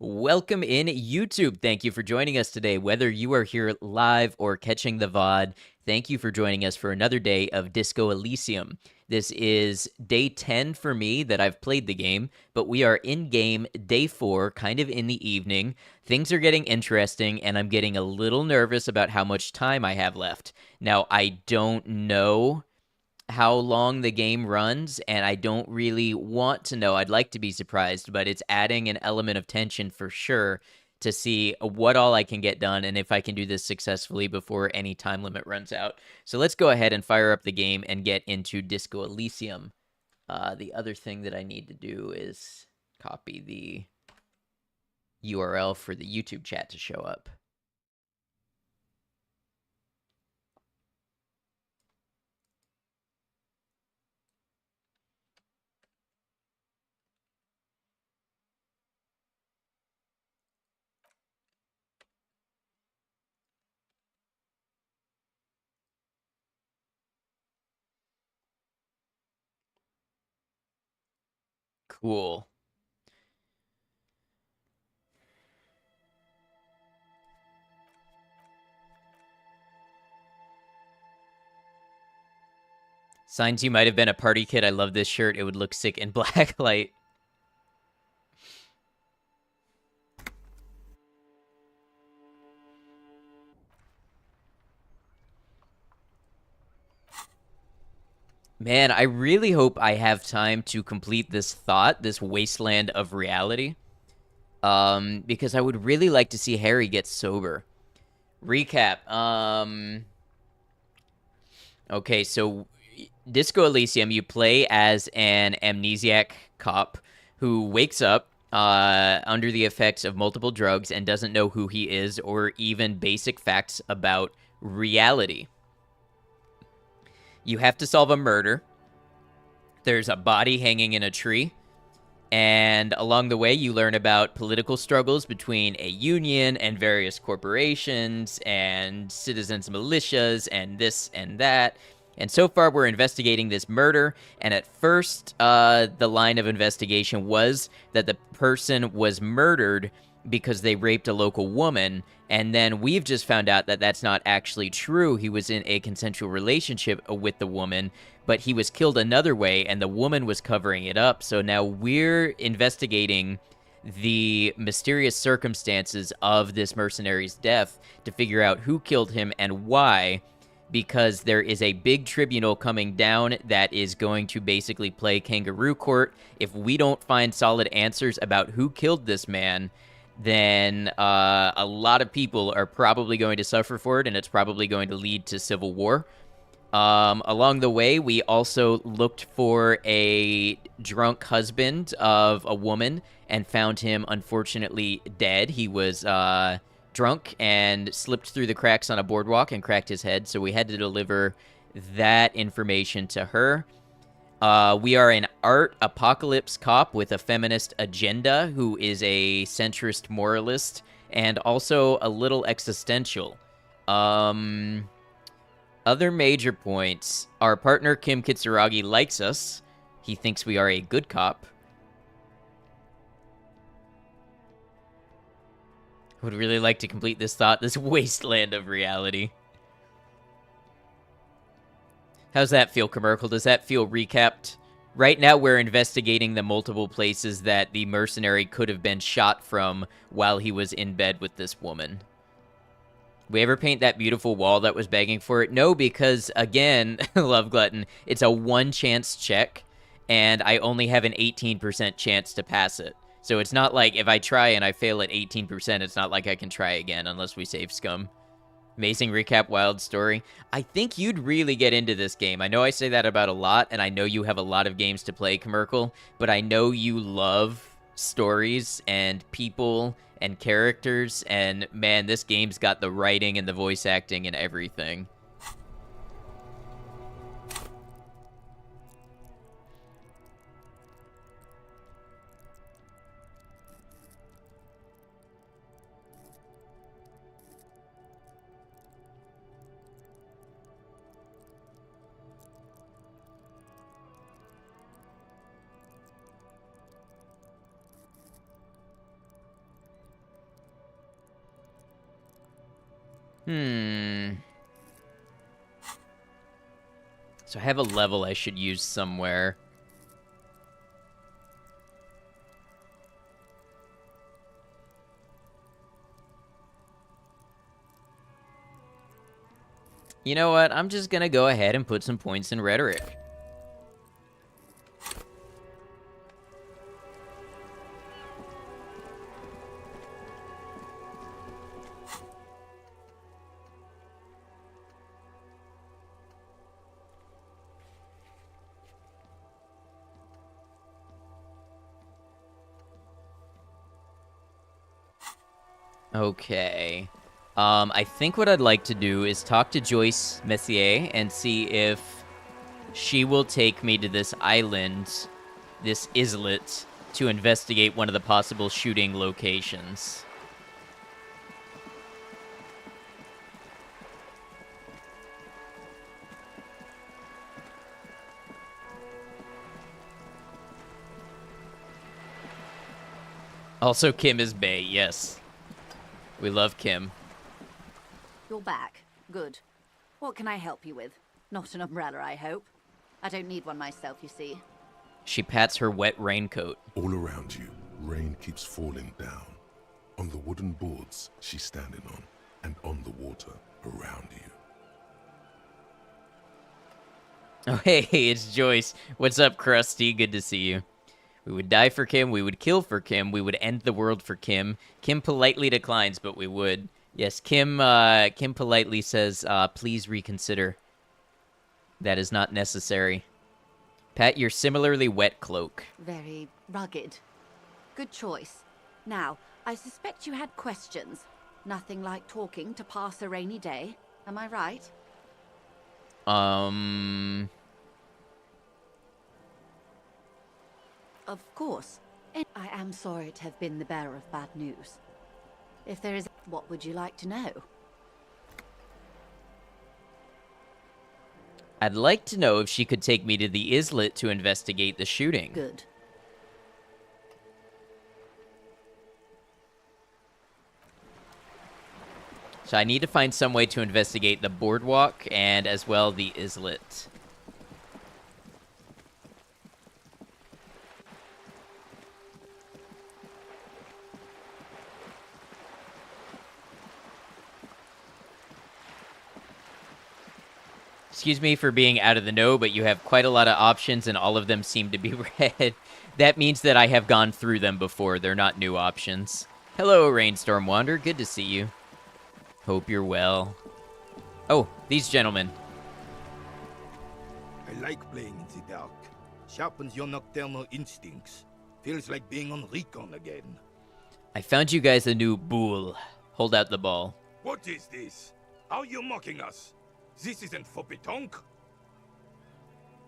Welcome in YouTube. Thank you for joining us today. Whether you are here live or catching the VOD, thank you for joining us for another day of Disco Elysium. This is day 10 for me that I've played the game, but we are in game day 4, kind of in the evening. Things are getting interesting, and I'm getting a little nervous about how much time I have left. Now, I don't know how long the game runs, and I don't really want to know. I'd like to be surprised, but it's adding an element of tension for sure to see what all I can get done and if I can do this successfully before any time limit runs out. So let's go ahead and fire up the game and get into Disco Elysium. The other thing that I need to do is copy the URL for the YouTube chat to show up. Cool. Signs you might have been a party kid. I love this shirt. It would look sick in black light. Man, I really hope I have time to complete this thought, this wasteland of reality. Because I would really like to see Harry get sober. Recap. Okay, so Disco Elysium, you play as an amnesiac cop who wakes up under the effects of multiple drugs and doesn't know who he is or even basic facts about reality. You have to solve a murder. There's a body hanging in a tree. And along the way, you learn about political struggles between a union and various corporations and citizens' militias and this and that. And so far, we're investigating this murder. And at first, the line of investigation was that the person was murdered because they raped a local woman. And then we've just found out that that's not actually true. He was in a consensual relationship with the woman, but he was killed another way, and the woman was covering it up. So now we're investigating the mysterious circumstances of this mercenary's death to figure out who killed him and why, because there is a big tribunal coming down that is going to basically play kangaroo court. If we don't find solid answers about who killed this man, then a lot of people are probably going to suffer for it, and it's probably going to lead to civil war. Along the way, we also looked for a drunk husband of a woman and found him unfortunately dead. He was drunk and slipped through the cracks on a boardwalk and cracked his head, so we had to deliver that information to her. We are an art apocalypse cop with a feminist agenda who is a centrist moralist and also a little existential. Other major points. Our partner Kim Kitsuragi likes us. He thinks we are a good cop. I would really like to complete this thought, this wasteland of reality. How's that feel, Commercial? Does that feel recapped? Right now, we're investigating the multiple places that the mercenary could have been shot from while he was in bed with this woman. We ever paint that beautiful wall that was begging for it? No, because, again, Love Glutton, it's a one-chance check, and I only have an 18% chance to pass it. So it's not like if I try and I fail at 18%, it's not like I can try again unless we save scum. Amazing recap, wild story. I think you'd really get into this game. I know I say that about a lot, and I know you have a lot of games to play, Commercial, but I know you love stories and people and characters, and man, this game's got the writing and the voice acting and everything. Hmm. So I have a level I should use somewhere. You know what? I'm just gonna go ahead and put some points in rhetoric. Okay. I think what I'd like to do is talk to Joyce Messier and see if she will take me to this island, this islet, to investigate one of the possible shooting locations. Also, Kim is Bay, yes. We love Kim. You're back. Good. What can I help you with? Not an umbrella, I hope. I don't need one myself, you see. She pats her wet raincoat. All around you, rain keeps falling down. On the wooden boards she's standing on, and on the water around you. Oh, hey, it's Joyce. What's up, Krusty? Good to see you. We would die for Kim. We would kill for Kim. We would end the world for Kim. Kim politely declines, but we would. Yes, Kim politely says, please reconsider. That is not necessary. Pat your similarly wet cloak. Very rugged. Good choice. Now, I suspect you had questions. Nothing like talking to pass a rainy day. Am I right? Of course. I am sorry to have been the bearer of bad news. If there is... What would you like to know? I'd like to know if she could take me to the islet to investigate the shooting. Good. So I need to find some way to investigate the boardwalk and as well the islet. Excuse me for being out of the know, but you have quite a lot of options and all of them seem to be red. That means that I have gone through them before. They're not new options. Hello, Rainstorm Wander. Good to see you. Hope you're well. Oh, these gentlemen. I like playing in the dark. Sharpens your nocturnal instincts. Feels like being on recon again. I found you guys a new boule. Hold out the ball. What is this? Are you mocking us? This isn't for pétanque.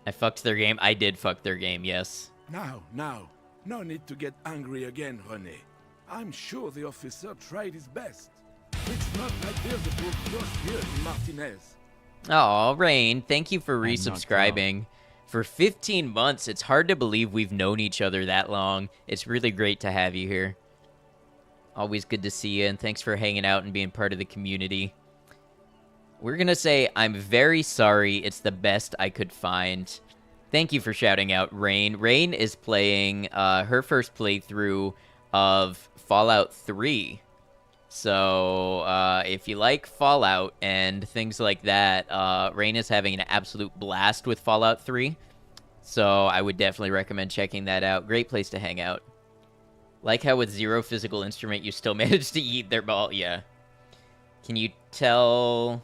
I fucked their game. I did fuck their game, yes. Now, no need to get angry again, René. I'm sure the officer tried his best. It's not like there's a book just here in Martinez. Aw, Rain, thank you for resubscribing. For 15 months, it's hard to believe we've known each other that long. It's really great to have you here. Always good to see you, and thanks for hanging out and being part of the community. We're gonna say, I'm very sorry, it's the best I could find. Thank you for shouting out Rain. Rain is playing her first playthrough of Fallout 3. So, if you like Fallout and things like that, Rain is having an absolute blast with Fallout 3. So, I would definitely recommend checking that out. Great place to hang out. Like how with zero physical instrument, you still managed to eat their ball. Yeah. Can you tell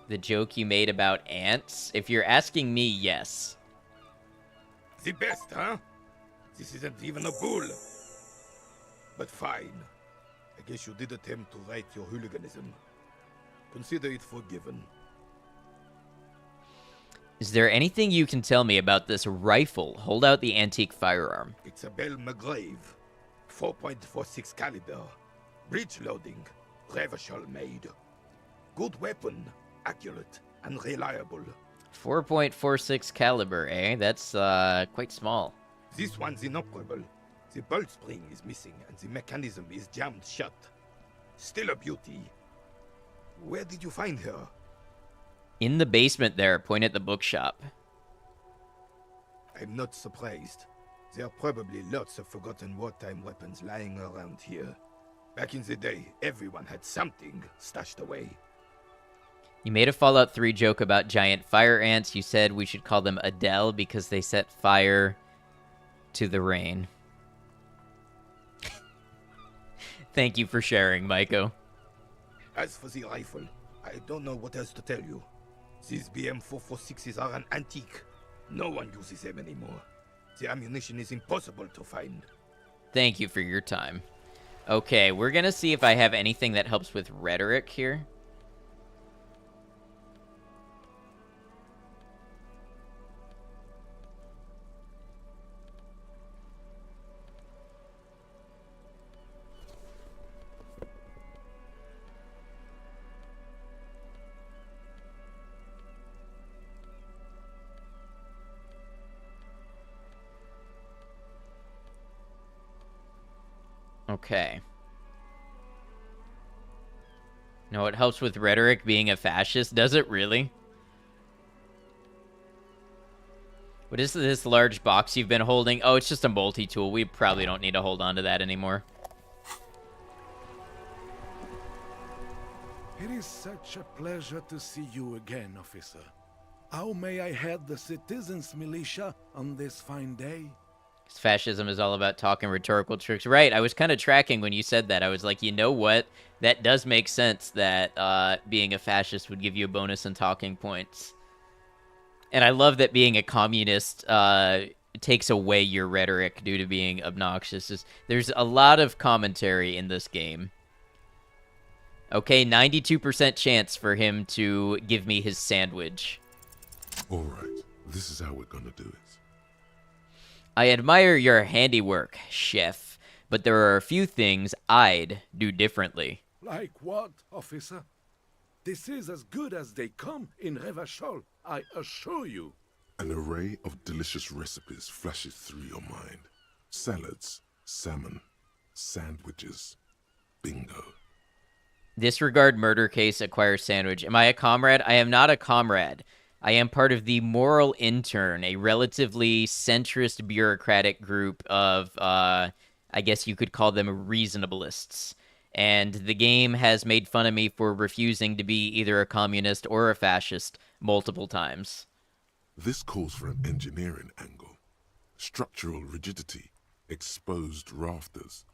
the joke you made about ants? If you're asking me, yes. The best, huh? This isn't even a bull. But fine. I guess you did attempt to right your hooliganism. Consider it forgiven. Is there anything you can tell me about this rifle? Hold out the antique firearm. It's a Bell McGrave. 4.46 caliber. Breech loading. Revachol made. Good weapon. Accurate and reliable. 4.46 caliber, eh? That's quite small. This one's inoperable. The bolt spring is missing and the mechanism is jammed shut. Still a beauty. Where did you find her? In the basement there, point at the bookshop. I'm not surprised. There are probably lots of forgotten wartime weapons lying around here. Back in the day, everyone had something stashed away. You made a Fallout 3 joke about giant fire ants. You said we should call them Adele because they set fire to the rain. Thank you for sharing, Maiko. As for the rifle, I don't know what else to tell you. These BM-446s are an antique. No one uses them anymore. The ammunition is impossible to find. Thank you for your time. Okay, we're gonna see if I have anything that helps with rhetoric here. Okay. No, it helps with rhetoric being a fascist. Does it really? What is this large box you've been holding? Oh, it's just a multi-tool. We probably don't need to hold on to that anymore. It is such a pleasure to see you again, officer. How may I head the citizens' militia on this fine day? Fascism is all about talking rhetorical tricks. Right, I was kind of tracking when you said that. I was like, you know what? That does make sense that being a fascist would give you a bonus in talking points. And I love that being a communist takes away your rhetoric due to being obnoxious. There's a lot of commentary in this game. Okay, 92% chance for him to give me his sandwich. All right, this is how we're gonna do it. I admire your handiwork, chef, but there are a few things I'd do differently. Like what, officer? This is as good as they come in Revachol, I assure you. An array of delicious recipes flashes through your mind. Salads, salmon, sandwiches, bingo. Disregard murder case, acquire sandwich. Am I a comrade? I am not a comrade. I am part of the Moral Intern, a relatively centrist bureaucratic group of, I guess you could call them reasonableists. And the game has made fun of me for refusing to be either a communist or a fascist multiple times. This calls for an engineering angle. Structural rigidity, exposed rafters,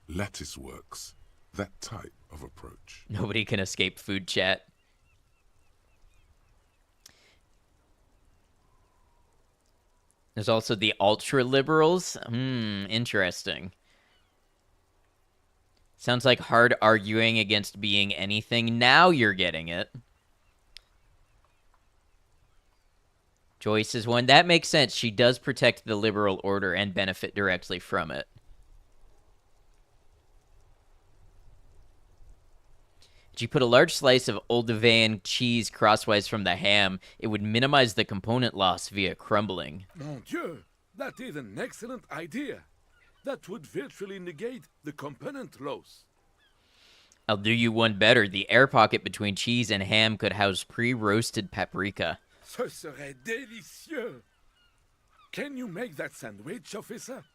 lattice works, that type of approach. Nobody can escape food chat. There's also the ultra-liberals. Interesting. Sounds like hard arguing against being anything. Now you're getting it. Joyce is one. That makes sense. She does protect the liberal order and benefit directly from it. If you put a large slice of Olduvaian cheese crosswise from the ham, it would minimize the component loss via crumbling. Mon Dieu, that is an excellent idea. That would virtually negate the component loss. I'll do you one better. The air pocket between cheese and ham could house pre-roasted paprika. Ce serait délicieux. Can you make that sandwich, officer?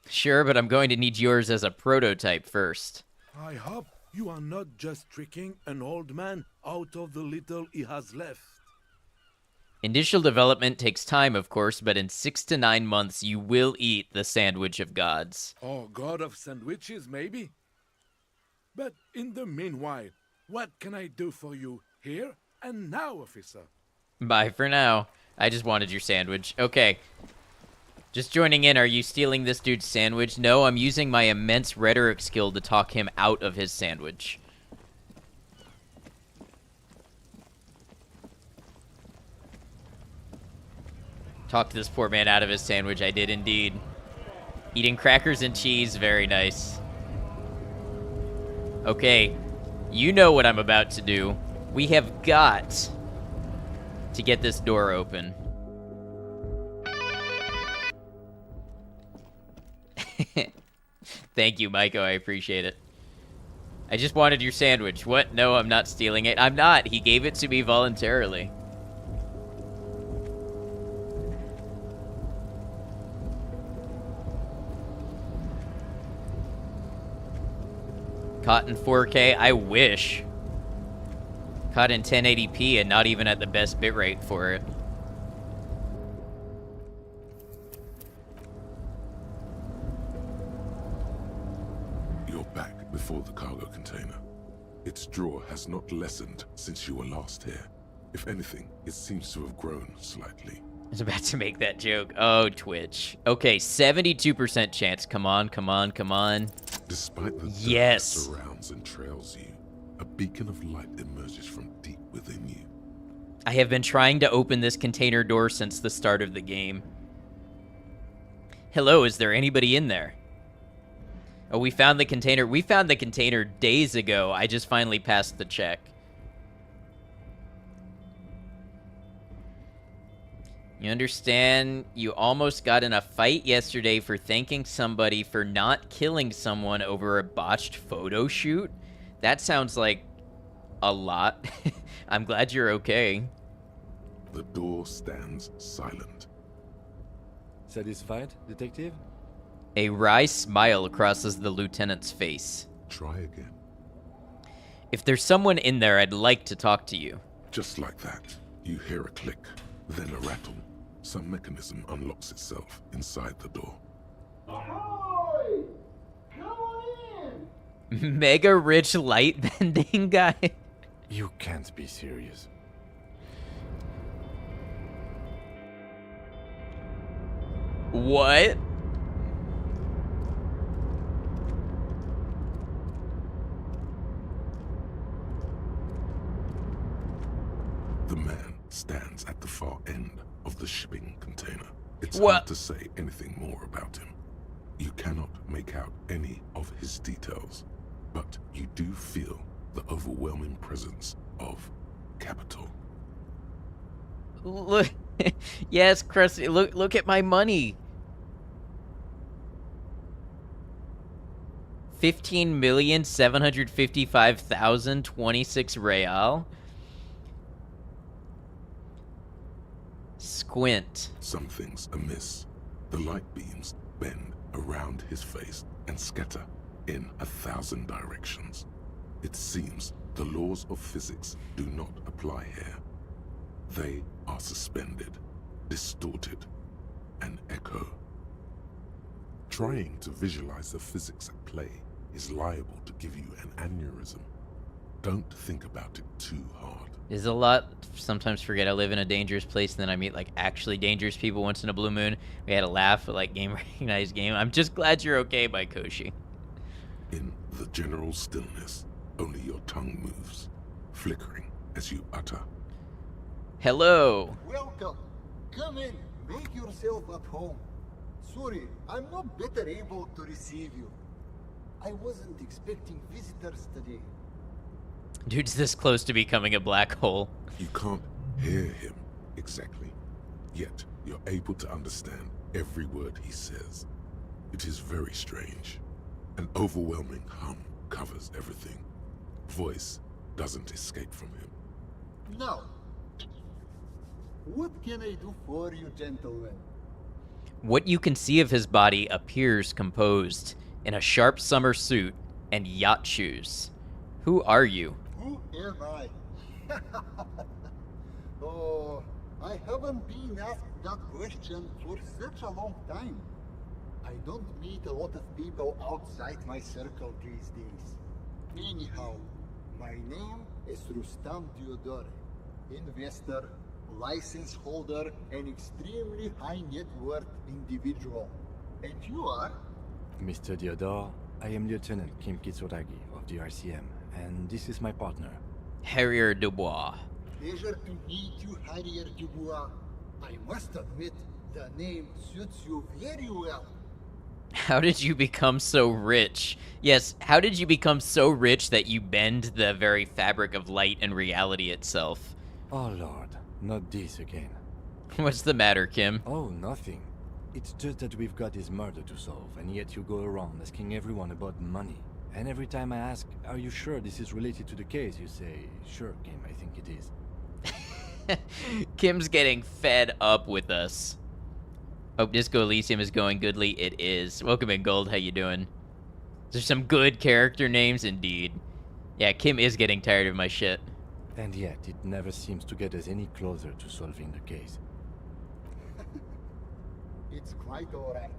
Sure, but I'm going to need yours as a prototype first. I hope you are not just tricking an old man out of the little he has left. Initial development takes time, of course, but in 6 to 9 months you will eat the sandwich of gods. Oh, god of sandwiches, maybe? But in the meanwhile, what can I do for you here and now, officer? Bye for now. I just wanted your sandwich. Okay. Just joining in, are you stealing this dude's sandwich? No, I'm using my immense rhetoric skill to talk him out of his sandwich. Talked this poor man out of his sandwich, I did indeed. Eating crackers and cheese, very nice. Okay, you know what I'm about to do. We have got to get this door open. Thank you, Maiko. I appreciate it. I just wanted your sandwich. What? No, I'm not stealing it. I'm not. He gave it to me voluntarily. Caught in 4K? I wish. Caught in 1080p and not even at the best bitrate for it. You're back before the cargo container. Its drawer has not lessened since you were last here. If anything, it seems to have grown slightly. I was about to make that joke. Oh, Twitch. Okay, 72% chance. Come on, come on, come on. Despite the dirt Yes. that surrounds and trails you, a beacon of light emerges from deep within you. I have been trying to open this container door since the start of the game. Hello, is there anybody in there? Oh, we found the container. We found the container days ago. I just finally passed the check. You understand? You almost got in a fight yesterday for thanking somebody for not killing someone over a botched photo shoot? That sounds like a lot. I'm glad you're okay. The door stands silent. Satisfied, detective? A wry smile crosses the lieutenant's face. Try again. If there's someone in there, I'd like to talk to you. Just like that, you hear a click, then a rattle. Some mechanism unlocks itself inside the door. Ahoy! Come on in! Mega rich light bending guy. You can't be serious. What? The man stands at the far end of the shipping container. It's What? hard to say anything more about him. You cannot make out any of his details, but you do feel the overwhelming presence of capital. Look. Yes, Krusty, look at my money. 15,755,026 real. Squint. Something's amiss. The light beams bend around his face and scatter in 1,000 directions. It seems the laws of physics do not apply here. They are suspended, distorted, and echo. Trying to visualize the physics at play is liable to give you an aneurysm. Don't think about it too hard. There's a lot. Sometimes forget I live in a dangerous place, and then I meet like actually dangerous people once in a blue moon. We had a laugh at like game recognized game. I'm just glad you're okay, by Koshi. In the general stillness, only your tongue moves, flickering as you utter. Hello. Welcome. Come in. Make yourself at home. Sorry, I'm not better able to receive you. I wasn't expecting visitors today. Dude's this close to becoming a black hole. You can't hear him exactly, yet you're able to understand every word he says. It is very strange. An overwhelming hum covers everything. Voice doesn't escape from him. Now, what can I do for you, gentlemen? What you can see of his body appears composed in a sharp summer suit and yacht shoes. Who are you? Who am I? Oh, I haven't been asked that question for such a long time. I don't meet a lot of people outside my circle these days. Anyhow, my name is Rustam Diodore, investor, license holder, and extremely high net worth individual. And you are? Mr. Diodore, I am Lieutenant Kim Kitsuragi of the RCM, and this is my partner. Harrier Dubois. Pleasure to meet you, Harrier Dubois. I must admit, the name suits you very well. How did you become so rich? Yes, how did you become so rich that you bend the very fabric of light and reality itself? Oh lord, not this again. What's the matter, Kim? Oh, nothing. It's just that we've got this murder to solve, and yet you go around asking everyone about money. And every time I ask, are you sure this is related to the case, you say, sure, Kim, I think it is. Kim's getting fed up with us. Hope Disco Elysium is going goodly. It is. Welcome in, Gold. How you doing? There's some good character names indeed. Yeah, Kim is getting tired of my shit. And yet, it never seems to get us any closer to solving the case. It's quite alright.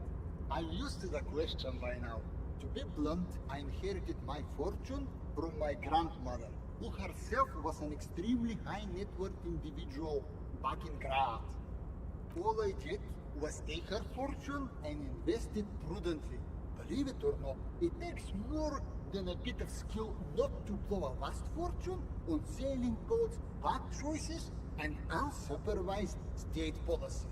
I'm used to the question by now. To be blunt, I inherited my fortune from my grandmother, who herself was an extremely high net worth individual back in Graz. All I did was take her fortune and invest it prudently. Believe it or not, it takes more than a bit of skill not to blow a vast fortune on sailing boats, bad choices, and unsupervised state policy.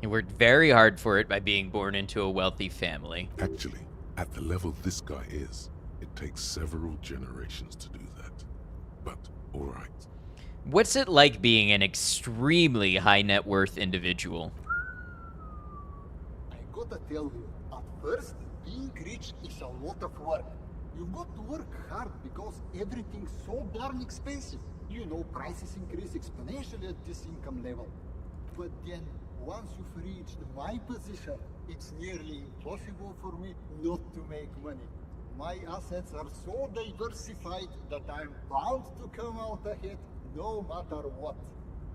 He worked very hard for it by being born into a wealthy family. Actually, at the level this guy is, it takes several generations to do that. But, alright. What's it like being an extremely high net worth individual? I gotta tell you, at first, being rich is a lot of work. You've got to work hard because everything's so darn expensive. You know, prices increase exponentially at this income level. But then, once you've reached my position, it's nearly impossible for me not to make money. My assets are so diversified that I'm bound to come out ahead no matter what.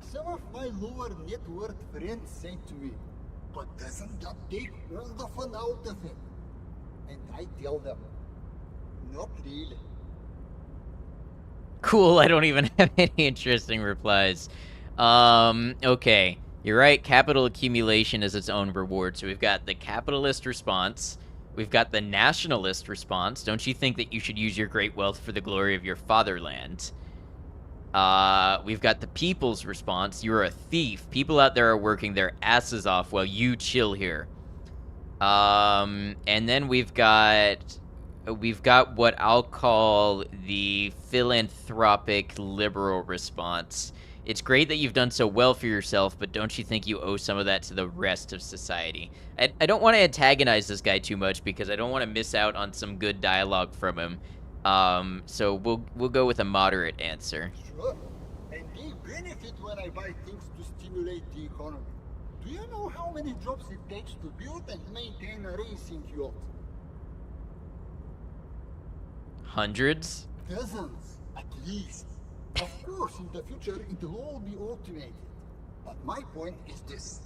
Some of my lower net worth friends say to me, but doesn't that take all the fun out of it? And I tell them, not really. Cool, I don't even have any interesting replies. Okay. You're right, capital accumulation is its own reward. So we've got the capitalist response. We've got the nationalist response. Don't you think that you should use your great wealth for the glory of your fatherland? We've got the people's response. You're a thief. People out there are working their asses off while you chill here. And then we've got what I'll call the philanthropic liberal response. It's great that you've done so well for yourself, but don't you think you owe some of that to the rest of society? I don't want to antagonize this guy too much because I don't want to miss out on some good dialogue from him. So we'll go with a moderate answer. Sure. And they benefit when I buy things to stimulate the economy. Do you know how many jobs it takes to build and maintain a racing yacht? Hundreds? Dozens, at least. Of course, in the future, it will all be automated. But my point is this.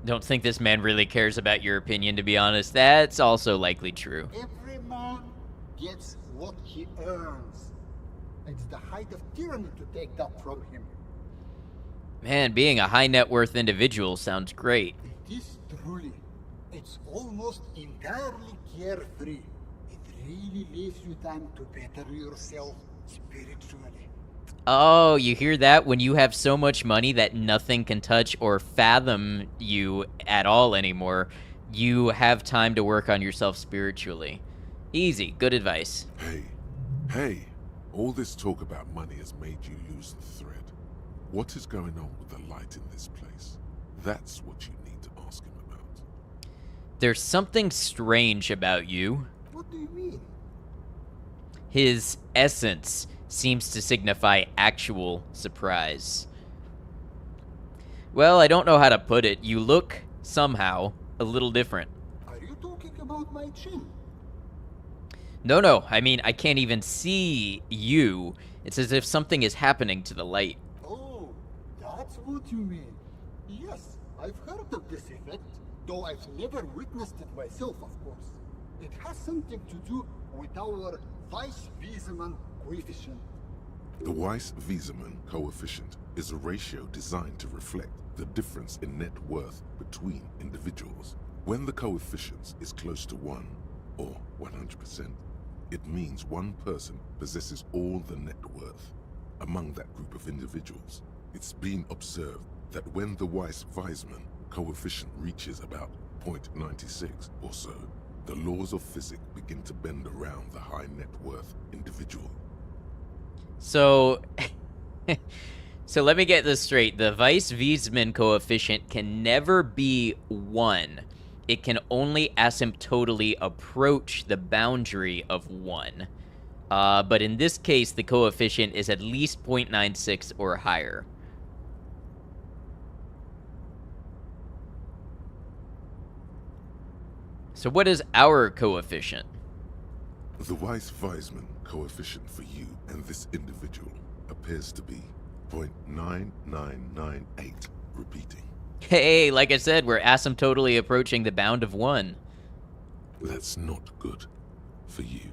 Don't think this man really cares about your opinion, to be honest. That's also likely true. Every man gets what he earns. It's the height of tyranny to take that from him. Man, being a high net worth individual sounds great. It is truly. It's almost entirely carefree. It really leaves you time to better yourself spiritually. Oh, you hear that? When you have so much money that nothing can touch or fathom you at all anymore, you have time to work on yourself spiritually. Easy. Good advice. Hey, all this talk about money has made you lose the thread. What is going on with the light in this place? That's what you need to ask him about. There's something strange about you. What do you mean? His essence seems to signify actual surprise. Well, I don't know how to put it. You look, somehow, a little different. Are you talking about my chin? No, I mean, I can't even see you. It's as if something is happening to the light. Oh, that's what you mean. Yes, I've heard of this effect, though I've never witnessed it myself, of course. It has something to do with our Weiss-Wiesemann coefficient. The Weiss-Wiesemann coefficient is a ratio designed to reflect the difference in net worth between individuals. When the coefficient is close to 1, or 100%, it means one person possesses all the net worth. Among that group of individuals, it's been observed that when the Weiss-Wiesemann coefficient reaches about 0.96 or so, the laws of physics begin to bend around the high net worth individual. So, so let me get this straight. The Weiss-Wiesemann coefficient can never be 1. it can only asymptotally approach the boundary of 1. But in this case, the coefficient is at least 0.96 or higher. So what is our coefficient? The Weiss-Weismann coefficient for you and this individual appears to be 0.9998, repeating. Hey, like I said, we're asymptotally approaching the bound of 1. That's not good for you.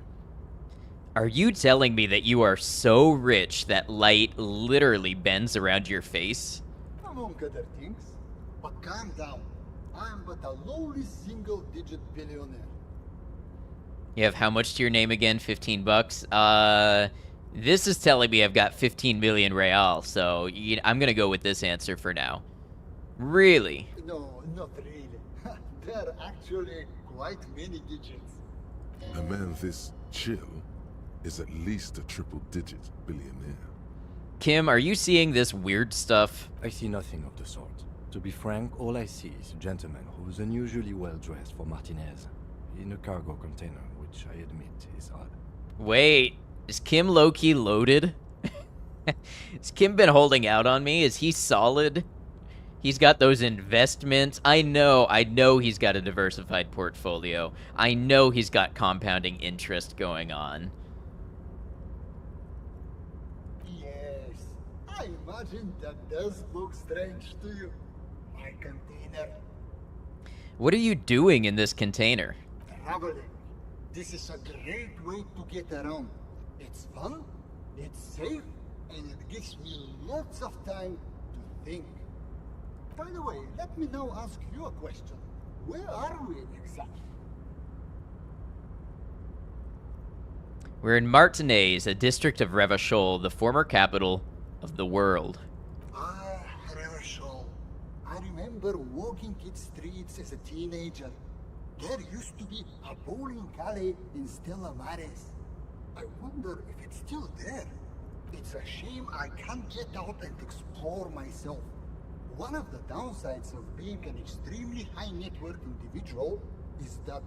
Are you telling me that you are so rich that light literally bends around your face? Among other things. But calm down. I am but a lowly single-digit billionaire. You have how much to your name again? 15 bucks? This is telling me I've got 15 million real, so I'm gonna go with this answer for now. Really? No, not really. There are actually quite many digits. A man this chill is at least a triple-digit billionaire. Kim, are you seeing this weird stuff? I see nothing of the sort. To be frank, all I see is a gentleman who's unusually well dressed for Martinez, in a cargo container, which I admit is odd. Wait, is Kim low-key loaded? Has Kim been holding out on me? Is he solid? He's got those investments. I know he's got a diversified portfolio. I know he's got compounding interest going on. Yes, I imagine that does look strange to you. My container. What are you doing in this container? Traveling. This is a great way to get around. It's fun, it's safe, and it gives me lots of time to think. By the way, let me now ask you a question. Where are we exactly? We're in Martinez, a district of Revachol, the former capital of the world. Ah, Revachol. I remember walking its streets as a teenager. There used to be a bowling alley in Stella Maris. I wonder if it's still there. It's a shame I can't get out and explore myself. One of the downsides of being an extremely high net worth individual is that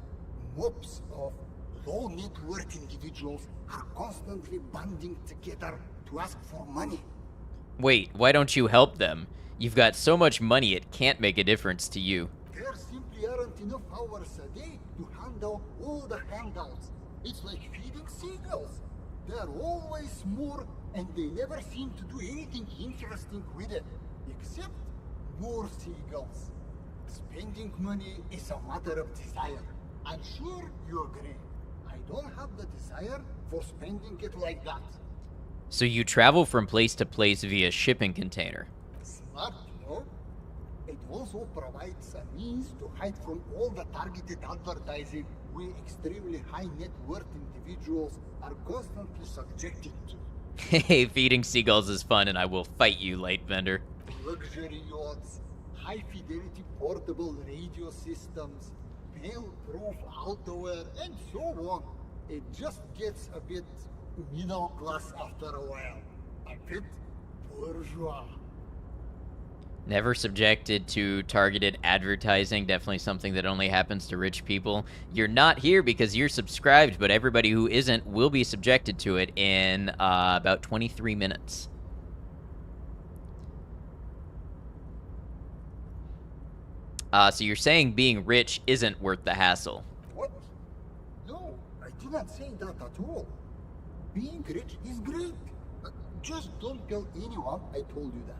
mobs of low net worth individuals are constantly banding together to ask for money. Wait, why don't you help them? You've got so much money it can't make a difference to you. There simply aren't enough hours a day to handle all the handouts. It's like feeding seagulls. There are always more, and they never seem to do anything interesting with it, except more seagulls. Spending money is a matter of desire. I'm sure you agree. I don't have the desire for spending it like that. So you travel from place to place via shipping container. Smart, no? It also provides a means to hide from all the targeted advertising we extremely high net worth individuals are constantly subjected to. Hey, feeding seagulls is fun and I will fight you, light vendor. Luxury yachts, high fidelity portable radio systems, fail-proof outerwear, and so on. It just gets a bit middle class after a while. A bit bourgeois. Never subjected to targeted advertising, definitely something that only happens to rich people. You're not here because you're subscribed, but everybody who isn't will be subjected to it in about 23 minutes. So you're saying being rich isn't worth the hassle. What? No, I did not say that at all. Being rich is great. Just don't tell anyone I told you that.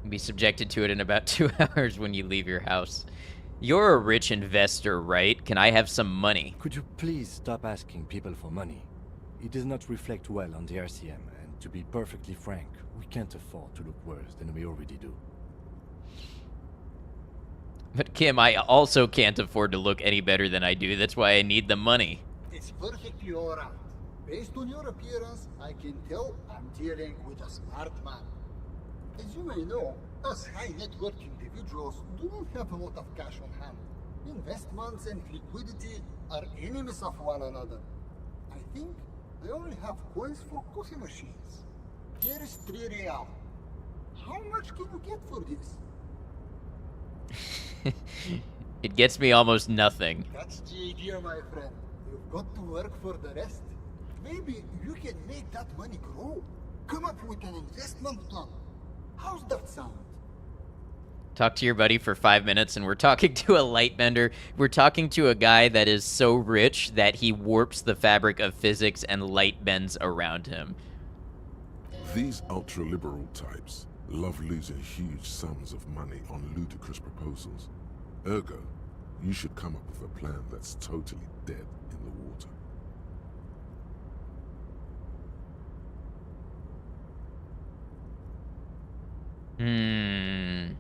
Be subjected to it in about 2 hours when you leave your house. You're a rich investor, right? Can I have some money? Could you please stop asking people for money? It does not reflect well on the RCM, and to be perfectly frank, we can't afford to look worse than we already do. But Kim, I also can't afford to look any better than I do. That's why I need the money. It's perfectly alright. Based on your appearance, I can tell I'm dealing with a smart man. As you may know, us high net worth individuals do not have a lot of cash on hand. Investments and liquidity are enemies of one another. I think I only have coins for coffee machines. Here is 3 real. How much can you get for this? It gets me almost nothing. That's the idea, my friend. You've got to work for the rest. Maybe you can make that money grow. Come up with an investment plan. How's that sound? Talk to your buddy for 5 minutes and we're talking to a light bender. We're talking to a guy that is so rich that he warps the fabric of physics and light bends around him. These ultra-liberal types love losing huge sums of money on ludicrous proposals. Ergo, you should come up with a plan that's totally dead in the water. Hmm.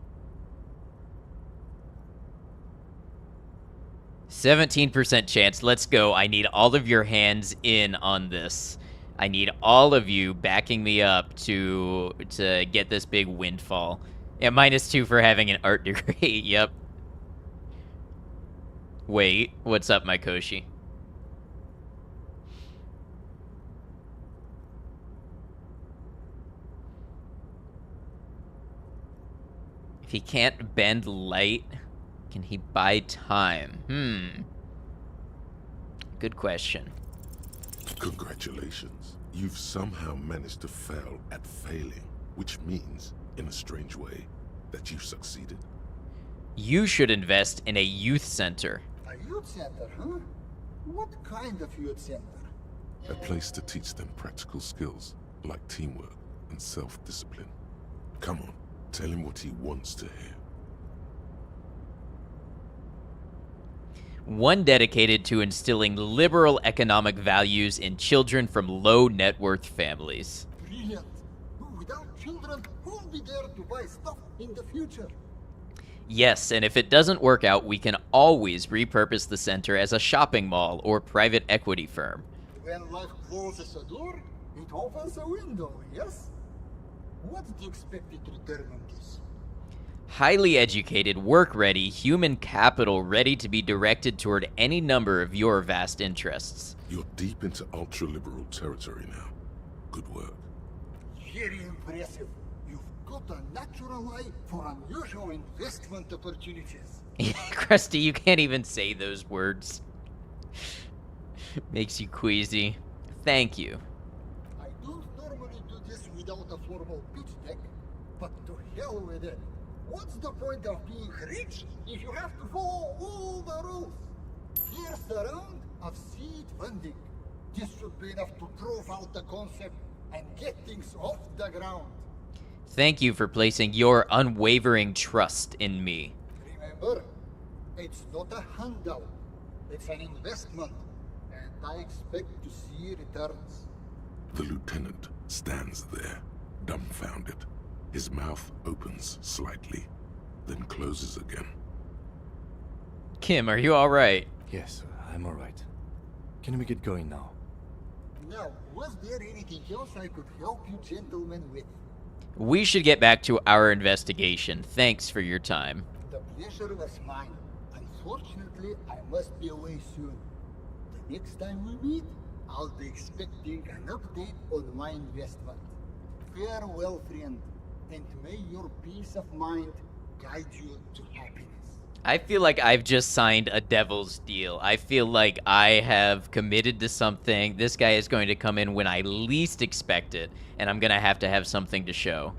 17% chance. Let's go. I need all of your hands in on this. I need all of you backing me up to get this big windfall. Yeah, -2 for having an art degree. Yep. Wait, what's up, my Koshi? If he can't bend light, can he buy time? Good question. Congratulations. You've somehow managed to fail at failing, which means, in a strange way, that you've succeeded. You should invest in a youth center. A youth center, huh? What kind of youth center? A place to teach them practical skills, like teamwork and self-discipline. Come on, tell him what he wants to hear. One dedicated to instilling liberal economic values in children from low net worth families. Brilliant. Without children, who'll be there to buy stuff in the future? Yes, and if it doesn't work out, we can always repurpose the center as a shopping mall or private equity firm. When life closes a door, it opens a window, yes? What's the expected return on this? Highly educated, work-ready, human capital ready to be directed toward any number of your vast interests. You're deep into ultra-liberal territory now. Good work. Very impressive. You've got a natural eye for unusual investment opportunities. Krusty, you can't even say those words. Makes you queasy. Thank you. I don't normally do this without a formal pitch deck, but to hell with it. What's the point of being rich if you have to follow all the rules? Here's the round of seed funding. This should be enough to prove out the concept and get things off the ground. Thank you for placing your unwavering trust in me. Remember, it's not a handout. It's an investment, and I expect to see returns. The lieutenant stands there, dumbfounded. His mouth opens slightly, then closes again. Kim, are you alright? Yes, I'm alright. Can we get going now? Now, was there anything else I could help you gentlemen with? We should get back to our investigation. Thanks for your time. The pleasure was mine. Unfortunately, I must be away soon. The next time we meet, I'll be expecting an update on my investment. Farewell, friend, and may your peace of mind guide you to happiness. I feel like I've just signed a devil's deal. I feel like I have committed to something. This guy is going to come in when I least expect it, and I'm going to have something to show.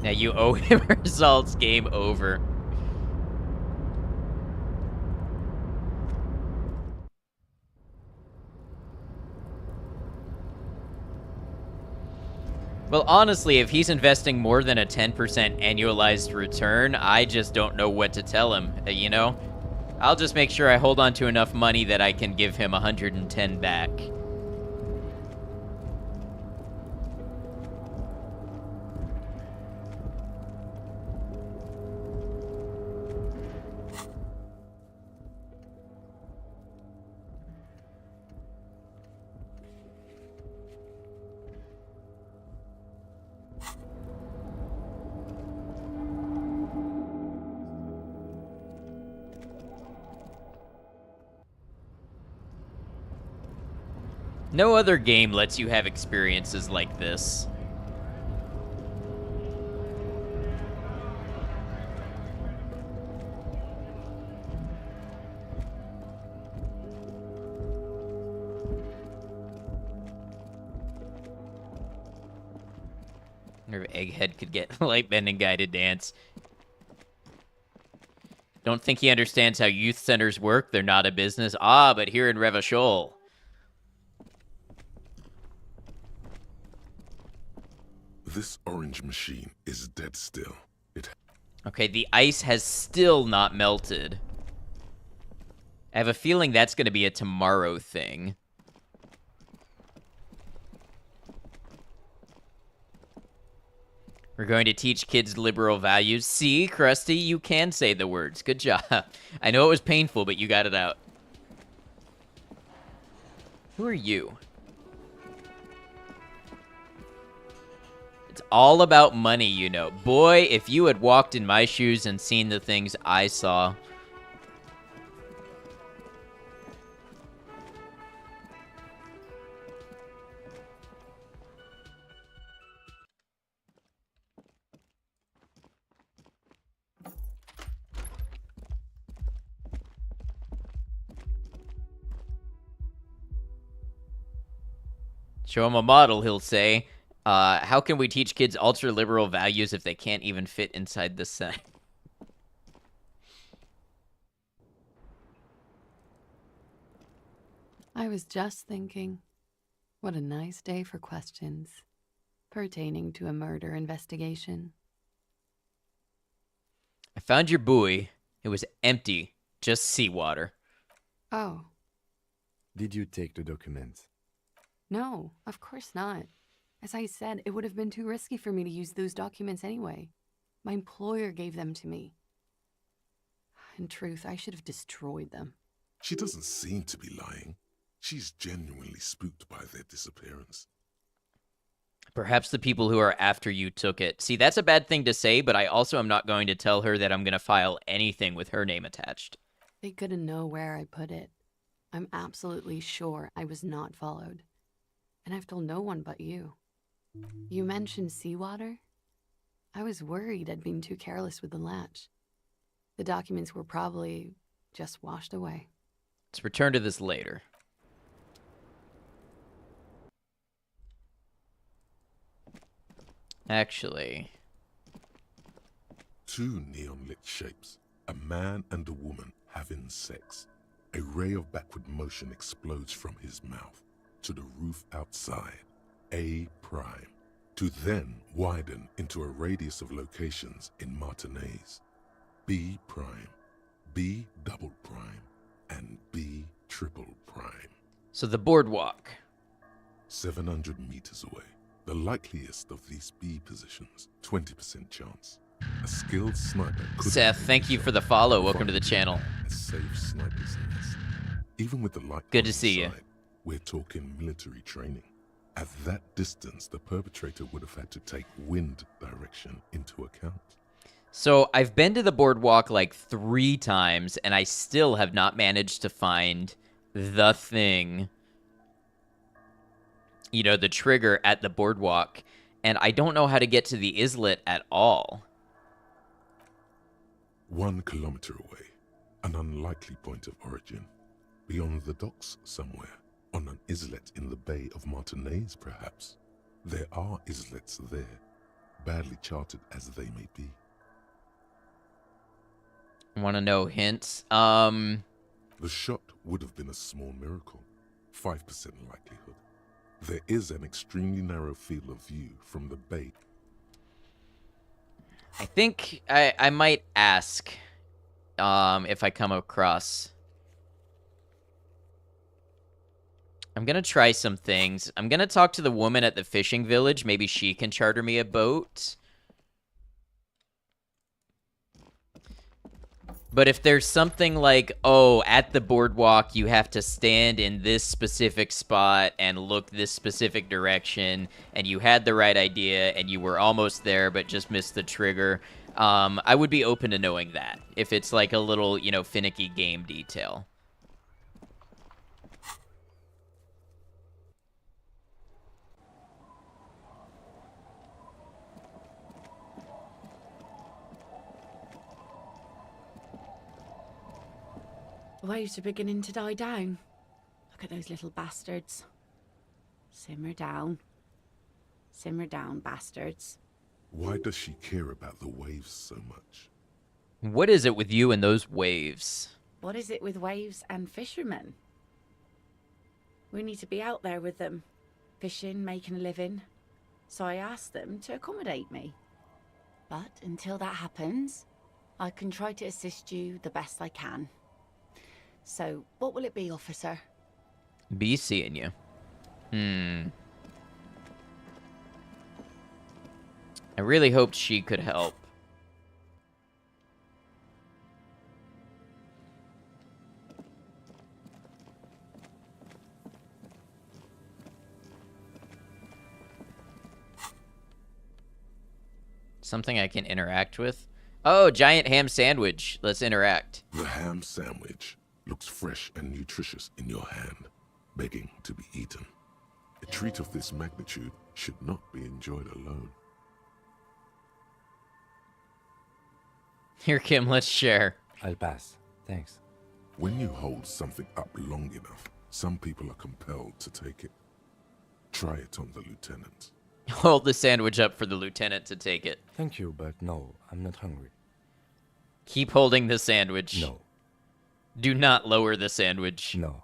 Now you owe him results. Game over. Well, honestly, if he's investing more than a 10% annualized return, I just don't know what to tell him, you know? I'll just make sure I hold on to enough money that I can give him 110 back. No other game lets you have experiences like this. wonder if Egghead could get Lightbending guy to dance. Don't think he understands how youth centers work. They're not a business. Ah, but here in Revachol. This orange machine is dead still. Okay, the ice has still not melted. I have a feeling that's going to be a tomorrow thing. We're going to teach kids liberal values. See, Krusty, you can say the words. Good job. I know it was painful, but you got it out. Who are you? It's all about money, you know. Boy, if you had walked in my shoes and seen the things I saw. Show him a model, he'll say. How can we teach kids ultra-liberal values if they can't even fit inside the set? I was just thinking, what a nice day for questions pertaining to a murder investigation. I found your buoy. It was empty, just seawater. Oh, Did you take the documents? no, of course not. As I said, it would have been too risky for me to use those documents anyway. My employer gave them to me. In truth, I should have destroyed them. She doesn't seem to be lying. She's genuinely spooked by their disappearance. Perhaps the people who are after you took it. See, that's a bad thing to say, but I also am not going to tell her that I'm going to file anything with her name attached. They couldn't know where I put it. I'm absolutely sure I was not followed. And I've told no one but you. You mentioned seawater? I was worried I'd been too careless with the latch. The documents were probably just washed away. Let's return to this later. Actually, Two neon-lit shapes, a man and a woman having sex. A ray of backward motion explodes from his mouth to the roof outside, A prime, to then widen into a radius of locations in Martinez, B prime, B double prime, and B triple prime. so the boardwalk. 700 meters away. The likeliest of these B positions, 20% chance. A skilled sniper could Seth, thank you for the follow. Welcome to the channel. a safe sniper's nest. Even with the light Good to on see you. side, we're talking military training. At that distance, the perpetrator would have had to take wind direction into account. So I've been to the boardwalk like 3 times, and I still have not managed to find the thing. You know, the trigger at the boardwalk. And I don't know how to get to the islet at all. 1 kilometer away, an unlikely point of origin. Beyond the docks somewhere, on an islet in the Bay of Martinez, perhaps. There are islets there, badly charted as they may be. Want to know hints? The shot would have been a small miracle, 5% likelihood. There is an extremely narrow field of view from the bay. I think I might ask if I come across. I'm going to try some things. I'm going to talk to the woman at the fishing village. Maybe she can charter me a boat. But if there's something like, oh, at the boardwalk, you have to stand in this specific spot and look this specific direction, and you had the right idea, and you were almost there, but just missed the trigger, I would be open to knowing that. If it's like a little, you know, finicky game detail. Waves are beginning to die down. Look at those little bastards. Simmer down. Simmer down, bastards. Why does she care about the waves so much? What is it with you and those waves? What is it with waves and fishermen? We need to be out there with them, fishing, making a living. So I asked them to accommodate me. But until that happens, I can try to assist you the best I can. So, what will it be, officer? Be seeing you. I really hoped she could help. Something I can interact with? Oh, giant ham sandwich. Let's interact. The ham sandwich looks fresh and nutritious in your hand, begging to be eaten. A treat of this magnitude should not be enjoyed alone. Here, Kim, let's share. I'll pass. Thanks. When you hold something up long enough, some people are compelled to take it. Try it on the lieutenant. Hold the sandwich up for the lieutenant to take it. Thank you, but no, I'm not hungry. Keep holding the sandwich. No. Do not lower the sandwich. No.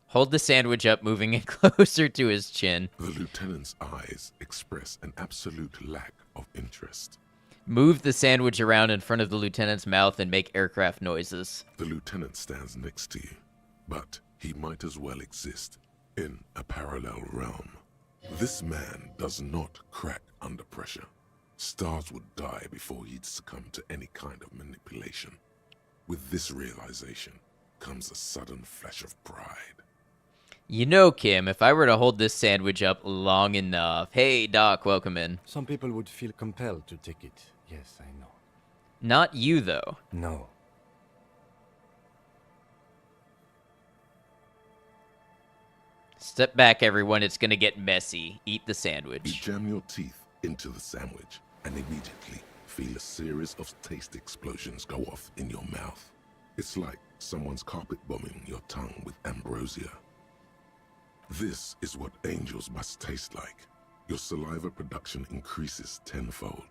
Hold the sandwich up, moving it closer to his chin. The lieutenant's eyes express an absolute lack of interest. Move the sandwich around in front of the lieutenant's mouth and make aircraft noises. The lieutenant stands next to you, but he might as well exist in a parallel realm. This man does not crack under pressure. Stars would die before he'd succumb to any kind of manipulation. With this realization comes a sudden flash of pride. You know, Kim, if I were to hold this sandwich up long enough... Hey, Doc, welcome in. Some people would feel compelled to take it. Yes, I know. Not you, though. No. Step back, everyone. It's gonna get messy. Eat the You sandwich. jam your teeth into the sandwich and immediately feel a series of taste explosions go off in your mouth. It's like someone's carpet bombing your tongue with ambrosia. This is what angels must taste like. Your saliva production increases tenfold.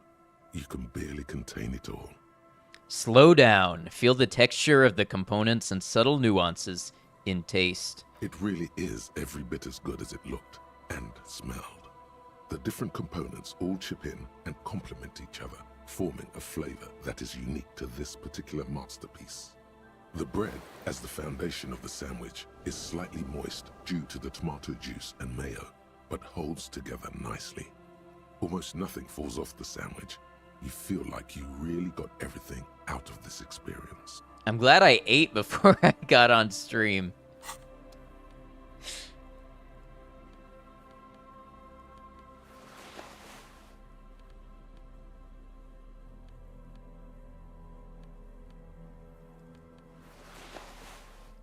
You can barely contain it all. Slow down. Feel the texture of the components and subtle nuances in taste. It really is every bit as good as it looked and smelled. The different components all chip in and complement each other, forming a flavor that is unique to this particular masterpiece. The bread, as the foundation of the sandwich, is slightly moist due to the tomato juice and mayo, but holds together nicely. Almost nothing falls off the sandwich. You feel like you really got everything out of this experience. I'm glad I ate before I got on stream.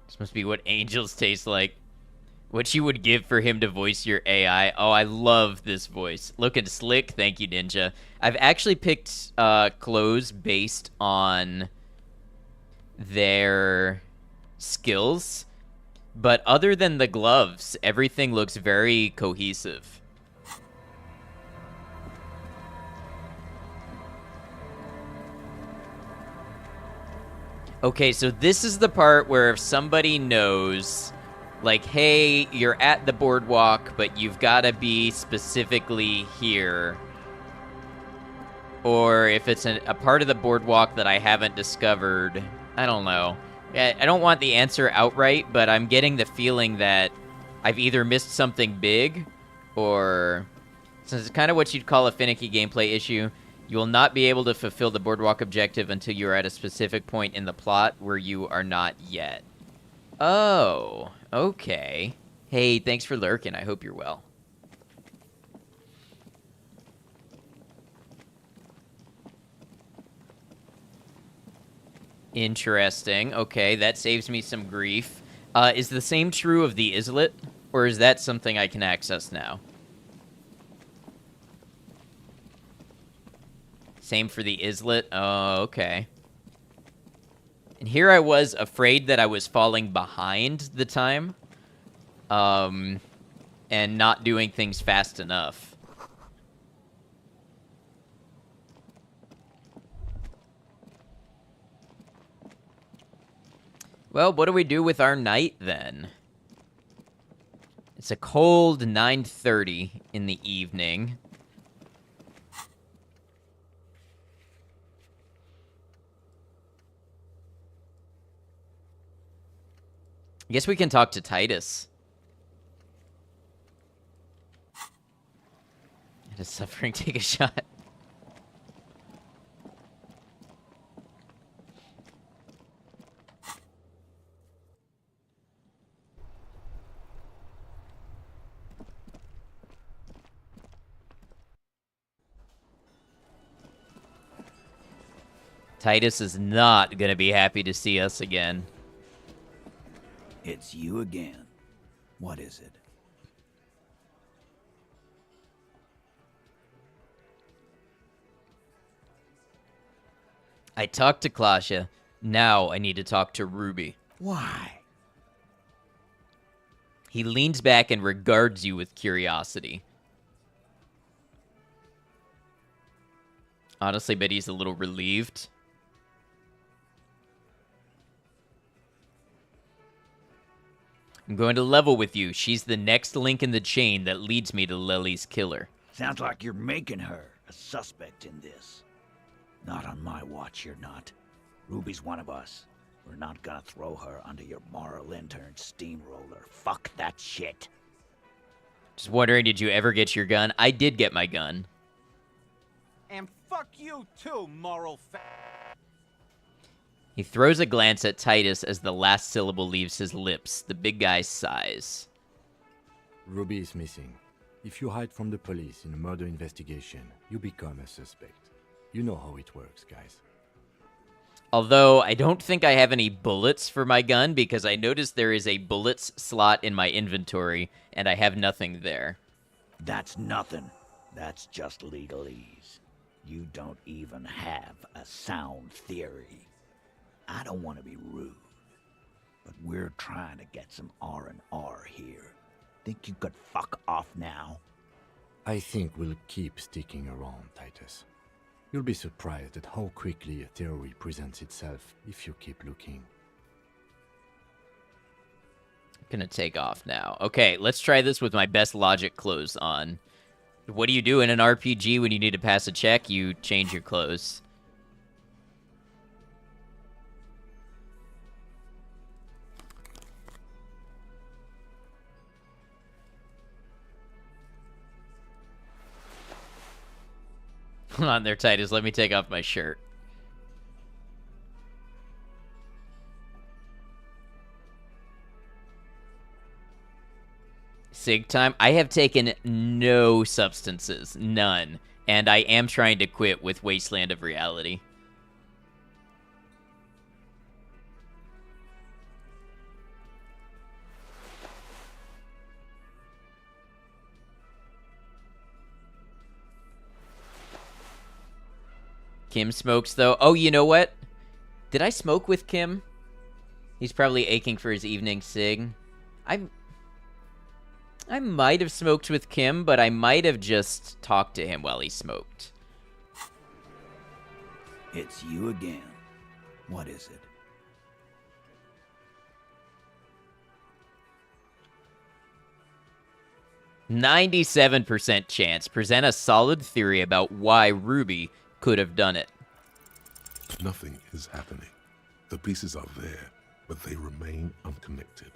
This must be what angels taste like. What you would give for him to voice your AI. Oh, I love this voice. Looking slick. Thank you, Ninja. I've actually picked clothes based on their skills. But other than the gloves, everything looks very cohesive. Okay, so this is the part where if somebody knows, like, hey, you're at the boardwalk, but you've got to be specifically here. Or if it's a part of the boardwalk that I haven't discovered, I don't know. I don't want the answer outright, but I'm getting the feeling that I've either missed something big, or, since it's kind of what you'd call a finicky gameplay issue, you will not be able to fulfill the boardwalk objective until you're at a specific point in the plot where you are not yet. Oh, okay. Hey, thanks for lurking. I hope you're well. Interesting. Okay, that saves me some grief. Is the same true of the islet, or is that something I can access now? Same for the islet. Oh, okay. And here I was afraid that I was falling behind the time. And not doing things fast enough. Well, what do we do with our night then? It's a cold 9:30 in the evening. I guess we can talk to Titus. At a suffering, take a shot. Titus is not going to be happy to see us again. It's you again. What is it? I talked to Klasha. Now I need to talk to Ruby. Why? He leans back and regards you with curiosity. Honestly, bet he's a little relieved. I'm going to level with you. She's the next link in the chain that leads me to Lily's killer. Sounds like you're making her a suspect in this. Not on my watch, you're not. Ruby's one of us. We're not gonna throw her under your moral intern steamroller. Fuck that shit. Just wondering, did you ever get your gun? I did get my gun. And fuck you too, moral He throws a glance at Titus as the last syllable leaves his lips. The big guy sighs. Ruby is missing. If you hide from the police in a murder investigation, you become a suspect. You know how it works, guys. Although, I don't think I have any bullets for my gun because I noticed there is a bullets slot in my inventory, and I have nothing there. That's nothing. That's just legalese. You don't even have a sound theory. I don't want to be rude, but we're trying to get some R&R here. Think you could fuck off now? I think we'll keep sticking around, Titus. You'll be surprised at how quickly a theory presents itself if you keep looking. I'm gonna take off now. Okay, let's try this with my best logic clothes on. What do you do in an RPG when you need to pass a check? You change your clothes. Hold on there, Titus. Let me take off my shirt. Sig time. I have taken no substances. None. And I am trying to quit with Wasteland of Reality. Kim smokes, though. Oh, you know what? Did I smoke with Kim? He's probably aching for his evening cig. I might have smoked with Kim, but I might have just talked to him while he smoked. It's you again. What is it? %97 chance. Present a solid theory about why Ruby could have done it. Nothing is happening. The pieces are there, but they remain unconnected.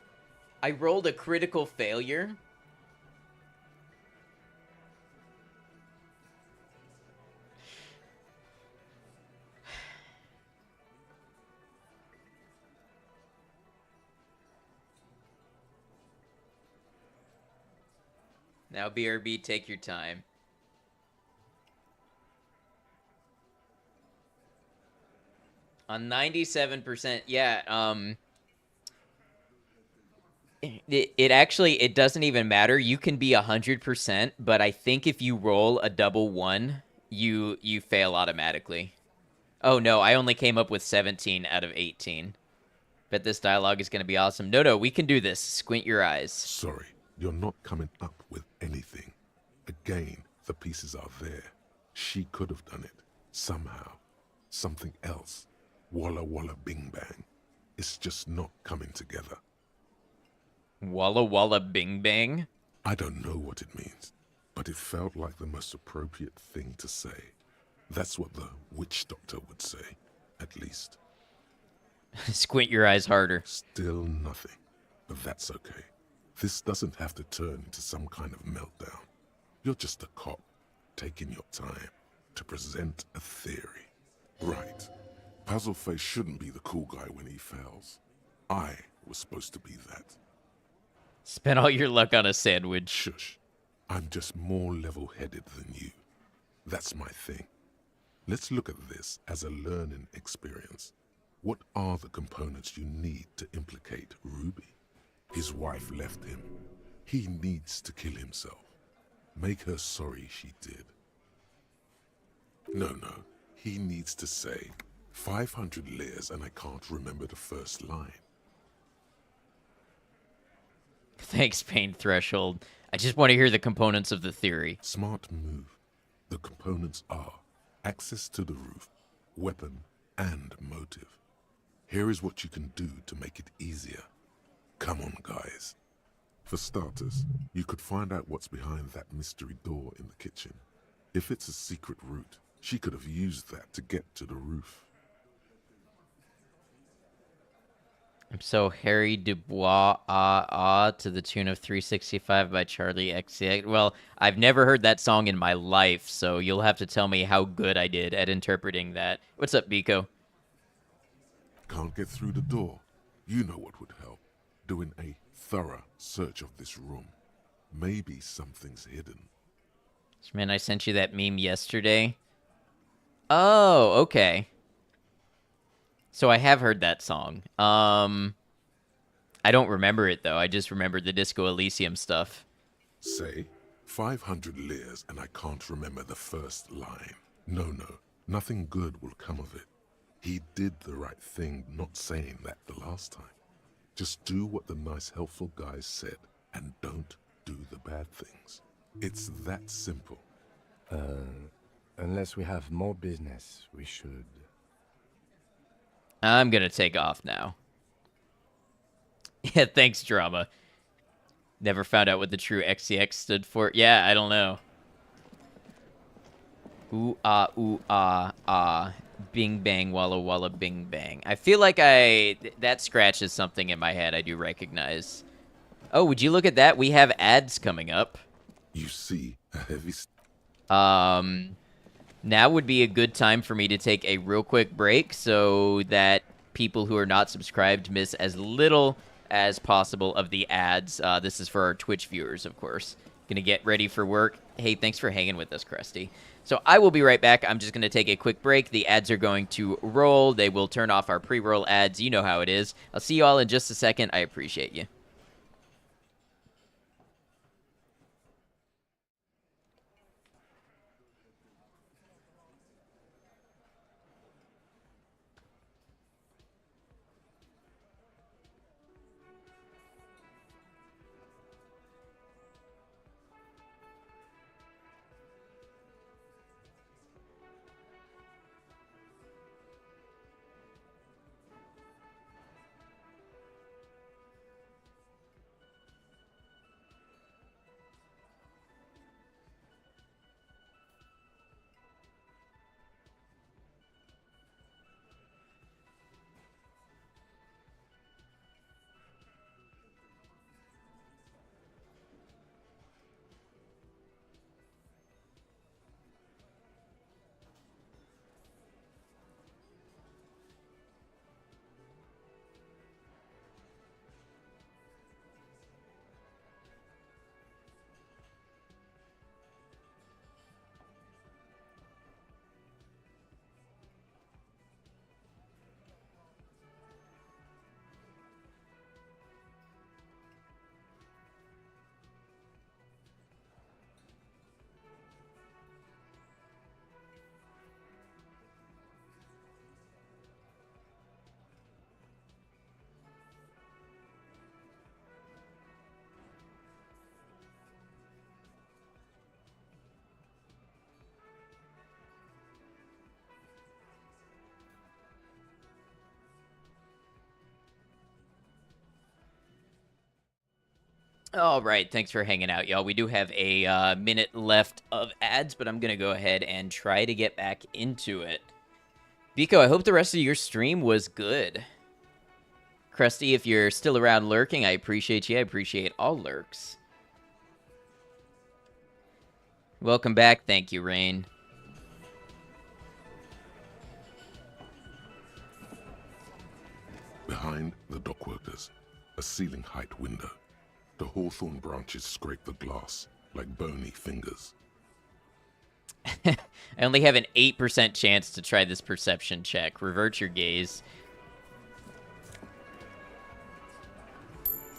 I rolled a critical failure. Now, BRB, take your time. On 97%, yeah, it actually, it doesn't even matter. You can be 100%, but I think if you roll a double 1, you fail automatically. Oh no, I only came up with 17 out of 18. Bet this dialogue is going to be awesome. No, we can do this. Squint your eyes. Sorry, you're not coming up with anything. Again, the pieces are there. She could have done it. Somehow. Something else. Walla walla bing bang. It's just not coming together. Walla Walla Bing Bang? I don't know what it means, but it felt like the most appropriate thing to say. That's what the witch doctor would say, at least. Squint your eyes harder. Still nothing, but that's okay. This doesn't have to turn into some kind of meltdown. You're just a cop, taking your time to present a theory. Right. Puzzleface shouldn't be the cool guy when he fails. I was supposed to be that. Spent all your luck on a sandwich. Shush. I'm just more level-headed than you. That's my thing. Let's look at this as a learning experience. What are the components you need to implicate Ruby? His wife left him. He needs to kill himself. Make her sorry she did. No. He needs to say, 500 layers and I can't remember the first line. Thanks, Pain Threshold. I just want to hear the components of the theory. Smart move. The components are access to the roof, weapon, and motive. Here is what you can do to make it easier. Come on, guys. For starters, you could find out what's behind that mystery door in the kitchen. If it's a secret route, she could have used that to get to the roof. I'm so Harry Dubois to the tune of 365 by Charlie XCX. Well, I've never heard that song in my life, so you'll have to tell me how good I did at interpreting that. What's up, Biko? Can't get through the door. You know what would help. Doing a thorough search of this room. Maybe something's hidden. Man, I sent you that meme yesterday. Oh, okay. So I have heard that song. I don't remember it, though. I just remember the Disco Elysium stuff. Say, 500 layers and I can't remember the first line. No. Nothing good will come of it. He did the right thing not saying that the last time. Just do what the nice, helpful guys said and don't do the bad things. It's that simple. Unless we have more business, we should... I'm gonna take off now. Yeah, thanks, drama. Never found out what the true XCX stood for. Yeah, I don't know. Ooh, ah. Bing, bang, walla, walla, bing, bang. I feel like that scratches something in my head I do recognize. Oh, would you look at that? We have ads coming up. You see a heavy... Now would be a good time for me to take a real quick break so that people who are not subscribed miss as little as possible of the ads. This is for our Twitch viewers, of course. Gonna get ready for work. Hey, thanks for hanging with us, Krusty. So I will be right back. I'm just gonna take a quick break. The ads are going to roll. They will turn off our pre-roll ads. You know how it is. I'll see you all in just a second. I appreciate you. All right, thanks for hanging out, y'all. We do have a minute left of ads, but I'm going to go ahead and try to get back into it. Biko, I hope the rest of your stream was good. Krusty, if you're still around lurking, I appreciate you. I appreciate all lurks. Welcome back. Thank you, Rain. Behind the dockworkers, a ceiling-height window. The hawthorn branches scrape the glass like bony fingers. I only have an 8% chance to try this perception check. Revert your gaze.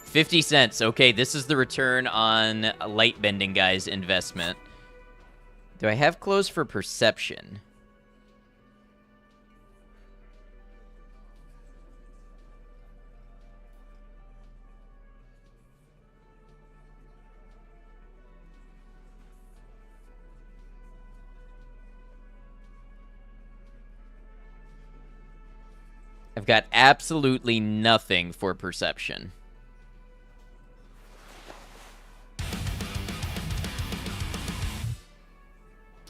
50 cents. Okay, this is the return on light bending guy's investment. Do I have clothes for perception? I've got absolutely nothing for perception.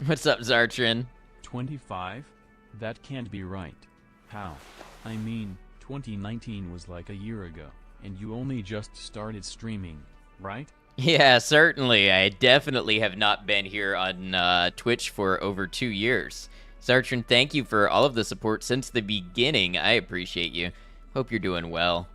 What's up, Zartrin? 25? That can't be right. How? I mean, 2019 was like a year ago, and you only just started streaming, right? Yeah, certainly. I definitely have not been here on Twitch for over 2 years. Zartrin, thank you for all of the support since the beginning. I appreciate you. Hope you're doing well.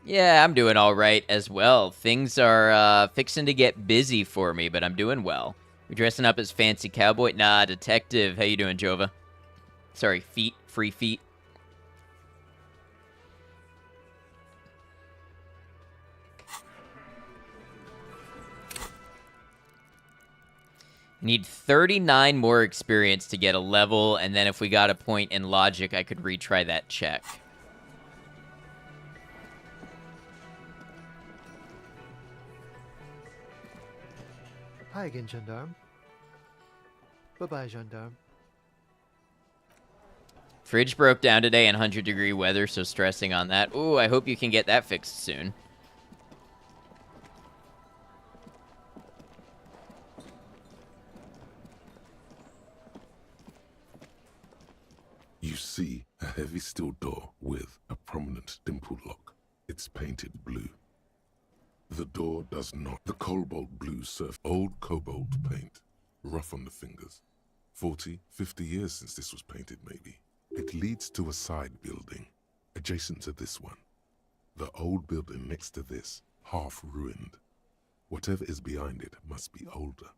Yeah, I'm doing all right as well. Things are fixing to get busy for me, but I'm doing well. You're dressing up as fancy cowboy? Nah, detective. How you doing, Jova? Sorry, feet. Free feet. Need 39 more experience to get a level, and then if we got a point in logic, I could retry that check. Hi again, Gendarme. Bye-bye, Gendarme. Fridge broke down today in 100-degree weather, so stressing on that. Ooh, I hope you can get that fixed soon. You see a heavy steel door with a prominent dimple lock. It's painted blue. The door does not. The cobalt blue surf. Old cobalt paint. Rough on the fingers. 40, 50 years since this was painted, maybe. It leads to a side building, adjacent to this one. The old building next to this, half ruined. Whatever is behind it must be older.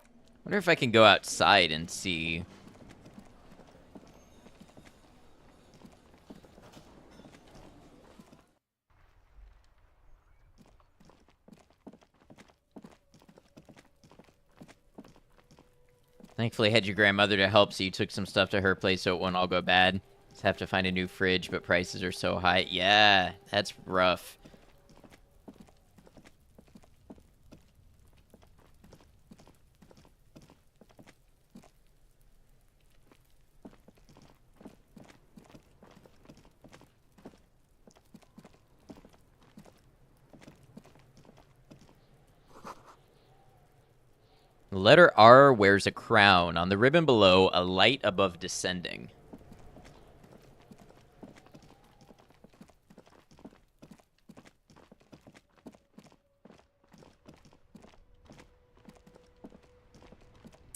I wonder if I can go outside and see. Thankfully, I had your grandmother to help, so you took some stuff to her place so it won't all go bad. Just have to find a new fridge, but prices are so high. Yeah, that's rough. The letter R wears a crown. On the ribbon below, a light above descending.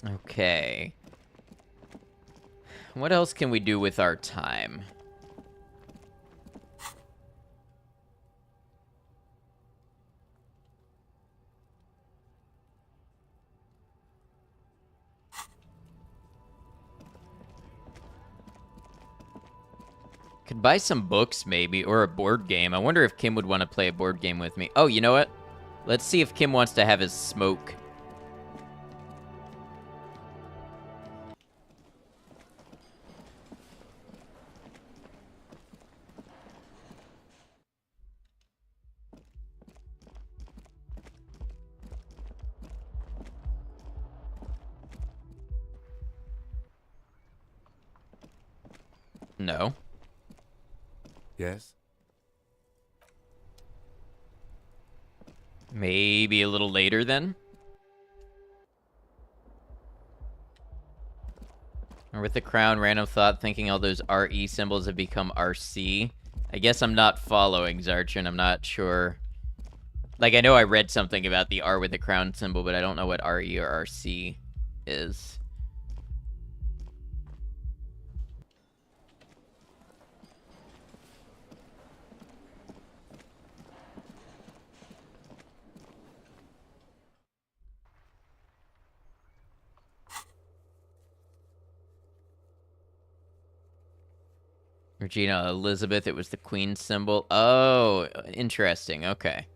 Okay. What else can we do with our time? Could buy some books, maybe, or a board game. I wonder if Kim would want to play a board game with me. Oh, you know what? Let's see if Kim wants to have his smoke. No. Yes? Maybe a little later then? Or with the crown, random thought, thinking all those RE symbols have become RC. I guess I'm not following, Zarchin. I'm not sure. Like, I know I read something about the R with the crown symbol, but I don't know what RE or RC is. Regina Elizabeth, it was the Queen symbol. Oh, interesting. Okay.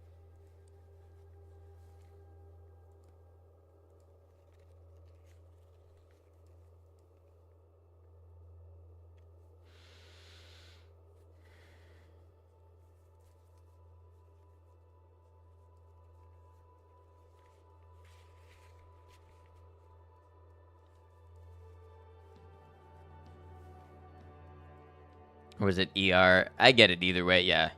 Or was it ER? I get it either way, yeah.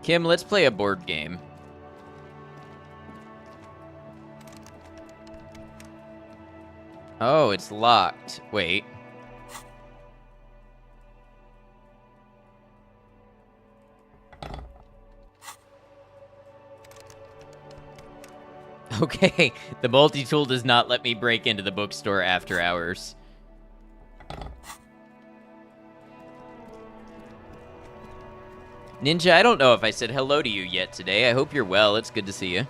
Kim, let's play a board game. Oh, it's locked. Wait. Okay, the multi-tool does not let me break into the bookstore after hours. Ninja, I don't know if I said hello to you yet today. I hope you're well. It's good to see you.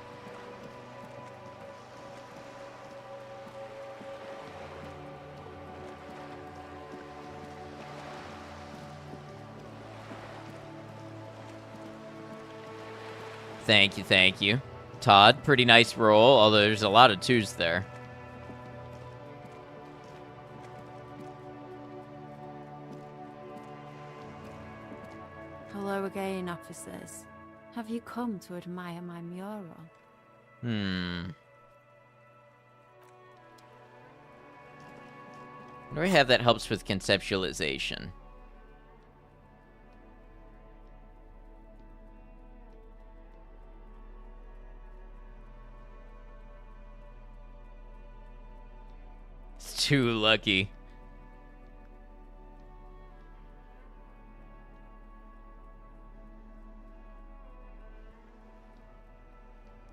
Thank you, thank you. Todd, pretty nice roll, although there's a lot of twos there. Hello again, officers. Have you come to admire my mural? Where do I have that helps with conceptualization? It's too lucky.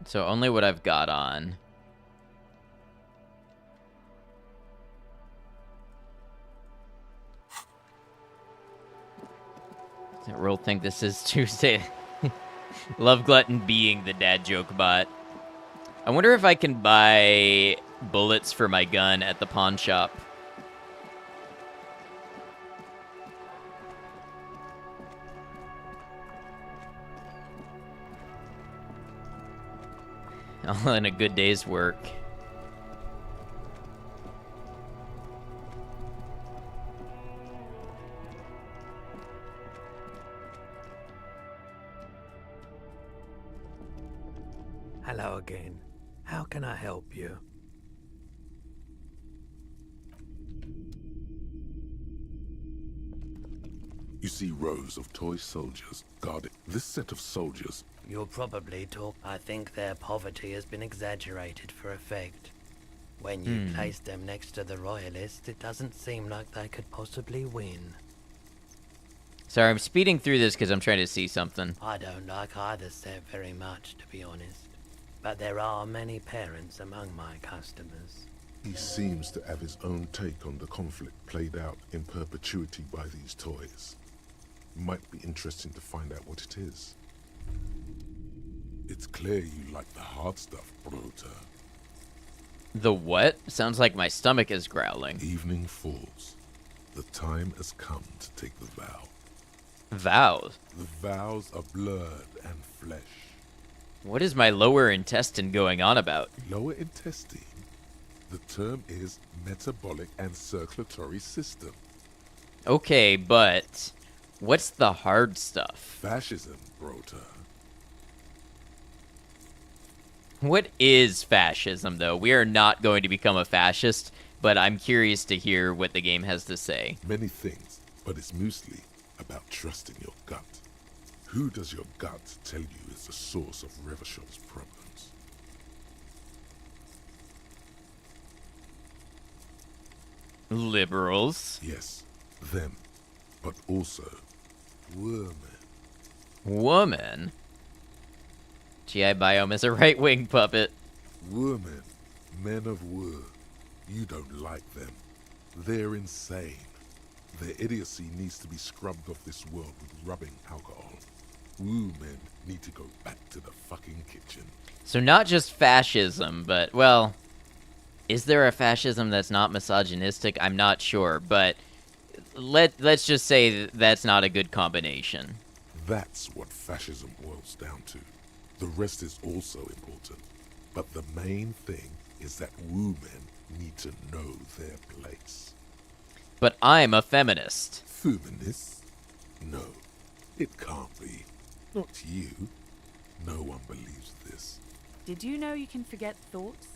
So only what I've got on. Does Roll think this is Tuesday? Love Glutton being the dad joke bot. I wonder if I can buy bullets for my gun at the pawn shop. All in a good day's work. Hello again. How can I help you? You see rows of toy soldiers guarding this set of soldiers. You'll probably talk. I think their poverty has been exaggerated for effect. When you place them next to the royalists, it doesn't seem like they could possibly win. Sorry, I'm speeding through this because I'm trying to see something. I don't like either set very much, to be honest. But there are many parents among my customers. He seems to have his own take on the conflict played out in perpetuity by these toys. Might be interesting to find out what it is. It's clear you like the hard stuff, Bruta. The what? Sounds like my stomach is growling. Evening falls. The time has come to take the vow. Vows? The vows are blood and flesh. What is my lower intestine going on about? Lower intestine? The term is metabolic and circulatory system. Okay, but what's the hard stuff? Fascism, Brota. What is fascism, though? We are not going to become a fascist, but I'm curious to hear what the game has to say. Many things, but it's mostly about trusting your gut. Who does your gut tell you is the source of Revershal's problems? Liberals. Yes, them, but also women. Woman? GI Biome is a right-wing puppet. Women, men of war. You don't like them. They're insane. Their idiocy needs to be scrubbed off this world with rubbing alcohol. Woo men need to go back to the fucking kitchen. So not just fascism, but, well, is there a fascism that's not misogynistic? I'm not sure, but let's just say that's not a good combination. That's what fascism boils down to. The rest is also important. But the main thing is that woo men need to know their place. But I'm a feminist. Feminist? No, it can't be. Not you. No one believes this. Did you know you can forget thoughts?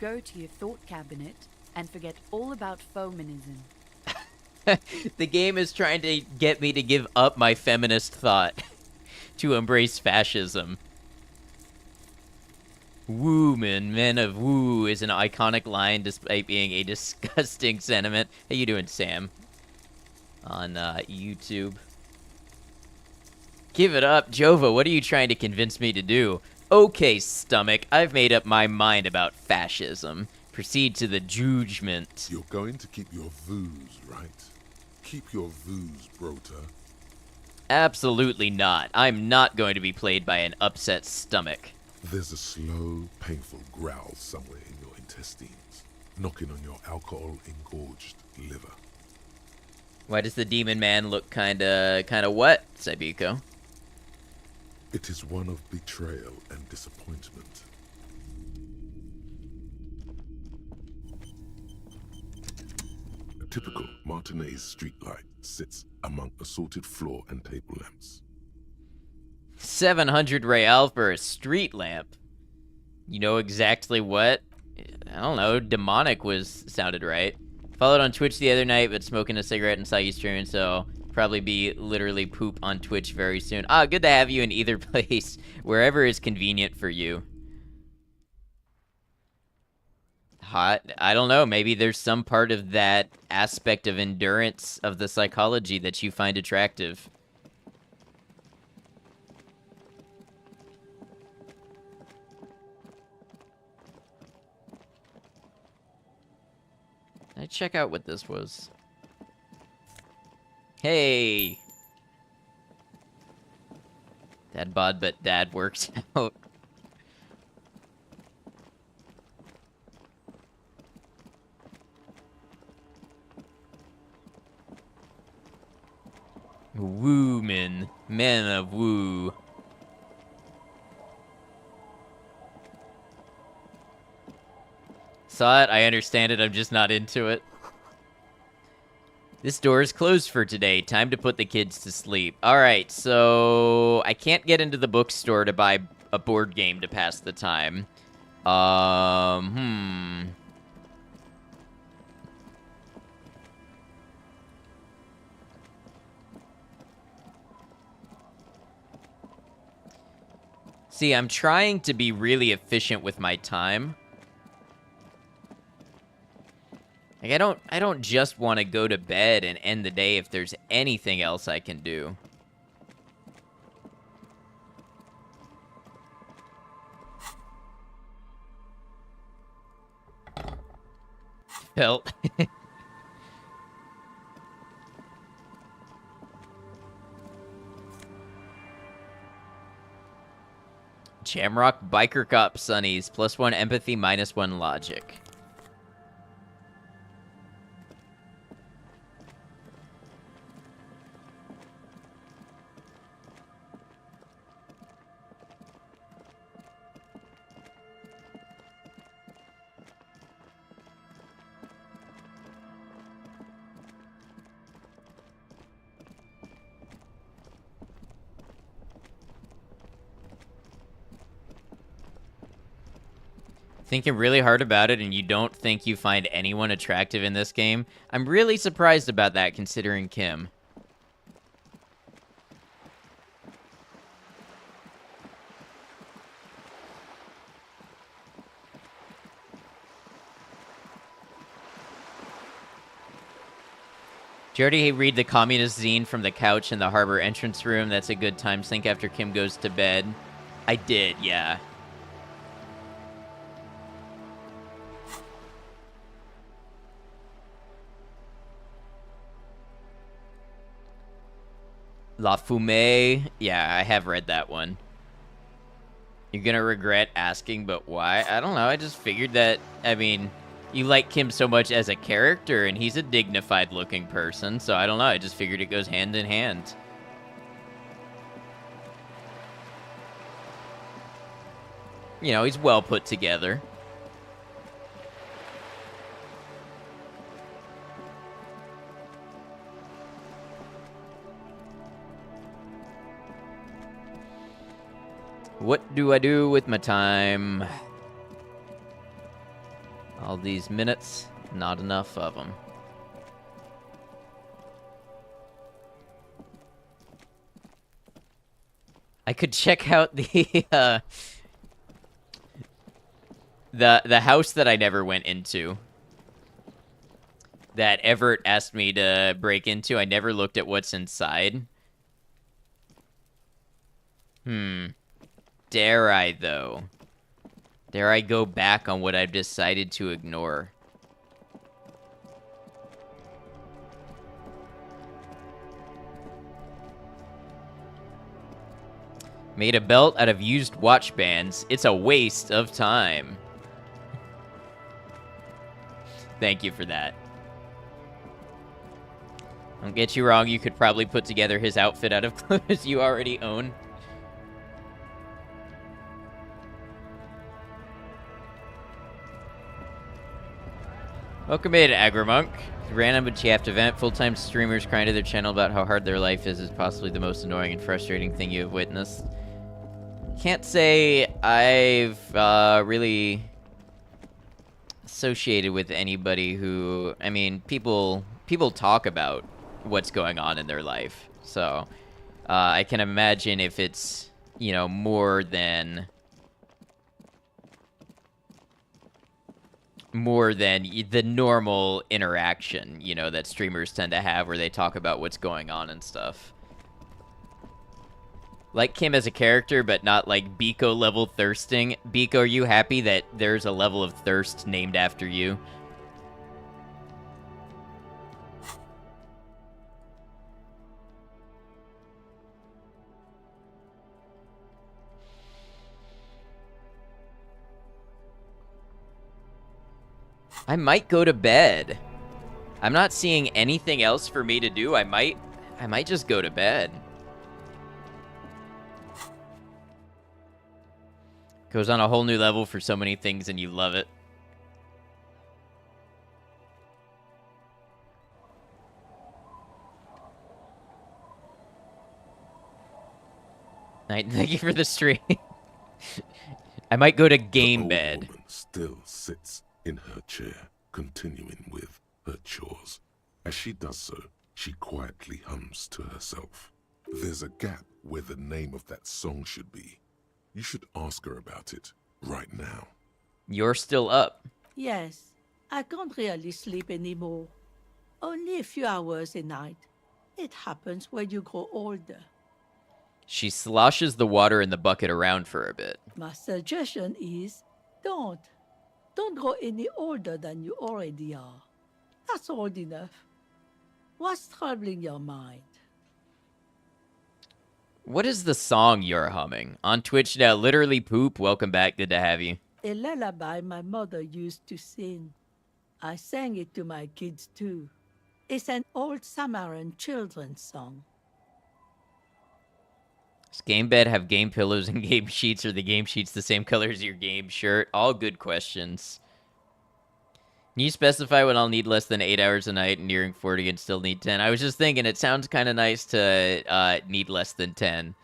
Go to your thought cabinet and forget all about feminism. The game is trying to get me to give up my feminist thought to embrace fascism. Wooman, men of woo is an iconic line despite being a disgusting sentiment. How you doing, Sam? On YouTube. Give it up, Jova. What are you trying to convince me to do? Okay, stomach. I've made up my mind about fascism. Proceed to the judgment. You're going to keep your vooz, right? Keep your vooz, Brota. Absolutely not. I'm not going to be played by an upset stomach. There's a slow, painful growl somewhere in your intestines, knocking on your alcohol-engorged liver. Why does the demon man look kinda what, Saibiko? It is one of betrayal and disappointment. A typical Martinez streetlight sits among assorted floor and table lamps. 700 real for a street lamp. You know exactly what? I don't know, demonic sounded right. Followed on Twitch the other night, but smoking a cigarette and saw you streaming, so probably be literally poop on Twitch very soon. Good to have you in either place, wherever is convenient for you. Hot? I don't know, maybe there's some part of that aspect of endurance of the psychology that you find attractive. Let's check out what this was. Hey! Dad bod, but dad works out. Wooman. Men of woo. Saw it, I understand it, I'm just not into it. This door is closed for today. Time to put the kids to sleep. Alright, so I can't get into the bookstore to buy a board game to pass the time. See, I'm trying to be really efficient with my time. Like, I don't just want to go to bed and end the day if there's anything else I can do. Felt. Jamrock Biker Cop Sunnies. +1 empathy, -1 logic. Thinking really hard about it and you don't think you find anyone attractive in this game? I'm really surprised about that considering Kim. Did you already read the communist zine from the couch in the harbor entrance room? That's a good time sink after Kim goes to bed. I did, yeah. La Fumée. Yeah, I have read that one. You're gonna regret asking, but why? I don't know. I just figured that, I mean, you like Kim so much as a character, and he's a dignified-looking person, so I don't know. I just figured it goes hand in hand. You know, he's well put together. What do I do with my time? All these minutes, not enough of them. I could check out the the house that I never went into. That Everett asked me to break into. I never looked at what's inside. Dare I, though? Dare I go back on what I've decided to ignore? Made a belt out of used watch bands. It's a waste of time. Thank you for that. Don't get you wrong, you could probably put together his outfit out of clothes you already own. Welcome in, Agrimonk. Random but chaffed event. Full-time streamers crying to their channel about how hard their life is possibly the most annoying and frustrating thing you have witnessed. Can't say I've really associated with anybody who, I mean, people talk about what's going on in their life. So I can imagine if it's, you know, more than the normal interaction, you know, that streamers tend to have where they talk about what's going on and stuff. Like Kim as a character, but not like Biko level thirsting. Biko, are you happy that there's a level of thirst named after you? I might go to bed. I'm not seeing anything else for me to do. I might just go to bed. Goes on a whole new level for so many things and you love it. Thank you for the stream. I might go to game bed. The old woman still sits in her chair, continuing with her chores. As she does so, she quietly hums to herself. There's a gap where the name of that song should be. You should ask her about it right now. You're still up. Yes, I can't really sleep anymore. Only a few hours a night. It happens when you grow older. She sloshes the water in the bucket around for a bit. My suggestion is, don't. Don't grow any older than you already are. That's old enough. What's troubling your mind? What is the song you're humming? On Twitch now, literally poop. Welcome back. Good to have you. A lullaby my mother used to sing. I sang it to my kids too. It's an old Samaran children's song. Does game bed have game pillows and game sheets? Or the game sheets the same color as your game shirt? All good questions. Can you specify when I'll need less than 8 hours a night and nearing 40 and still need 10? I was just thinking it sounds kind of nice to need less than 10.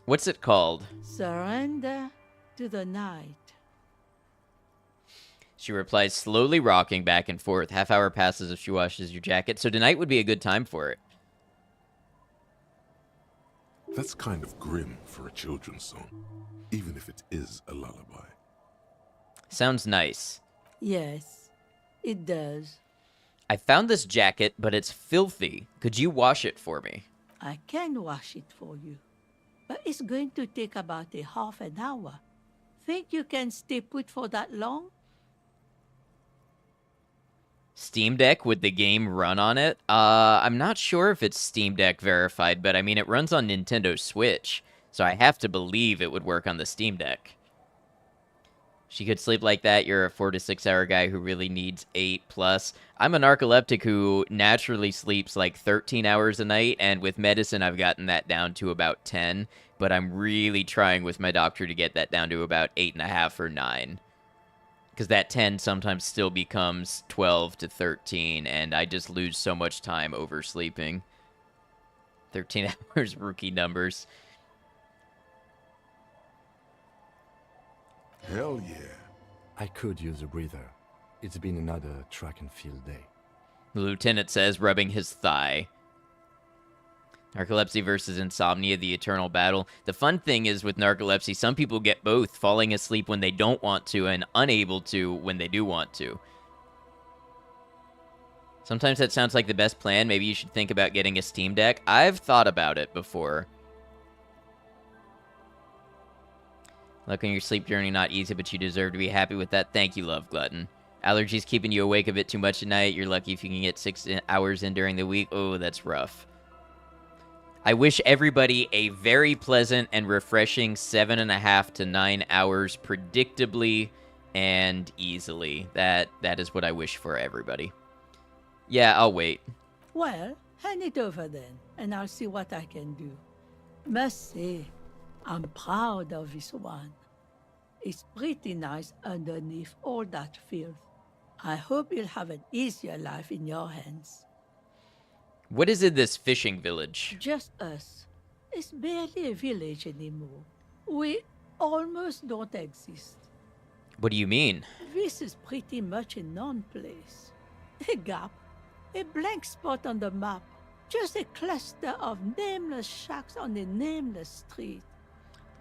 What's it called? Surrender to the night. She replies, slowly rocking back and forth. Half hour passes if she washes your jacket, so tonight would be a good time for it. That's kind of grim for a children's song, even if it is a lullaby. Sounds nice. Yes, it does. I found this jacket, but it's filthy. Could you wash it for me? I can wash it for you, but it's going to take about a half an hour. Think you can stay put for that long? Steam Deck, would the game run on it? I'm not sure if it's Steam Deck verified, but I mean, it runs on Nintendo Switch, so I have to believe it would work on the Steam Deck. She could sleep like that. You're a 4 to 6 hour guy who really needs 8+. I'm a narcoleptic who naturally sleeps like 13 hours a night, and with medicine, I've gotten that down to about 10, but I'm really trying with my doctor to get that down to about 8.5 or 9. Because that 10 sometimes still becomes 12 to 13, and I just lose so much time oversleeping. 13 hours, rookie numbers. Hell yeah. I could use a breather. It's been another track and field day. The lieutenant says, rubbing his thigh. Narcolepsy versus insomnia, the eternal battle. The fun thing is with narcolepsy, some people get both, falling asleep when they don't want to and unable to when they do want to. Sometimes that sounds like the best plan. Maybe you should think about getting a Steam Deck. I've thought about it before. Luck on your sleep journey, not easy, but you deserve to be happy with that. Thank you, Love Glutton. Allergies keeping you awake a bit too much at night. You're lucky if you can get 6 hours in during the week. Oh, that's rough. I wish everybody a very pleasant and refreshing 7.5 to 9 hours predictably and easily. That is what I wish for everybody. Yeah, I'll wait. Well, hand it over then, and I'll see what I can do. Must say, I'm proud of this one. It's pretty nice underneath all that filth. I hope you'll have an easier life in your hands. What is in this fishing village? Just us. It's barely a village anymore. We almost don't exist. What do you mean? This is pretty much a non-place. A gap. A blank spot on the map. Just a cluster of nameless shacks on a nameless street.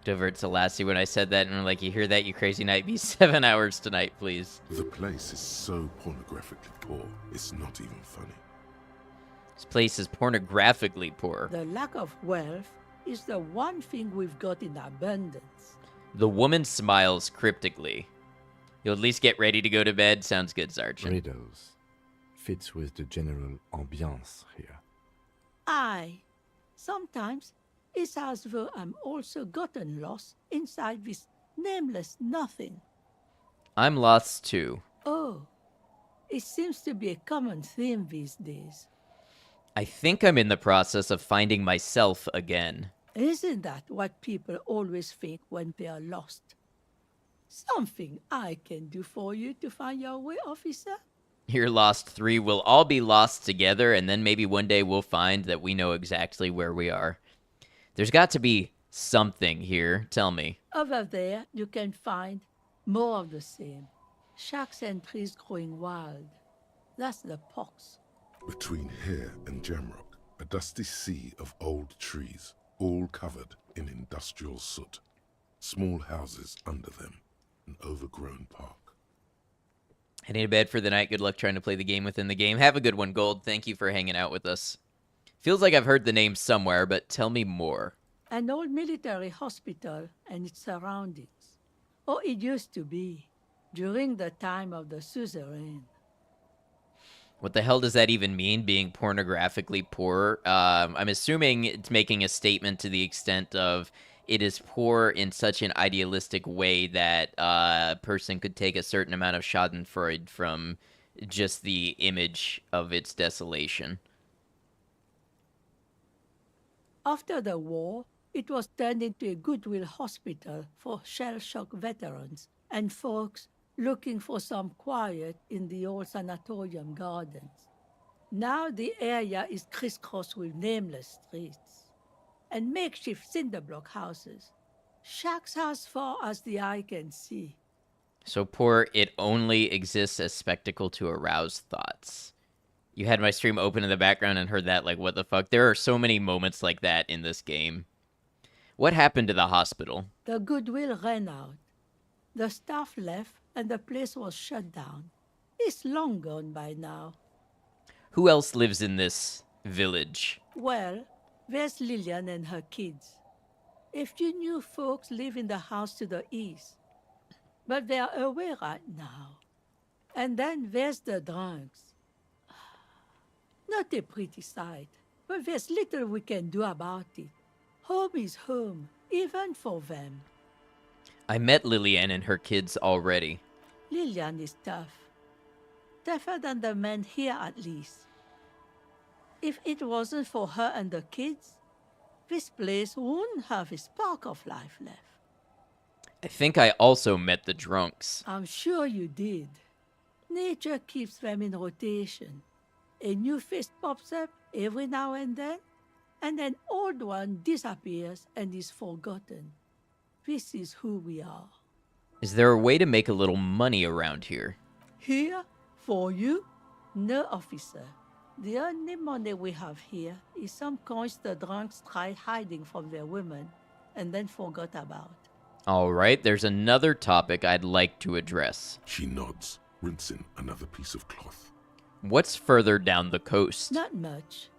Divert to Lassie when I said that, and I'm like, you hear that, you crazy night? Be 7 hours tonight, please. The place is so pornographically poor, it's not even funny. This place is pornographically poor. The lack of wealth is the one thing we've got in abundance. The woman smiles cryptically. You'll at least get ready to go to bed? Sounds good, Sergeant. Riddles. Fits with the general ambiance here. Aye. Sometimes it's as though I'm also gotten lost inside this nameless nothing. I'm lost too. Oh, it seems to be a common theme these days. I think I'm in the process of finding myself again. Isn't that what people always think when they are lost? Something I can do for you to find your way, officer? You're lost 3. We'll all be lost together, and then maybe one day we'll find that we know exactly where we are. There's got to be something here. Tell me. Over there, you can find more of the same. Shacks and trees growing wild. That's the pox. Between here and Jamrock, a dusty sea of old trees, all covered in industrial soot. Small houses under them, an overgrown park. Heading to bed for the night. Good luck trying to play the game within the game. Have a good one, Gold. Thank you for hanging out with us. Feels like I've heard the name somewhere, but tell me more. An old military hospital and its surroundings. Or it used to be, during the time of the suzerain. What the hell does that even mean, being pornographically poor? I'm assuming it's making a statement to the extent of it is poor in such an idealistic way that a person could take a certain amount of schadenfreude from just the image of its desolation. After the war, it was turned into a goodwill hospital for shell-shock veterans and folks looking for some quiet in the old sanatorium gardens. Now the area is crisscrossed with nameless streets and makeshift cinder block houses. Shacks as far as the eye can see. So poor, it only exists as spectacle to arouse thoughts. You had my stream open in the background and heard that, like, what the fuck? There are so many moments like that in this game. What happened to the hospital? The goodwill ran out. The staff left and the place was shut down. It's long gone by now. Who else lives in this village? Well, there's Lillian and her kids. A few new folks live in the house to the east, but they're away right now. And then there's the drunks. Not a pretty sight, but there's little we can do about it. Home is home, even for them. I met Lillian and her kids already. Lillian is tough. Tougher than the men here, at least. If it wasn't for her and the kids, this place wouldn't have a spark of life left. I think I also met the drunks. I'm sure you did. Nature keeps them in rotation. A new face pops up every now and then an old one disappears and is forgotten. This is who we are. Is there a way to make a little money around here? Here? For you? No, officer. The only money we have here is some coins the drunks tried hiding from their women and then forgot about. All right, there's another topic I'd like to address. She nods, rinsing another piece of cloth. What's further down the coast? Not much.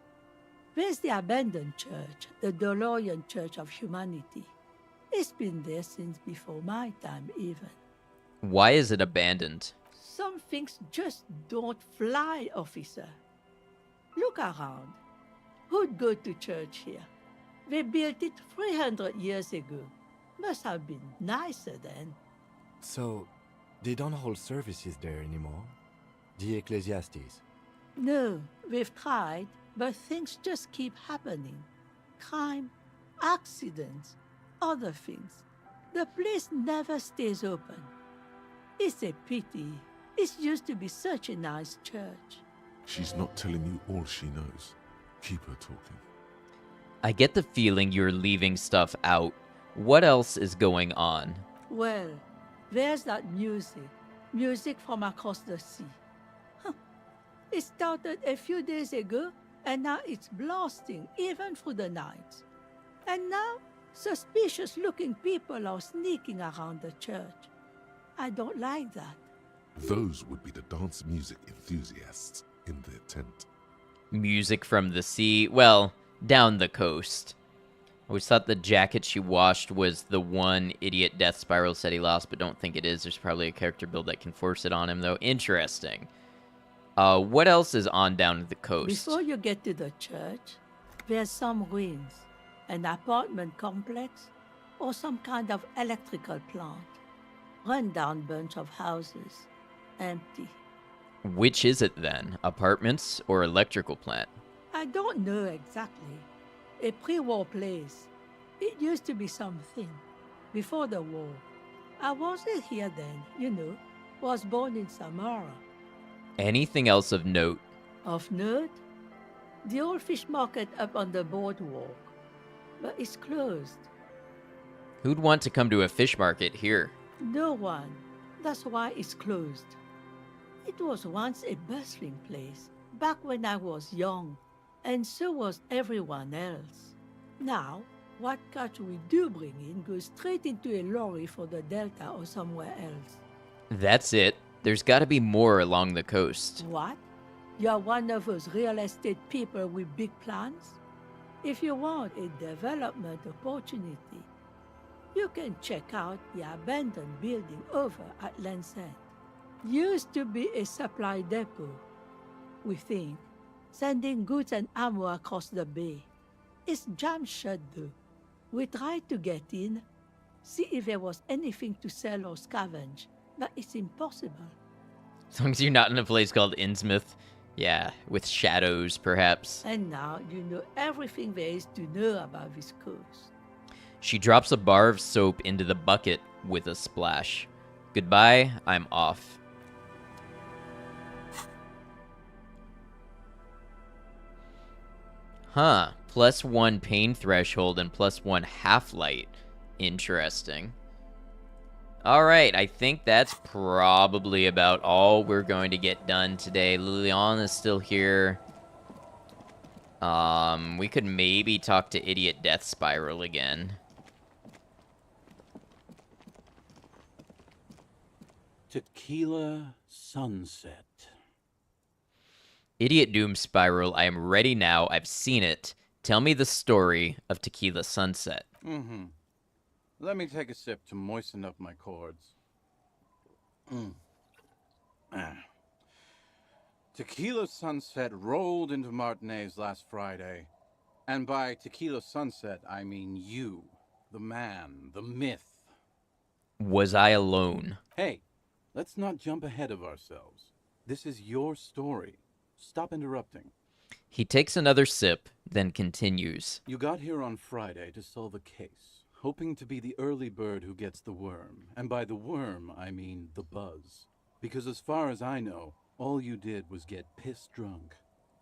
There's the abandoned church, the DeLorean Church of Humanity. It's been there since before my time, even. Why is it abandoned? Some things just don't fly, officer. Look around. Who'd go to church here? They built it 300 years ago. Must have been nicer then. So, they don't hold services there anymore? The Ecclesiastes? No, we've tried, but things just keep happening. Crime, accidents, other things. The place never stays open. It's a pity. It used to be such a nice church. She's not telling you all she knows. Keep her talking. I get the feeling you're leaving stuff out. What else is going on? Well, there's that music. Music from across the sea. It started a few days ago, and now it's blasting even through the night. And now, suspicious-looking people are sneaking around the church. I don't like that. Those would be the dance music enthusiasts in their tent. Music from the sea? Well, down the coast. I always thought the jacket she washed was the one idiot Death Spiral said he lost, but don't think it is. There's probably a character build that can force it on him, though. Interesting. What else is on down the coast? Before you get to the church, there's some ruins, an apartment complex, or some kind of electrical plant. Run-down bunch of houses, empty. Which is it then? Apartments or electrical plant? I don't know exactly. A pre-war place. It used to be something. Before the war. I wasn't here then, you know. Was born in Samara. Anything else of note? Of note? The old fish market up on the boardwalk. But it's closed. Who'd want to come to a fish market here? No one. That's why it's closed. It was once a bustling place, back when I was young, and so was everyone else. Now, what catch we do bring in goes straight into a lorry for the Delta or somewhere else. That's it. There's gotta be more along the coast. What? You're one of those real estate people with big plans? If you want a development opportunity, you can check out the abandoned building over at Land's End. Used to be a supply depot, we think, sending goods and ammo across the bay. It's jammed shut though. We tried to get in, see if there was anything to sell or scavenge, but it's impossible. As long as you're not in a place called Innsmouth. Yeah, with shadows, perhaps. And now you know everything there is to know about this coast. She drops a bar of soap into the bucket with a splash. Goodbye, I'm off. Huh. +1 pain threshold and +1 half-light. Interesting. All right, I think that's probably about all we're going to get done today. Lilian is still here. We could maybe talk to Idiot Death Spiral again. Tequila Sunset. Idiot Doom Spiral, I am ready now. I've seen it. Tell me the story of Tequila Sunset. Mm-hmm. Let me take a sip to moisten up my cords. Tequila Sunset rolled into Martinez last Friday. And by Tequila Sunset, I mean you, the man, the myth. Was I alone? Hey, let's not jump ahead of ourselves. This is your story. Stop interrupting. He takes another sip, then continues. You got here on Friday to solve a case, hoping to be the early bird who gets the worm. And by the worm, I mean the buzz. Because as far as I know, all you did was get piss drunk.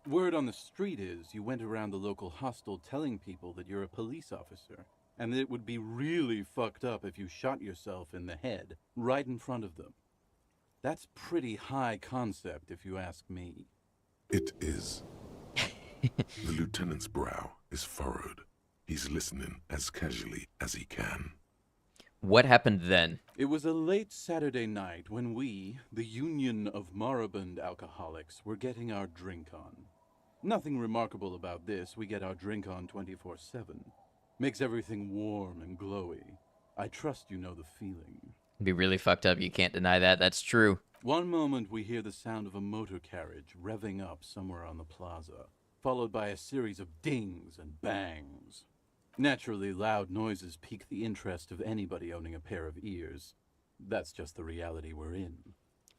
Word on the street is you went around the local hostel telling people that you're a police officer, and that it would be really fucked up if you shot yourself in the head right in front of them. That's pretty high concept, if you ask me. It is. The lieutenant's brow is furrowed. He's listening as casually as he can. What happened then? It was a late Saturday night when we, the Union of Moribund Alcoholics, were getting our drink on. Nothing remarkable about this. We get our drink on 24/7. Makes everything warm and glowy. I trust you know the feeling. It'd be really fucked up. You can't deny that. That's true. One moment we hear the sound of a motor carriage revving up somewhere on the plaza, followed by a series of dings and bangs. Naturally, loud noises pique the interest of anybody owning a pair of ears. That's just the reality we're in.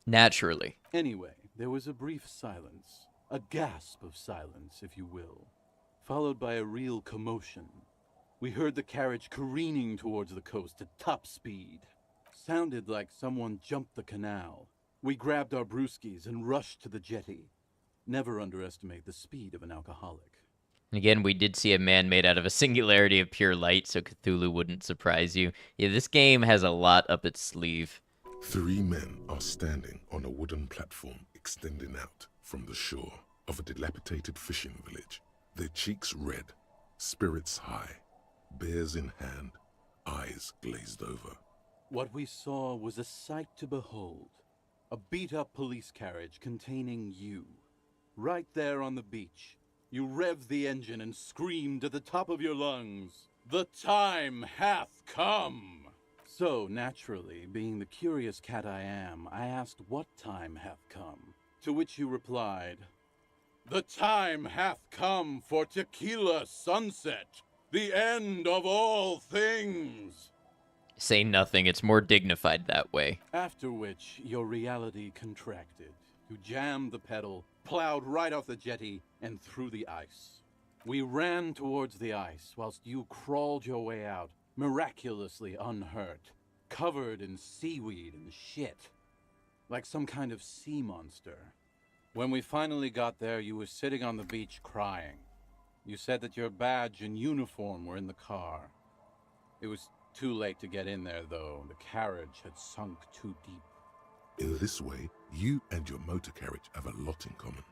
Naturally. Anyway, there was a brief silence, a gasp of silence, if you will, followed by a real commotion. We heard the carriage careening towards the coast at top speed. Sounded like someone jumped the canal. We grabbed our brewskis and rushed to the jetty. Never underestimate the speed of an alcoholic. And again, we did see a man made out of a singularity of pure light, so Cthulhu wouldn't surprise you. Yeah, this game has a lot up its sleeve. 3 men are standing on a wooden platform extending out from the shore of a dilapidated fishing village. Their cheeks red, spirits high, bears in hand, eyes glazed over. What we saw was a sight to behold. A beat-up police carriage containing you. Right there on the beach. You revved the engine and screamed at the top of your lungs, "The time hath come!" So, naturally, being the curious cat I am, I asked what time hath come. To which you replied, "The time hath come for Tequila Sunset, the end of all things." Say nothing. It's more dignified that way. After which, your reality contracted. You jammed the pedal, plowed right off the jetty, and through the ice. We ran towards the ice, whilst you crawled your way out, miraculously unhurt, covered in seaweed and shit, like some kind of sea monster. When we finally got there, you were sitting on the beach crying. You said that your badge and uniform were in the car. It was too late to get in there, though. The carriage had sunk too deep. In this way, you and your motor carriage have a lot in common.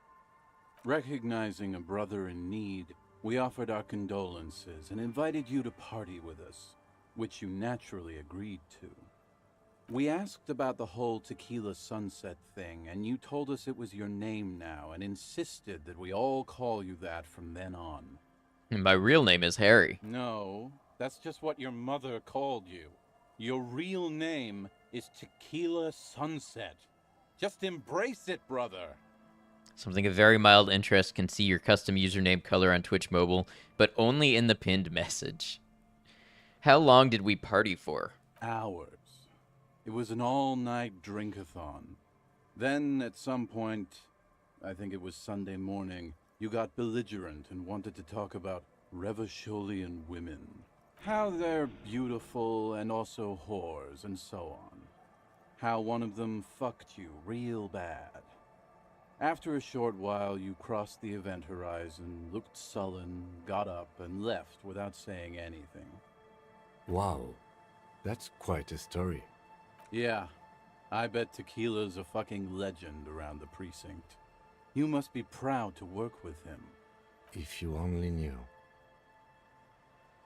Recognizing a brother in need, we offered our condolences and invited you to party with us, which you naturally agreed to. We asked about the whole Tequila Sunset thing, and you told us it was your name now and insisted that we all call you that from then on. And my real name is Harry. No, that's just what your mother called you. Your real name is Tequila Sunset. Just embrace it, brother. Something of very mild interest can see your custom username color on Twitch Mobile, but only in the pinned message. How long did we party for? Hours. It was an all-night drink-a-thon. Then, at some point, I think it was Sunday morning, you got belligerent and wanted to talk about Revacholian women. How they're beautiful and also whores and so on. How one of them fucked you real bad. After a short while, you crossed the event horizon, looked sullen, got up, and left without saying anything. Wow. That's quite a story. Yeah, I bet Tequila's a fucking legend around the precinct. You must be proud to work with him. If you only knew.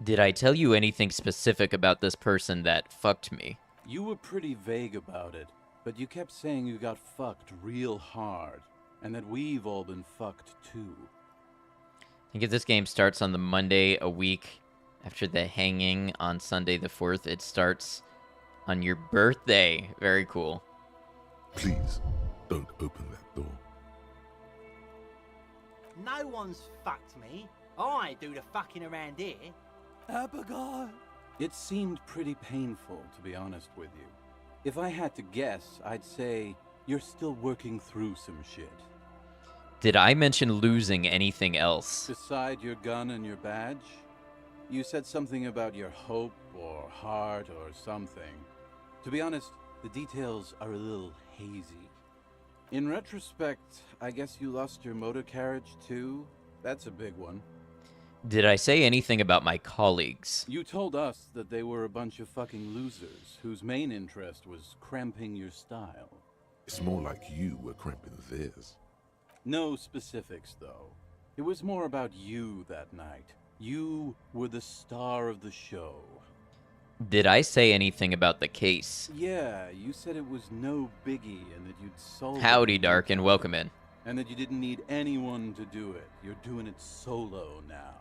Did I tell you anything specific about this person that fucked me? You were pretty vague about it, but you kept saying you got fucked real hard, and that we've all been fucked too. I think if this game starts on the Monday a week after the hanging on Sunday the 4th, it starts on your birthday. Very cool. Please, don't open that door. No one's fucked me. I do the fucking around here. Abigail! It seemed pretty painful, to be honest with you. If I had to guess, I'd say you're still working through some shit. Did I mention losing anything else? Beside your gun and your badge? You said something about your hope or heart or something. To be honest, the details are a little hazy. In retrospect, I guess you lost your motor carriage too? That's a big one. Did I say anything about my colleagues? You told us that they were a bunch of fucking losers whose main interest was cramping your style. It's more like you were cramping theirs. No specifics, though. It was more about you that night. You were the star of the show. Did I say anything about the case? Yeah, you said it was no biggie and that you'd solve it. Howdy, Dark, and welcome in. And that you didn't need anyone to do it. You're doing it solo now.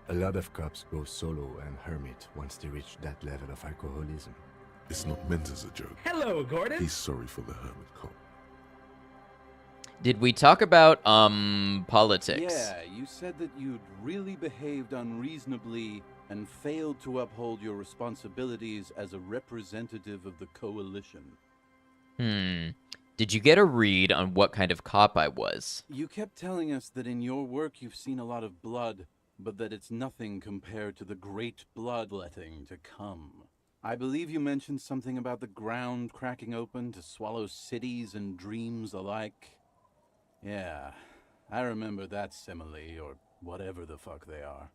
A lot of cops go solo and hermit once they reach that level of alcoholism. It's not meant as a joke. Hello, Gordon. He's sorry for the hermit cop. Did we talk about, politics? Yeah, you said that you'd really behaved unreasonably and failed to uphold your responsibilities as a representative of the coalition. Did you get a read on what kind of cop I was? You kept telling us that in your work you've seen a lot of blood, but that it's nothing compared to the great bloodletting to come. I believe you mentioned something about the ground cracking open to swallow cities and dreams alike. Yeah, I remember that simile, or whatever the fuck they are.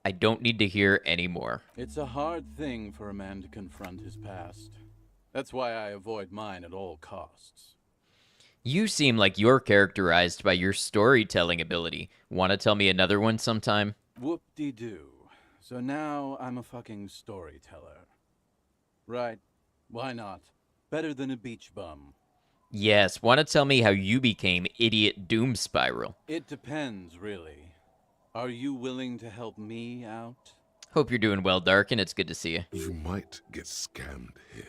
I don't need to hear any more. It's a hard thing for a man to confront his past. That's why I avoid mine at all costs. You seem like you're characterized by your storytelling ability. Want to tell me another one sometime? Whoop-de-doo. So now I'm a fucking storyteller. Right. Why not? Better than a beach bum. Yes, want to tell me how you became Idiot Doom Spiral? It depends, really. Are you willing to help me out? Hope you're doing well, Dark, and it's good to see you. You might get scammed here.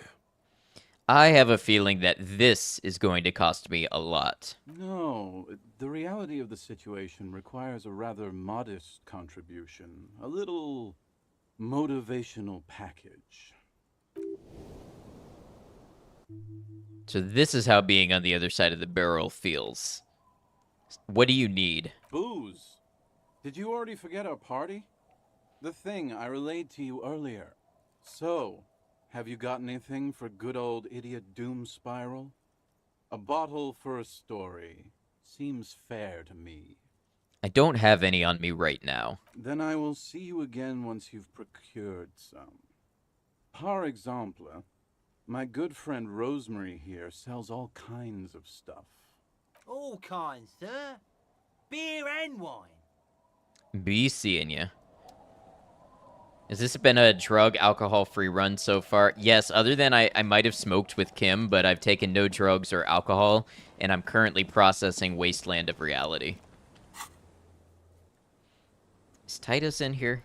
I have a feeling that this is going to cost me a lot. No, the reality of the situation requires a rather modest contribution. A little motivational package. So this is how being on the other side of the barrel feels. What do you need? Booze. Did you already forget our party? The thing I relayed to you earlier. So, have you got anything for good old Idiot Doom Spiral? A bottle for a story. Seems fair to me. I don't have any on me right now. Then I will see you again once you've procured some. Par exemple, my good friend Rosemary here sells all kinds of stuff. All kinds, sir. Beer and wine. Be seeing ya. Has this been a drug, alcohol-free run so far? Yes, other than I might have smoked with Kim, but I've taken no drugs or alcohol, and I'm currently processing Wasteland of Reality. Is Titus in here?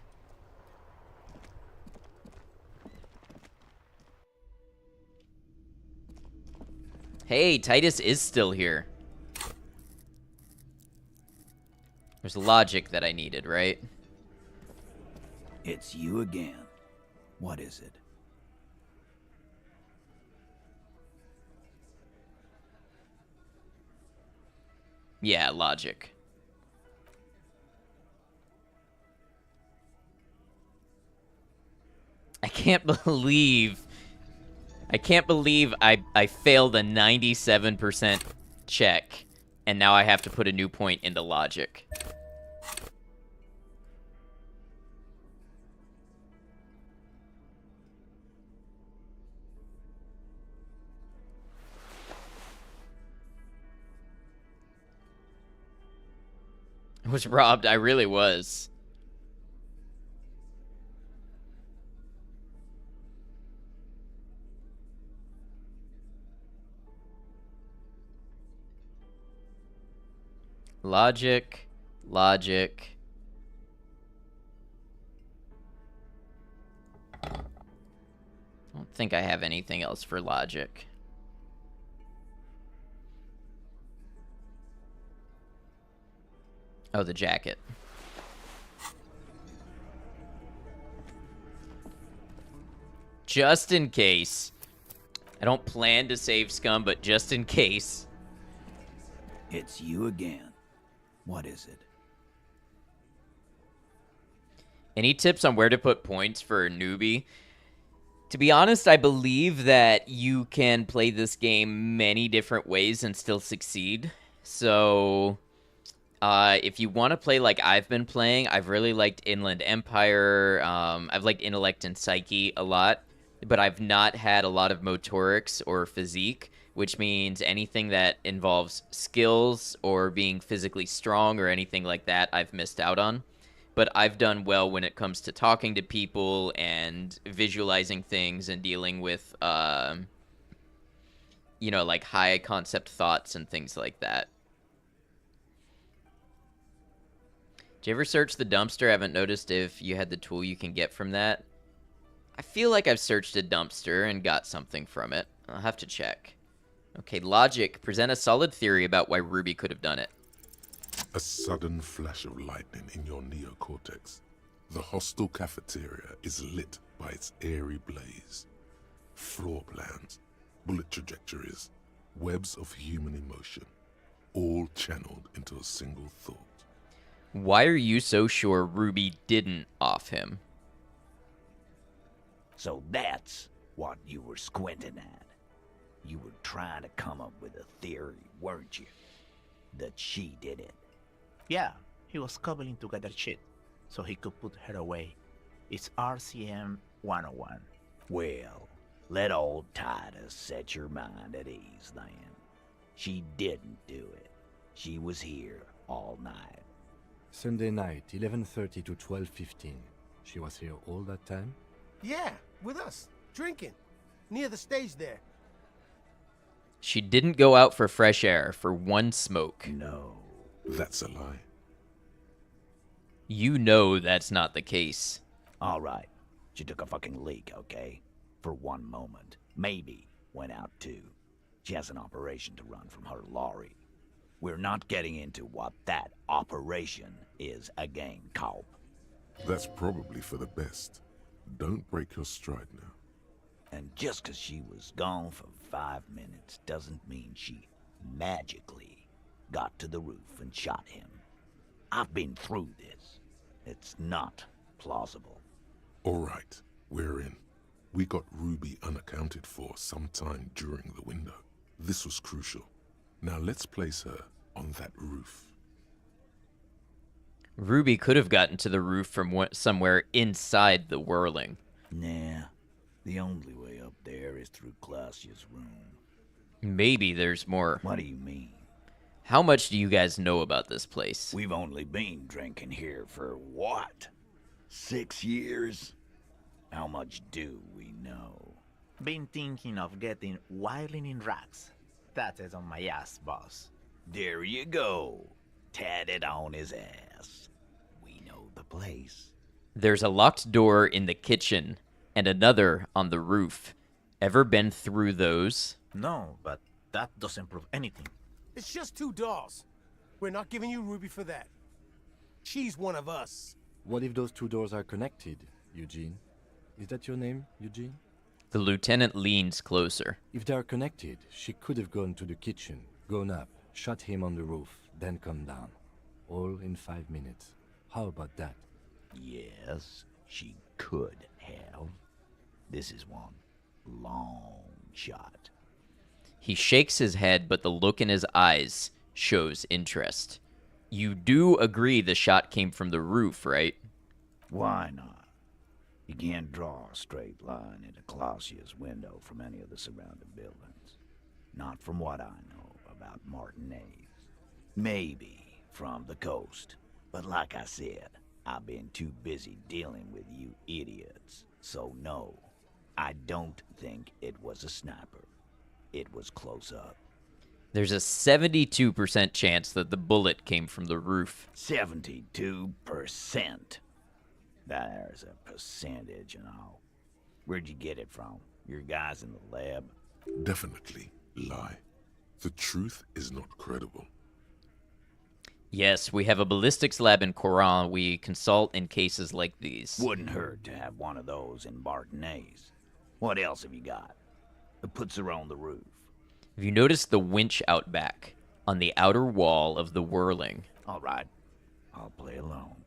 Hey, Titus is still here. There's logic that I needed, right? It's you again. What is it? Yeah, logic. I can't believe I failed a 97% check, and now I have to put a new point into logic. was robbed. I really was. Logic. Logic. I don't think I have anything else for logic. Oh, the jacket. Just in case. I don't plan to save Scum, but just in case. It's you again. What is it? Any tips on where to put points for a newbie? To be honest, I believe that you can play this game many different ways and still succeed. So, if you want to play like I've been playing, I've really liked Inland Empire. I've liked Intellect and Psyche a lot, but I've not had a lot of motorics or physique, which means anything that involves skills or being physically strong or anything like that, I've missed out on. But I've done well when it comes to talking to people and visualizing things and dealing with, you know, like high concept thoughts and things like that. Did you ever search the dumpster? I haven't noticed if you had the tool you can get from that. I feel like I've searched a dumpster and got something from it. I'll have to check. Okay, logic. Present a solid theory about why Ruby could have done it. A sudden flash of lightning in your neocortex. The hostel cafeteria is lit by its airy blaze. Floor plans, bullet trajectories, webs of human emotion, all channeled into a single thought. Why are you so sure Ruby didn't off him? So that's what you were squinting at. You were trying to come up with a theory, weren't you? That she did it. Yeah, he was cobbling together shit so he could put her away. It's RCM 101. Well, let old Titus set your mind at ease then. She didn't do it. She was here all night. Sunday night, 11:30 to 12:15. She was here all that time? Yeah, with us, drinking, near the stage there. She didn't go out for fresh air for one smoke. No. That's a lie. You know that's not the case. All right. She took a fucking leak, okay? For one moment. Maybe went out too. She has an operation to run from her lorry. We're not getting into what that operation is again, Culp. That's probably for the best. Don't break your stride now. And just 'cause she was gone for 5 minutes doesn't mean she magically got to the roof and shot him. I've been through this. It's not plausible. All right, we're in. We got Ruby unaccounted for sometime during the window. This was crucial. Now let's place her on that roof. Ruby could have gotten to the roof from somewhere inside the whirling. Nah, the only way up there is through Clausia's room. Maybe there's more. What do you mean? How much do you guys know about this place? We've only been drinking here for what? 6 years? How much do we know? Been thinking of getting wilding in racks. That is on my ass, boss. There you go. Tatted on his ass. We know the place. There's a locked door in the kitchen and another on the roof. Ever been through those? No, but that doesn't prove anything. It's just 2 dolls. We're not giving you Ruby for that. She's one of us. What if those 2 doors are connected, Eugene? Is that your name, Eugene? The lieutenant leans closer. If they are connected, she could have gone to the kitchen, gone up, shot him on the roof, then come down. All in 5 minutes. How about that? Yes, she could have. This is one long shot. He shakes his head, but the look in his eyes shows interest. You do agree the shot came from the roof, right? Why not? You can't draw a straight line into Clausia's window from any of the surrounding buildings. Not from what I know about Martinez. Maybe from the coast, But like I said, I've been too busy dealing with you idiots. So no, I don't think it was a sniper. It was close up. There's a 72% chance that the bullet came from the roof. 72%. There's a percentage and all. Where'd you get it from? Your guys in the lab? Definitely lie. The truth is not credible. Yes, we have a ballistics lab in Coran we consult in cases like these. Wouldn't hurt to have one of those in Martinez. What else have you got? That puts her on the roof. Have you noticed the winch out back on the outer wall of the whirling? All right, I'll play along.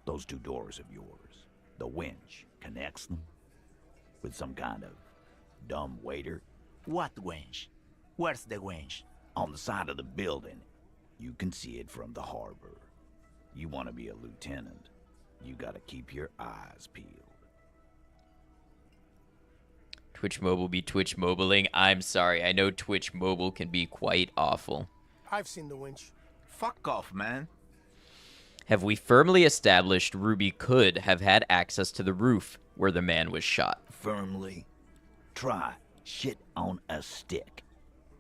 Those two doors of yours, the winch connects them with some kind of dumb waiter. What winch? Where's the winch? On the side of the building. You can see it from the harbor. You want to be a lieutenant, you gotta keep your eyes peeled. Twitch Mobile be Twitch Mobiling. I'm sorry, I know Twitch Mobile can be quite awful. I've seen the winch. Fuck off, man. Have we firmly established Ruby could have had access to the roof where the man was shot? Firmly? Try shit on a stick.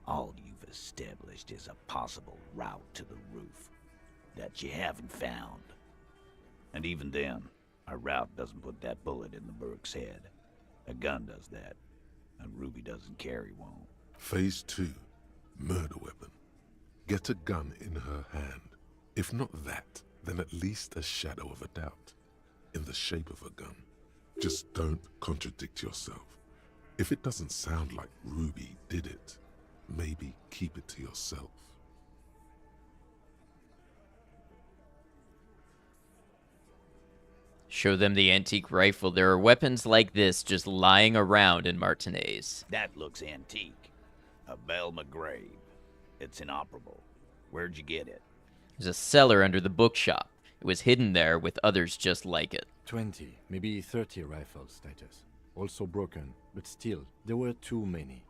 All you've established is a possible route to the roof that you haven't found. And even then, a route doesn't put that bullet in the Burke's head. A gun does that, and Ruby doesn't carry one. Phase 2. Murder weapon. Get a gun in her hand. If not that, then at least a shadow of a doubt. In the shape of a gun. Just don't contradict yourself. If it doesn't sound like Ruby did it, maybe keep it to yourself. Show them the antique rifle. There are weapons like this just lying around in Martinez. That looks antique. A Belle McGrave. It's inoperable. Where'd you get it? There's a cellar under the bookshop. It was hidden there with others just like it. 20, maybe 30 rifles, Titus. Also broken, but still, there were too many.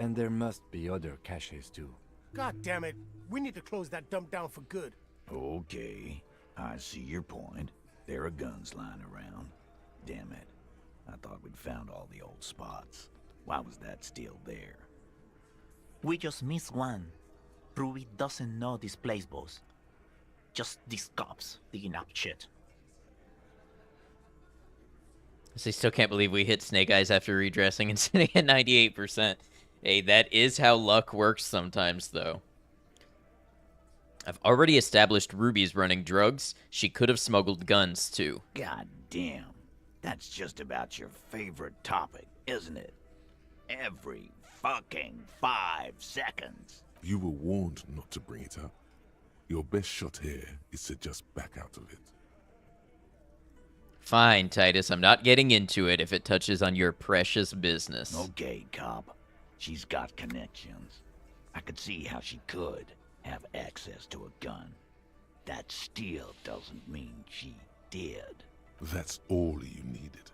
And there must be other caches too. God damn it. We need to close that dump down for good. Okay, I see your point. There are guns lying around. Damn it. I thought we'd found all the old spots. Why was that still there? We just missed one. Ruby doesn't know this place, boss. Just these cops digging up shit. I still can't believe we hit Snake Eyes after redressing and sitting at 98%. Hey, that is how luck works sometimes, though. I've already established Ruby's running drugs. She could have smuggled guns, too. God damn. That's just about your favorite topic, isn't it? Every fucking 5 seconds. You were warned not to bring it up. Your best shot here is to just back out of it. Fine, Titus. I'm not getting into it if it touches on your precious business. Okay, cop. She's got connections. I could see how she could have access to a gun. That still doesn't mean she did. That's all you needed.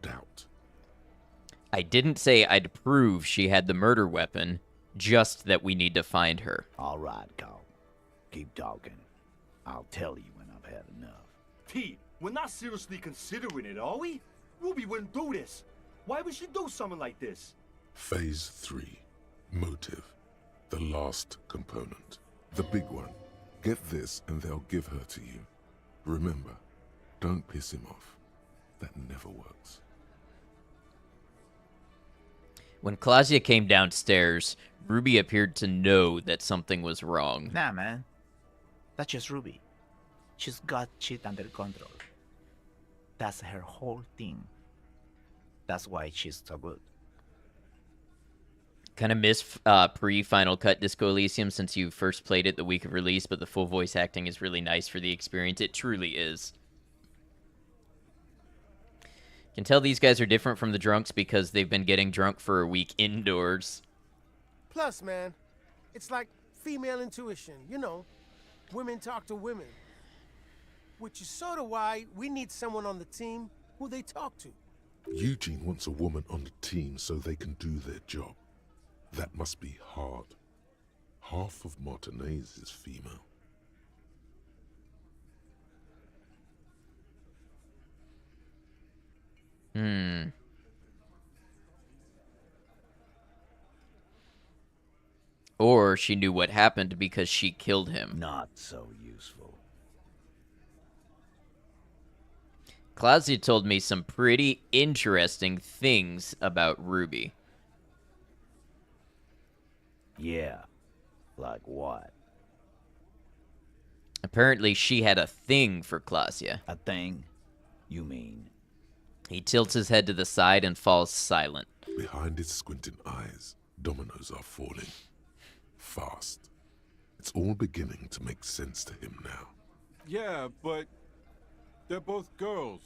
Doubt. I didn't say I'd prove she had the murder weapon, just that we need to find her. All right, cop. Keep talking. I'll tell you when I've had enough. Pete, we're not seriously considering it, are we? Ruby wouldn't do this. Why would she do something like this? Phase 3. Motive. The last component. The big one. Get this and they'll give her to you. Remember, don't piss him off. That never works. When Claudia came downstairs, Ruby appeared to know that something was wrong. Nah, man. That's just Ruby. She's got shit under control. That's her whole thing. That's why she's so good. Kind of miss pre-Final Cut Disco Elysium since you first played it the week of release, but the full voice acting is really nice for the experience. It truly is. Can tell these guys are different from the drunks because they've been getting drunk for a week indoors. Plus, man, it's like female intuition, you know. Women talk to women. Which is sort of why we need someone on the team who they talk to. Eugene wants a woman on the team so they can do their job. That must be hard. Half of Martinez is female. Hmm. Or she knew what happened because she killed him. Not so useful. Claudia told me some pretty interesting things about Ruby. Yeah. Like what? Apparently, she had a thing for Claudia. A thing? You mean? He tilts his head to the side and falls silent. Behind his squinting eyes, dominoes are falling. Fast. It's all beginning to make sense to him now. Yeah, but they're both girls.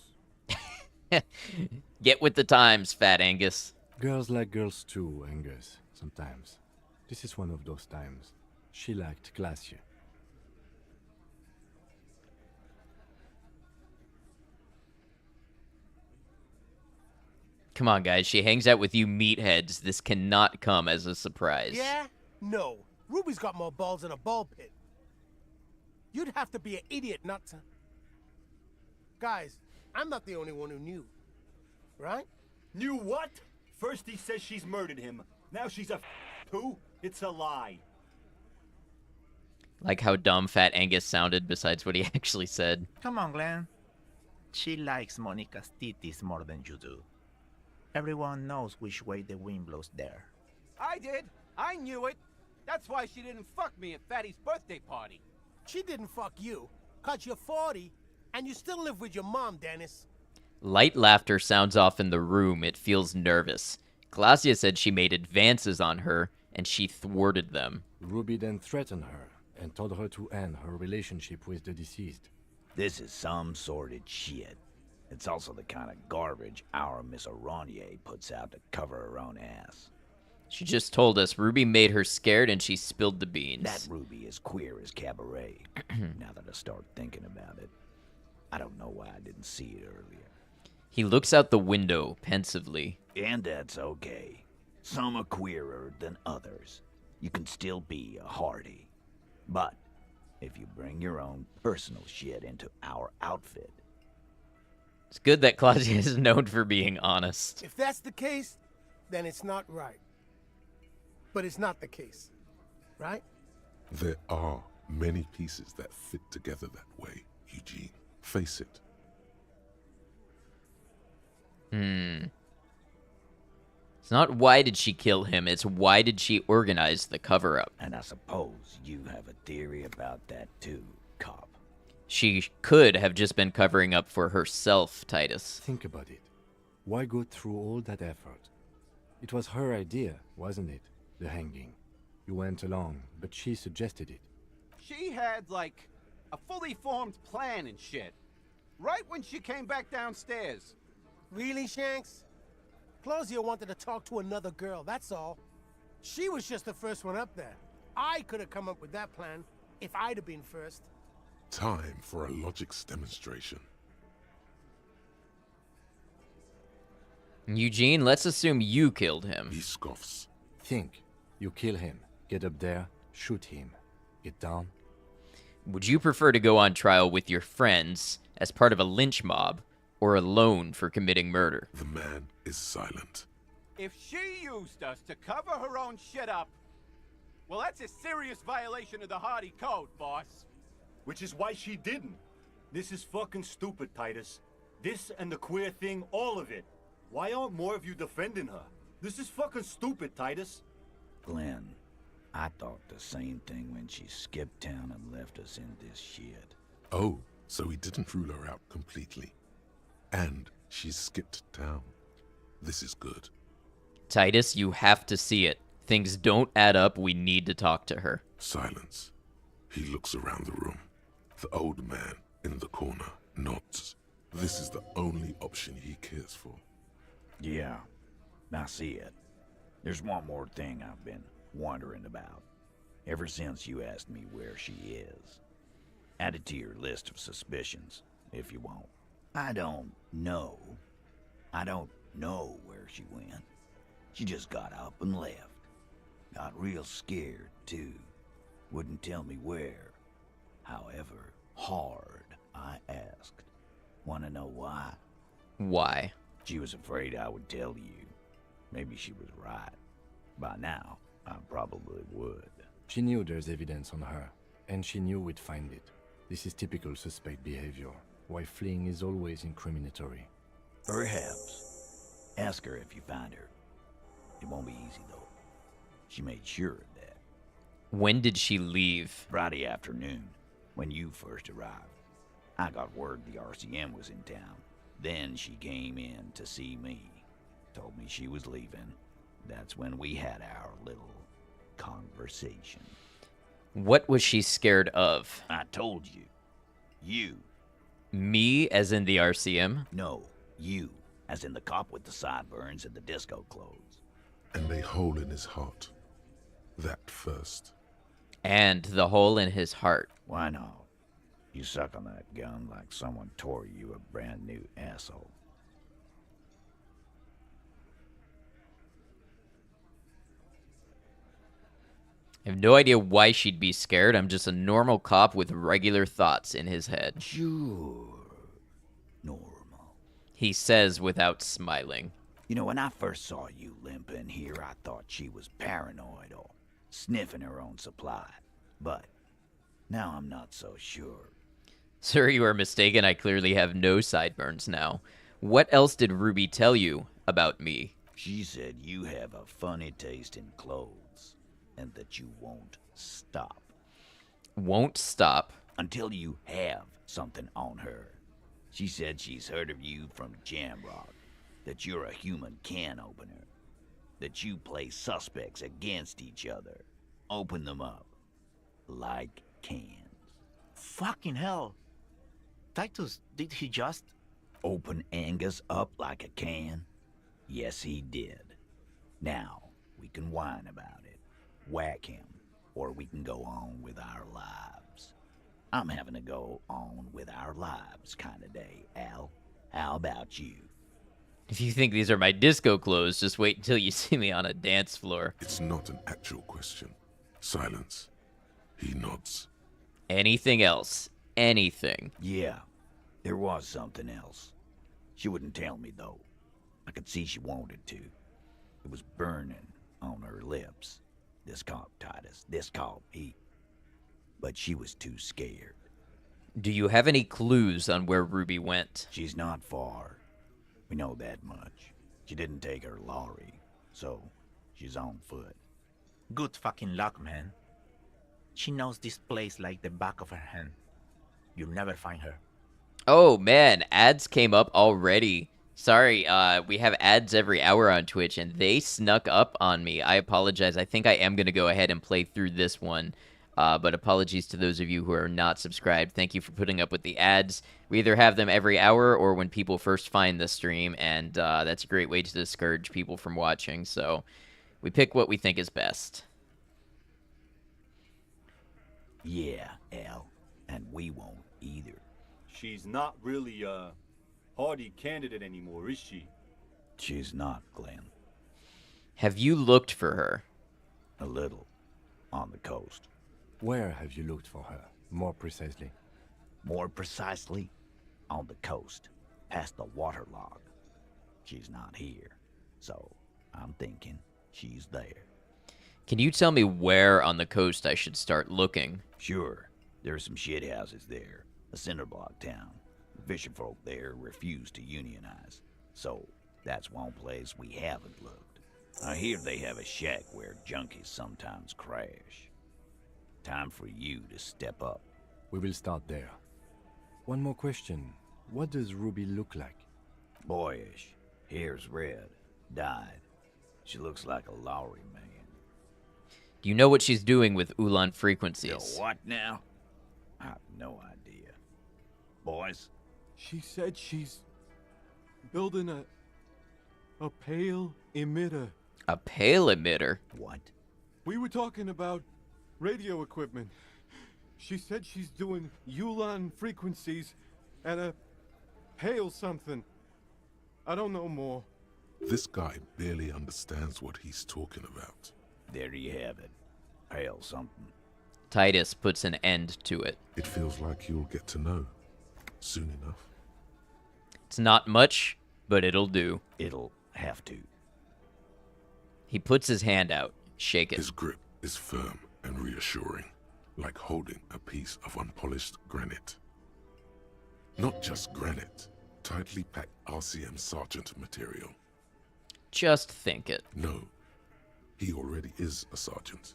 Get with the times, Fat Angus. Girls like girls too, Angus, sometimes. This is one of those times. She liked Glacier. Come on, guys. She hangs out with you meatheads. This cannot come as a surprise. Yeah? No. Ruby's got more balls than a ball pit. You'd have to be an idiot not to... Guys, I'm not the only one who knew. Right? Knew what? First he says she's murdered him. Now she's a too? It's a lie. Like how dumb Fat Angus sounded besides what he actually said. Come on, Glenn. She likes Monica's titties more than you do. Everyone knows which way the wind blows there. I did. I knew it. That's why she didn't fuck me at Fatty's birthday party. She didn't fuck you, 'cause you're 40, and you still live with your mom, Dennis. Light laughter sounds off in the room. It feels nervous. Glacia said she made advances on her, and she thwarted them. Ruby then threatened her and told her to end her relationship with the deceased. This is some sordid shit. It's also the kind of garbage our Miss Aronier puts out to cover her own ass. She just told us Ruby made her scared and she spilled the beans. That Ruby is queer as cabaret. Now that I start thinking about it, I don't know why I didn't see it earlier. He looks out the window pensively. And that's okay. Some are queerer than others. You can still be a Hardy. But if you bring your own personal shit into our outfit... It's good that Claudia is known for being honest. If that's the case, then it's not right. But it's not the case, right? There are many pieces that fit together that way, Eugene. Face it. It's not why did she kill him, it's why did she organize the cover-up. And I suppose you have a theory about that too, cop. She could have just been covering up for herself, Titus. Think about it. Why go through all that effort? It was her idea, wasn't it? The hanging. You went along, but she suggested it. She had, like, a fully formed plan and shit. Right when she came back downstairs. Really, Shanks? Claudia wanted to talk to another girl, that's all. She was just the first one up there. I could have come up with that plan if I'd have been first. Time for a logics demonstration. Eugene, let's assume you killed him. He scoffs. Think. You kill him. Get up there. Shoot him. Get down. Would you prefer to go on trial with your friends as part of a lynch mob or alone for committing murder? The man is silent. If she used us to cover her own shit up, well, that's a serious violation of the Hardy Code, boss. Which is why she didn't. This is fucking stupid, Titus. This and the queer thing, all of it. Why aren't more of you defending her? This is fucking stupid, Titus. Glenn, I thought the same thing when she skipped town and left us in this shit. Oh, so he didn't rule her out completely. And she skipped town. This is good. Titus, you have to see it. Things don't add up. We need to talk to her. Silence. He looks around the room. The old man in the corner nods. This is the only option he cares for. Yeah, I see it. There's one more thing I've been wondering about. Ever since you asked me where she is. Add it to your list of suspicions, if you want. I don't know. I don't know where she went. She just got up and left. Got real scared, too. Wouldn't tell me where. However hard I asked. Want to know why? Why? She was afraid I would tell you. Maybe she was right. By now, I probably would. She knew there's evidence on her, and she knew we'd find it. This is typical suspect behavior, why fleeing is always incriminatory. Perhaps. Ask her if you find her. It won't be easy, though. She made sure of that. When did she leave? Friday afternoon, when you first arrived. I got word the RCM was in town. Then she came in to see me. Told me she was leaving. That's when we had our little conversation. What was she scared of? I told you. You. Me, as in the RCM? No, you, as in the cop with the sideburns and the disco clothes. And a hole in his heart. That first. And the hole in his heart. Why not? You suck on that gun like someone tore you a brand new asshole. I have no idea why she'd be scared. I'm just a normal cop with regular thoughts in his head. Sure. Normal. He says without smiling. You know, when I first saw you limping here, I thought she was paranoid or sniffing her own supply. But now I'm not so sure. Sir, you are mistaken. I clearly have no sideburns now. What else did Ruby tell you about me? She said you have a funny taste in clothes, and that you won't stop. Won't stop? Until you have something on her. She said she's heard of you from Jamrock, that you're a human can opener, that you play suspects against each other, open them up, like cans. Fucking hell. Titus, did he just... Open Angus up like a can? Yes, he did. Now, we can whine about it, whack him, or we can go on with our lives. I'm having a go on with our lives kind of day, Al. How about you? If you think these are my disco clothes, just wait until you see me on a dance floor. It's not an actual question. Silence. He nods. Anything else? Anything? Yeah, there was something else. She wouldn't tell me, though. I could see she wanted to. It was burning on her lips. This cop, Titus. This cop, he... But she was too scared. Do you have any clues on where Ruby went? She's not far. We know that much. She didn't take her lorry, so she's on foot. Good fucking luck, man. She knows this place like the back of her hand. You'll never find her. Oh, man. Ads came up already. Sorry, we have ads every hour on Twitch, and they snuck up on me. I apologize. I think I am going to go ahead and play through this one. But apologies to those of you who are not subscribed. Thank you for putting up with the ads. We either have them every hour or when people first find the stream, and that's a great way to discourage people from watching. So we pick what we think is best. Yeah, Al. And we won't either. She's not really a hardy candidate anymore, is she? She's not, Glenn. Have you looked for her? A little. On the coast. Where have you looked for her, more precisely? More precisely, on the coast, past the waterlock. She's not here, so I'm thinking she's there. Can you tell me where on the coast I should start looking? Sure. There are some shit houses there, a cinder block town. The fisherfolk there refuse to unionize, so that's one place we haven't looked. I hear they have a shack where junkies sometimes crash. Time for you to step up. We will start there. One more question. What does Ruby look like? Boyish. Hair's red. Dyed. She looks like a lorry man. Do you know what she's doing with Ulan frequencies? What now? I have no idea. Boys? She said she's building a pale emitter. A pale emitter? What? We were talking about radio equipment. She said she's doing Ulan frequencies and a pale something. I don't know more. This guy barely understands what he's talking about. There you have it. Pale something. Titus puts an end to it. It feels like you'll get to know soon enough. It's not much, But it'll do. It'll have to. He puts his hand out. Shake it. His grip is firm and reassuring, like holding a piece of unpolished granite. Not just granite, tightly packed RCM Sergeant material. Just think it. No, he already is a sergeant.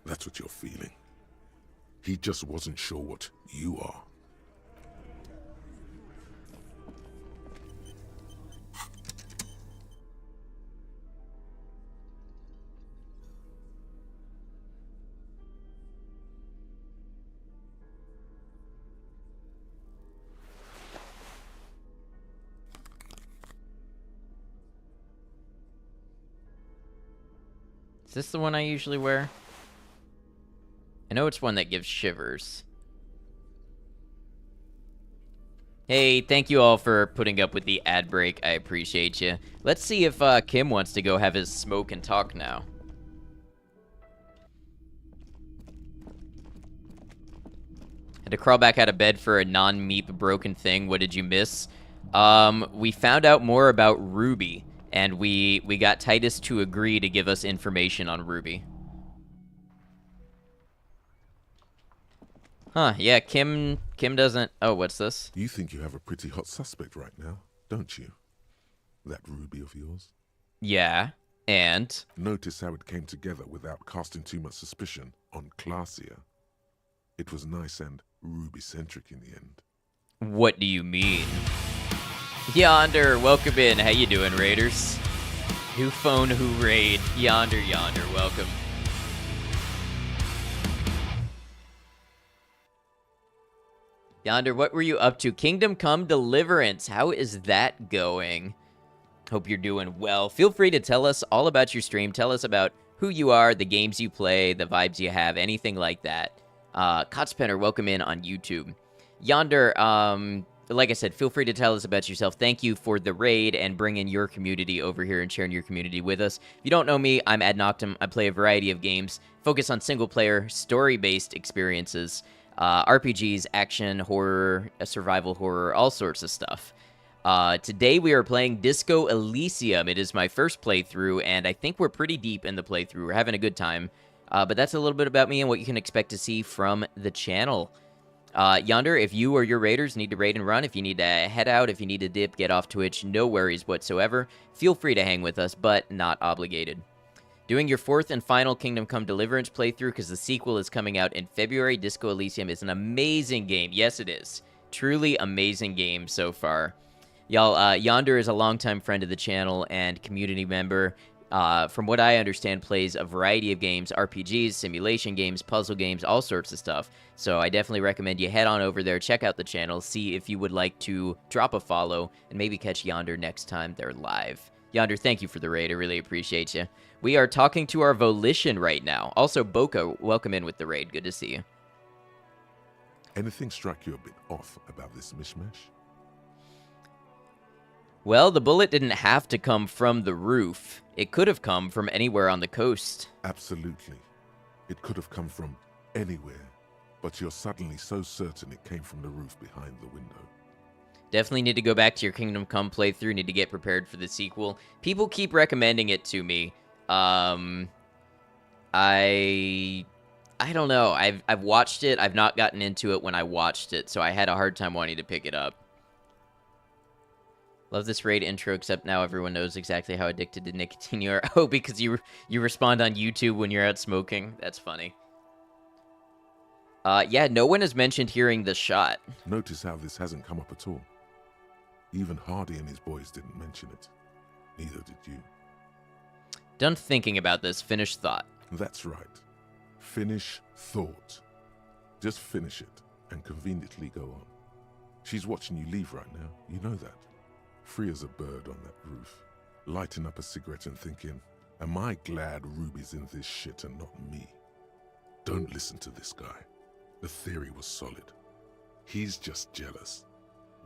That's what you're feeling. He just wasn't sure what you are. Is this the one I usually wear? I know it's one that gives shivers. Hey, thank you all for putting up with the ad break. I appreciate you. Let's see if Kim wants to go have his smoke and talk now. Had to crawl back out of bed for a non-meep broken thing. What did you miss? We found out more about Ruby. And we got Titus to agree to give us information on Ruby. Huh, yeah, Kim doesn't... Oh, what's this? You think you have a pretty hot suspect right now, don't you? That Ruby of yours? Yeah, and? Notice how it came together without casting too much suspicion on Clasia. It was nice and Ruby-centric in the end. What do you mean? Yonder, welcome in. How you doing, Raiders? Who phone, who raid? Yonder, welcome. Yonder, what were you up to? Kingdom Come Deliverance. How is that going? Hope you're doing well. Feel free to tell us all about your stream. Tell us about who you are, the games you play, the vibes you have, anything like that. Kotzpenner, welcome in on YouTube. Yonder, like I said, feel free to tell us about yourself. Thank you for the raid and bringing your community over here and sharing your community with us. If you don't know me, I'm Ad Noctum. I play a variety of games, focus on single-player, story-based experiences, RPGs, action, horror, survival horror, all sorts of stuff. Today we are playing Disco Elysium. It is my first playthrough, and I think we're pretty deep in the playthrough. We're having a good time. But that's a little bit about me and what you can expect to see from the channel. Yonder, if you or your raiders need to raid and run, if you need to head out, if you need to dip, get off Twitch, no worries whatsoever. Feel free to hang with us, but not obligated. Doing your fourth and final Kingdom Come Deliverance playthrough because the sequel is coming out in February. Disco Elysium is an amazing game. Yes, it is. Truly amazing game so far. Y'all, Yonder is a longtime friend of the channel and community member. From what I understand, plays a variety of games, RPGs, simulation games, puzzle games, all sorts of stuff. So I definitely recommend you head on over there, check out the channel, see if you would like to drop a follow, and maybe catch Yonder next time they're live. Yonder, thank you for the raid. I really appreciate you. We are talking to our Volition right now. Also, Boca, welcome in with the raid. Good to see you. Anything struck you a bit off about this mishmash? Well, the bullet didn't have to come from the roof. It could have come from anywhere on the coast. Absolutely. It could have come from anywhere, but you're suddenly so certain it came from the roof behind the window. Definitely need to go back to your Kingdom Come playthrough. Need to get prepared for the sequel. People keep recommending it to me. I don't know. I've watched it. I've not gotten into it when I watched it, so I had a hard time wanting to pick it up. Love this raid intro, except now everyone knows exactly how addicted to nicotine you are. Oh, because you respond on YouTube when you're out smoking. That's funny. Yeah, no one has mentioned hearing the shot. Notice how this hasn't come up at all. Even Hardy and his boys didn't mention it. Neither did you. Done thinking about this. Finish thought. That's right. Finish thought. Just finish it and conveniently go on. She's watching you leave right now. You know that. Free as a bird on that roof, lighting up a cigarette and thinking, am I glad Ruby's in this shit and not me? Don't listen to this guy. The theory was solid. He's just jealous.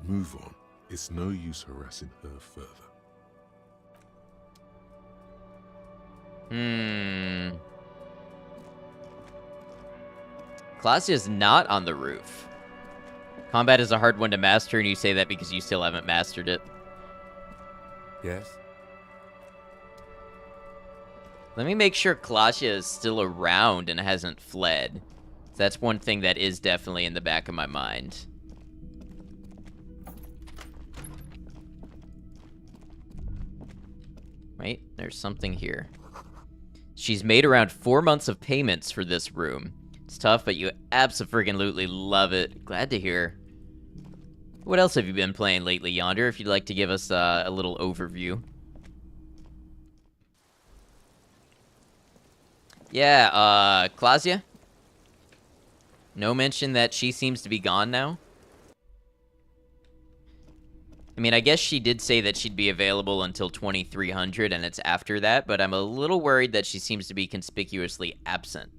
Move on. It's no use harassing her further. Clasia's not on the roof. Combat is a hard one to master, and you say that because you still haven't mastered it. Yes? Let me make sure Klaasja is still around and hasn't fled. That's one thing that is definitely in the back of my mind. Wait, there's something here. She's made around 4 months of payments for this room. It's tough, but you abso-freaking-lutely love it. Glad to hear. What else have you been playing lately, Yonder, if you'd like to give us a little overview? Yeah, Klaasja? No mention that she seems to be gone now? I mean, I guess she did say that she'd be available until 2300, and it's after that, but I'm a little worried that she seems to be conspicuously absent.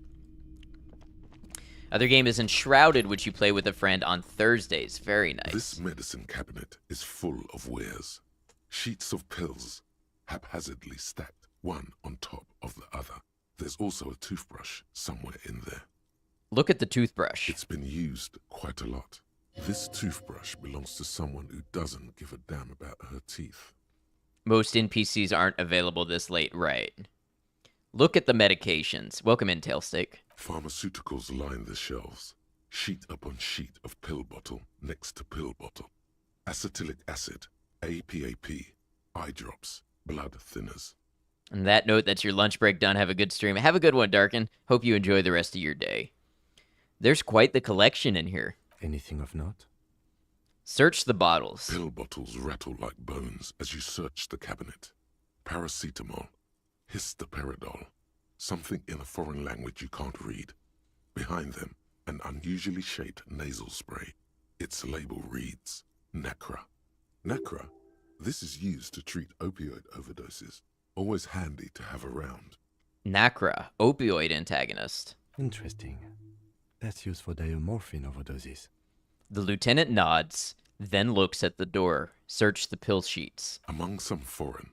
Other game is Enshrouded, which you play with a friend on Thursdays. Very nice. This medicine cabinet is full of wares. Sheets of pills, haphazardly stacked, one on top of the other. There's also a toothbrush somewhere in there. Look at the toothbrush. It's been used quite a lot. This toothbrush belongs to someone who doesn't give a damn about her teeth. Most NPCs aren't available this late, right? Look at the medications. Welcome in, Tailsteak. Pharmaceuticals line the shelves. Sheet upon sheet of pill bottle next to pill bottle. Acetylic acid, APAP, eye drops, blood thinners. On that note, that's your lunch break done. Have a good stream. Have a good one, Darkin. Hope you enjoy the rest of your day. There's quite the collection in here. Anything of note? Search the bottles. Pill bottles rattle like bones as you search the cabinet. Paracetamol, histoperidol, something in a foreign language you can't read. Behind them, an unusually shaped nasal spray. Its label reads, Nacra. Nacra? This is used to treat opioid overdoses. Always handy to have around. Nacra, opioid antagonist. Interesting. That's used for diamorphine overdoses. The lieutenant nods, then looks at the door. Search the pill sheets. Among some foreign,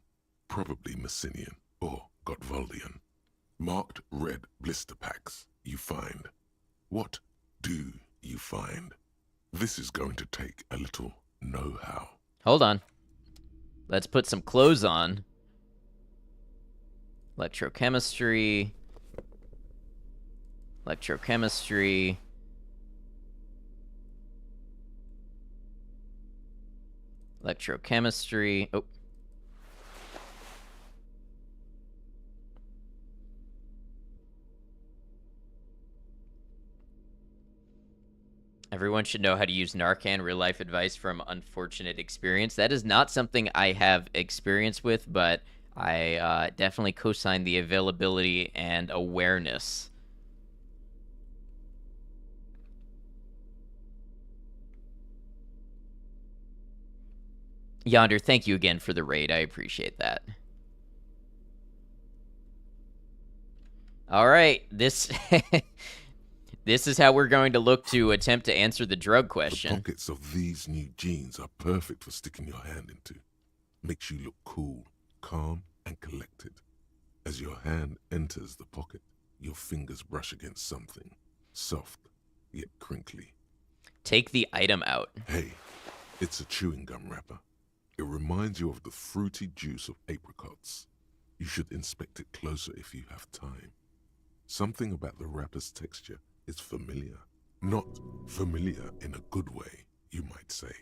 probably Messinian or Gotvaldian, marked red blister packs you find. What do you find? This is going to take a little know-how. Hold on. Let's put some clothes on. Electrochemistry. Electrochemistry. Electrochemistry. Oh. Everyone should know how to use Narcan. Real life advice from unfortunate experience. That is not something I have experience with, but I definitely co-sign the availability and awareness. Yonder, thank you again for the raid. I appreciate that. All right, this this is how we're going to look to attempt to answer the drug question. The pockets of these new jeans are perfect for sticking your hand into. Makes you look cool, calm, and collected. As your hand enters the pocket, your fingers brush against something soft yet crinkly. Take the item out. Hey, it's a chewing gum wrapper. It reminds you of the fruity juice of apricots. You should inspect it closer if you have time. Something about the wrapper's texture is familiar. Not familiar in a good way, you might say.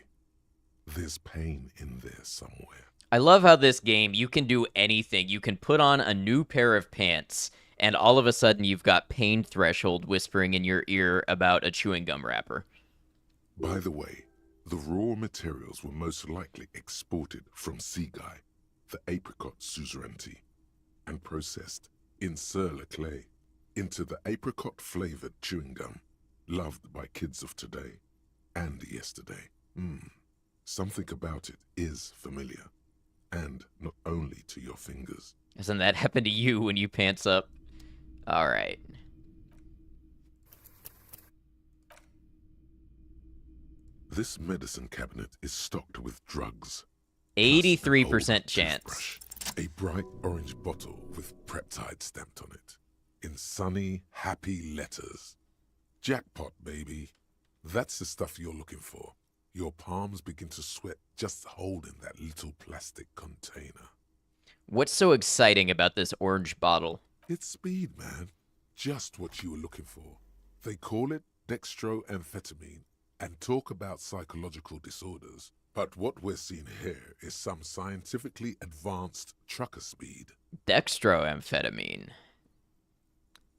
There's pain in there somewhere. I love how this game, you can do anything. You can put on a new pair of pants, and all of a sudden you've got pain threshold whispering in your ear about a chewing gum wrapper. By the way, the raw materials were most likely exported from Seaguy, the apricot suzerainty, and processed in sur-le-clay into the apricot-flavored chewing gum, loved by kids of today and yesterday. Something about it is familiar, and not only to your fingers. Doesn't that happen to you when you pants up? All right. This medicine cabinet is stocked with drugs. 83% chance. A bright orange bottle with Preptide stamped on it. In sunny, happy letters. Jackpot, baby. That's the stuff you're looking for. Your palms begin to sweat just holding that little plastic container. What's so exciting about this orange bottle? It's speed, man. Just what you were looking for. They call it dextroamphetamine and talk about psychological disorders. But what we're seeing here is some scientifically advanced trucker speed. Dextroamphetamine.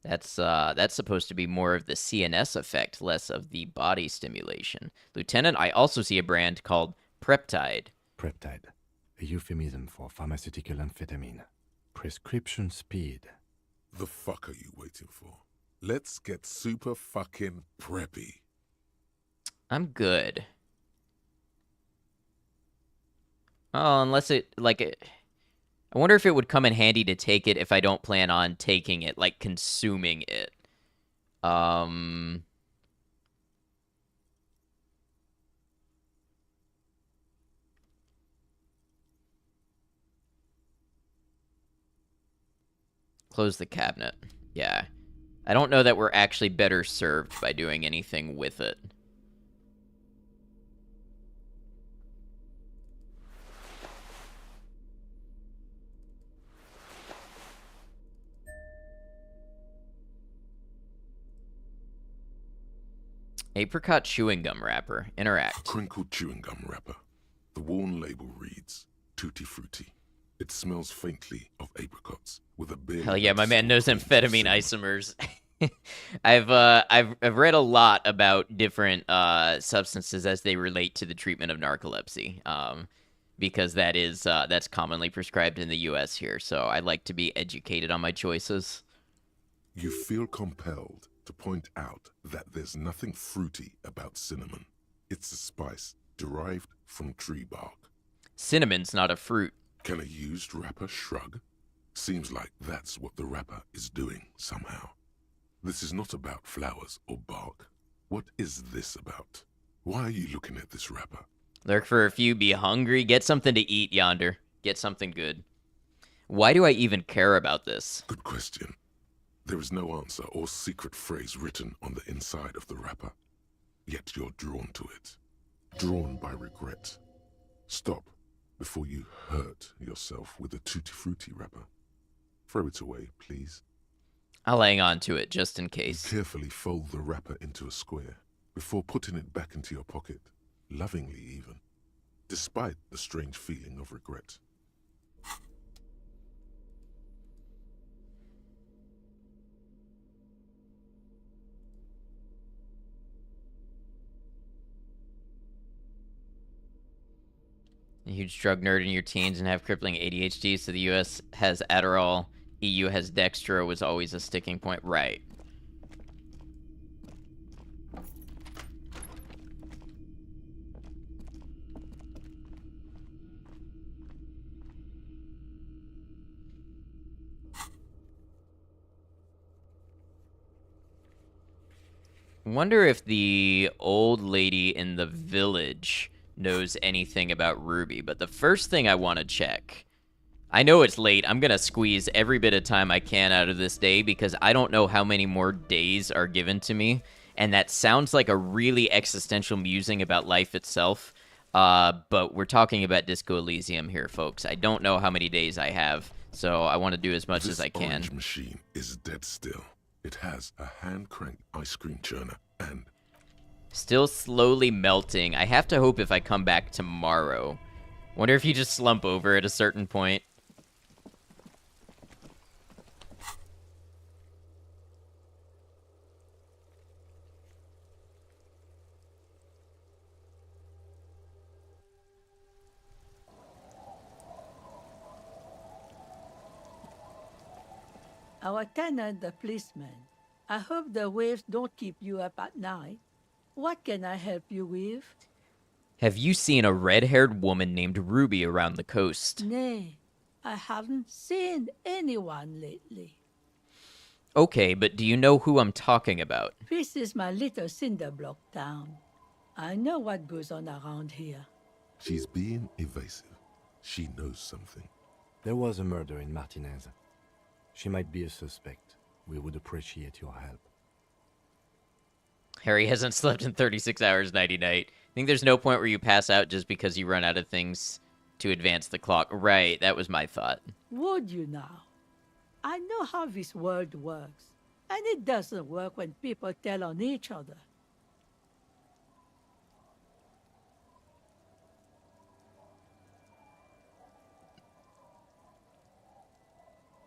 That's supposed to be more of the CNS effect, less of the body stimulation. Lieutenant, I also see a brand called Preptide. Preptide, a euphemism for pharmaceutical amphetamine. Prescription speed. The fuck are you waiting for? Let's get super fucking preppy. I'm good. Oh, unless it, I wonder if it would come in handy to take it if I don't plan on taking it, like consuming it. Close the cabinet. Yeah. I don't know that we're actually better served by doing anything with it. Apricot chewing gum wrapper. Interact. A crinkled chewing gum wrapper. The worn label reads, Tutti Frutti. It smells faintly of apricots with a big... Hell yeah, my man knows amphetamine isomers. I've read a lot about different substances as they relate to the treatment of narcolepsy. Because that's commonly prescribed in the U.S. here, so I like to be educated on my choices. You feel compelled to point out that there's nothing fruity about cinnamon. It's a spice derived from tree bark. Cinnamon's not a fruit. Can a used wrapper shrug? Seems like that's what the wrapper is doing somehow. This is not about flowers or bark. What is this about? Why are you looking at this wrapper? Lurk for a few, be hungry, get something to eat yonder. Get something good. Why do I even care about this? Good question. There is no answer or secret phrase written on the inside of the wrapper. Yet you're drawn to it. Drawn by regret. Stop before you hurt yourself with a Tutti Frutti wrapper. Throw it away, please. I'll hang on to it just in case. You carefully fold the wrapper into a square before putting it back into your pocket, lovingly even, despite the strange feeling of regret. A huge drug nerd in your teens and have crippling ADHD, so the US has Adderall, EU has Dextro was always a sticking point. Right. Wonder if the old lady in the village knows anything about Ruby, but the first thing I want to check... I know it's late. I'm going to squeeze every bit of time I can out of this day because I don't know how many more days are given to me, and that sounds like a really existential musing about life itself, but we're talking about Disco Elysium here, folks. I don't know how many days I have, so I want to do as much as I can. This orange machine is dead still. It has a hand-cranked ice cream churner and... Still slowly melting. I have to hope if I come back tomorrow. Wonder if you just slump over at a certain point. Our tenant, the policeman. I hope the waves don't keep you up at night. What can I help you with? Have you seen a red-haired woman named Ruby around the coast? Nay, I haven't seen anyone lately. Okay, but do you know who I'm talking about? This is my little cinder block town. I know what goes on around here. She's being evasive. She knows something. There was a murder in Martinez. She might be a suspect. We would appreciate your help. Harry hasn't slept in 36 hours nighty-night. think there's no point where you pass out just because you run out of things to advance the clock. Right, that was my thought. Would you now? I know how this world works, and it doesn't work when people tell on each other.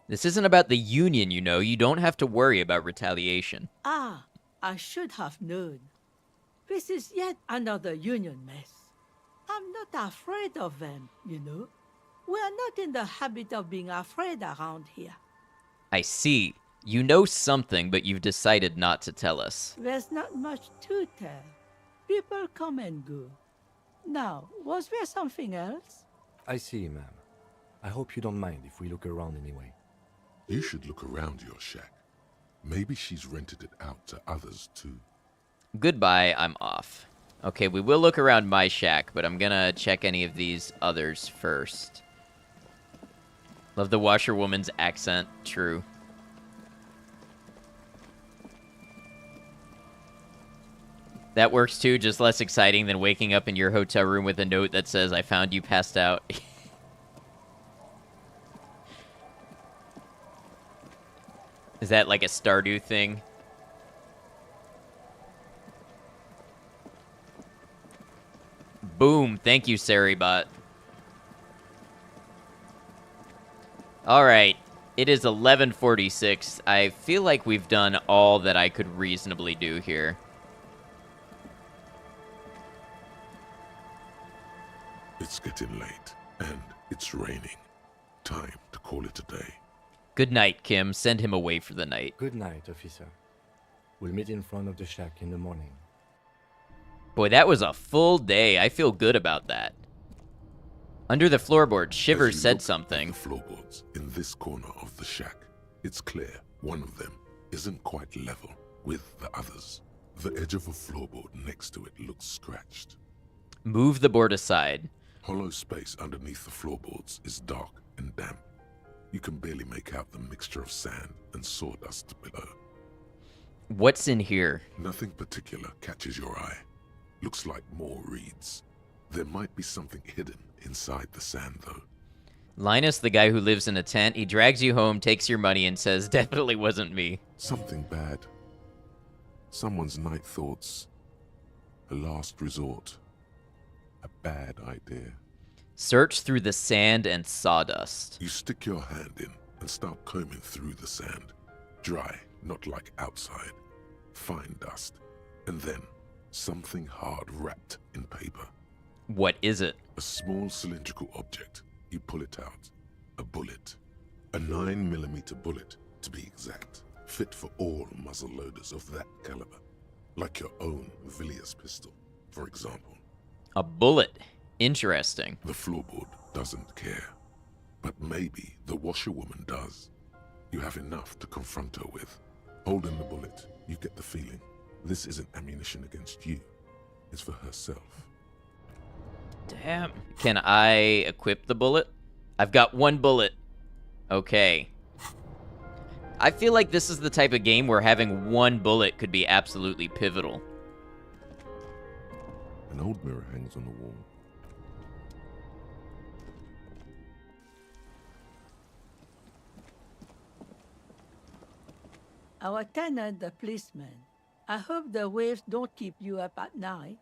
This isn't about the Union, you know. You don't have to worry about retaliation. Ah, I should have known. This is yet another Union mess. I'm not afraid of them, you know. We are not in the habit of being afraid around here. I see. You know something, but you've decided not to tell us. There's not much to tell. People come and go. Now, was there something else? I see, ma'am. I hope you don't mind if we look around anyway. You should look around your shack. Maybe she's rented it out to others too. Goodbye, I'm off. Okay, we will look around my shack, but I'm gonna check any of these others first. Love the washerwoman's accent. True. That works too, just less exciting than waking up in your hotel room with a note that says, I found you passed out. Is that like a Stardew thing? Boom. Thank you, Saribot. Alright. It is 11:46. I feel like we've done all that I could reasonably do here. It's getting late, and it's raining. Time to call it a day. Good night, Kim. Send him away for the night. Good night, officer. We'll meet in front of the shack in the morning. Boy, that was a full day. I feel good about that. Under the floorboard, Shivers said something. The floorboards in this corner of the shack. It's clear one of them isn't quite level with the others. The edge of a floorboard next to it looks scratched. Move the board aside. Hollow space underneath the floorboards is dark and damp. You can barely make out the mixture of sand and sawdust below. What's in here? Nothing particular catches your eye. Looks like more reeds. There might be something hidden inside the sand, though. Linus, the guy who lives in a tent, he drags you home, takes your money, and says, definitely wasn't me. Something bad. Someone's night thoughts. A last resort. A bad idea. Search through the sand and sawdust. You stick your hand in and start combing through the sand. Dry, not like outside. Fine dust. And then something hard wrapped in paper. What is it? A small cylindrical object. You pull it out. A bullet. A 9mm bullet, to be exact. Fit for all muzzle loaders of that caliber. Like your own Villiers pistol, for example. A bullet. Interesting. The floorboard doesn't care. But maybe the washerwoman does. You have enough to confront her with. Holding the bullet, you get the feeling this isn't ammunition against you. It's for herself. Damn. Can I equip the bullet? I've got one bullet. Okay. I feel like this is the type of game where having one bullet could be absolutely pivotal. An old mirror hangs on the wall. Our tenant, the policeman. I hope the waves don't keep you up at night.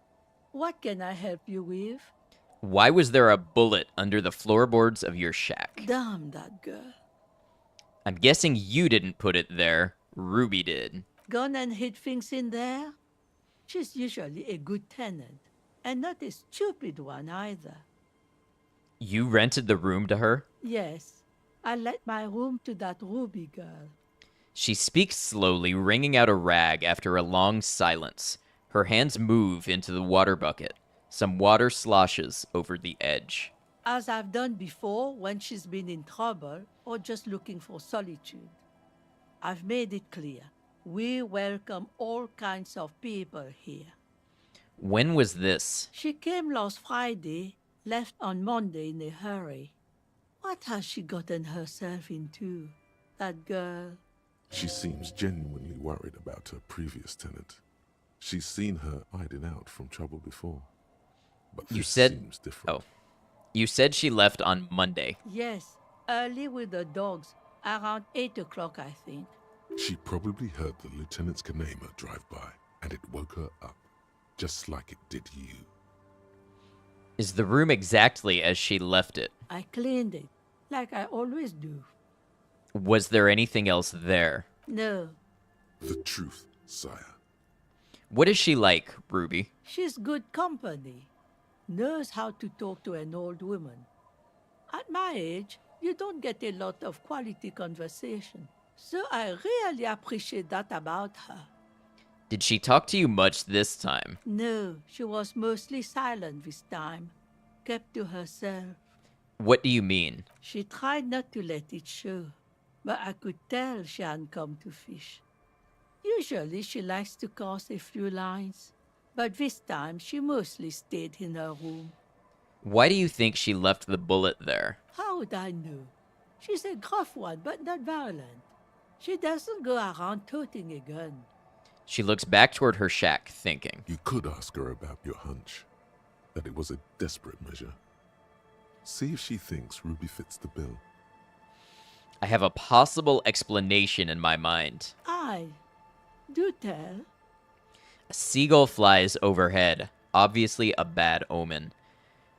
What can I help you with? Why was there a bullet under the floorboards of your shack? Damn that girl. I'm guessing you didn't put it there. Ruby did. Gone and hid things in there? She's usually a good tenant, and not a stupid one either. You rented the room to her? Yes, I let my room to that Ruby girl. She speaks slowly, wringing out a rag after a long silence. Her hands move into the water bucket. Some water sloshes over the edge. As I've done before when she's been in trouble or just looking for solitude. I've made it clear. We welcome all kinds of people here. When was this? She came last Friday, left on Monday in a hurry. What has she gotten herself into, that girl? She seems genuinely worried about her previous tenant. She's seen her hiding out from trouble before. But You this said... seems different. Oh. You said she left on Monday. Yes, early with the dogs, around 8 o'clock, I think. She probably heard the Lieutenant's Kanema drive by, and it woke her up, just like it did you. Is the room exactly as she left it? I cleaned it, like I always do. Was there anything else there? No, The truth, sire. What is she like, Ruby? she's good company. Knows how to talk to an old woman. At my age, you don't get a lot of quality conversation. So I really appreciate that about her. Did she talk to you much this time? No, she was mostly silent this time. Kept to herself. What do you mean? She tried not to let it show, but I could tell she hadn't come to fish. Usually she likes to cast a few lines, but this time she mostly stayed in her room. Why do you think she left the bullet there? How would I know? She's a gruff one, but not violent. She doesn't go around toting a gun. She looks back toward her shack, thinking. You could ask her about your hunch, that it was a desperate measure. See if she thinks Ruby fits the bill. I have a possible explanation in my mind. Aye, do tell. A seagull flies overhead, obviously a bad omen.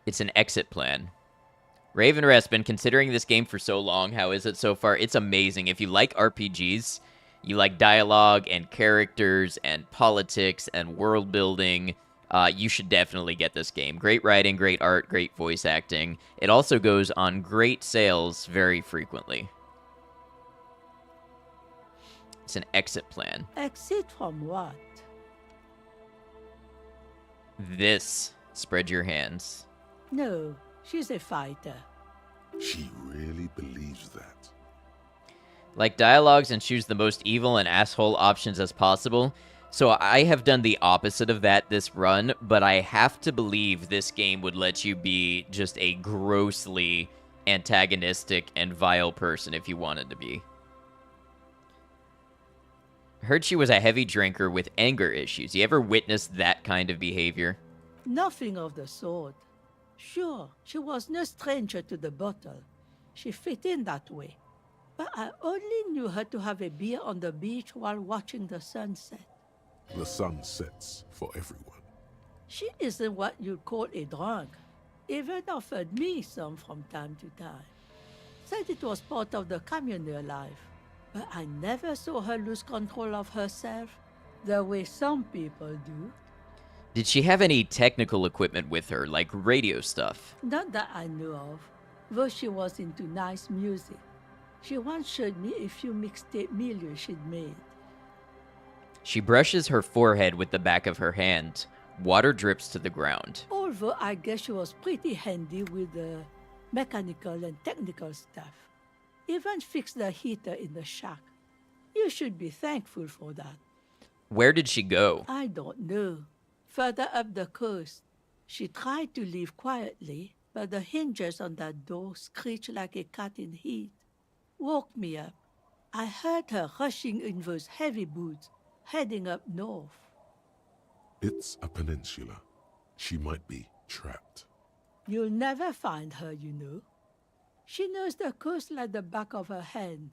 It's an exit plan. Ravenrest been considering this game for so long. How is it so far? It's amazing. If you like RPGs, you like dialogue and characters and politics and world building, you should definitely get this game. Great writing, great art, great voice acting. It also goes on great sales very frequently. It's an exit plan. Exit from what? This. Spread your hands. No, she's a fighter. She really believes that. Like dialogues and choose the most evil and asshole options as possible. So I have done the opposite of that this run, but I have to believe this game would let you be just a grossly antagonistic and vile person if you wanted to be. I heard she was a heavy drinker with anger issues. You ever witnessed that kind of behavior? Nothing of the sort. Sure, she was no stranger to the bottle. She fit in that way. But I only knew her to have a beer on the beach while watching the sunset. The sun sets for everyone. She isn't what you'd call a drunk. Even offered me some from time to time. Said it was part of the communal life. But I never saw her lose control of herself, the way some people do. Did she have any technical equipment with her, like radio stuff? Not that I know of, though she was into nice music. She once showed me a few mixtape milieu she'd made. She brushes her forehead with the back of her hand. Water drips to the ground. Although I guess she was pretty handy with the mechanical and technical stuff. Even fixed the heater in the shack. You should be thankful for that. Where did she go? I don't know. Further up the coast. She tried to leave quietly, but the hinges on that door screeched like a cat in heat. Woke me up. I heard her rushing in those heavy boots, heading up north. It's a peninsula. She might be trapped. You'll never find her, you know. She knows the coast like the back of her hand.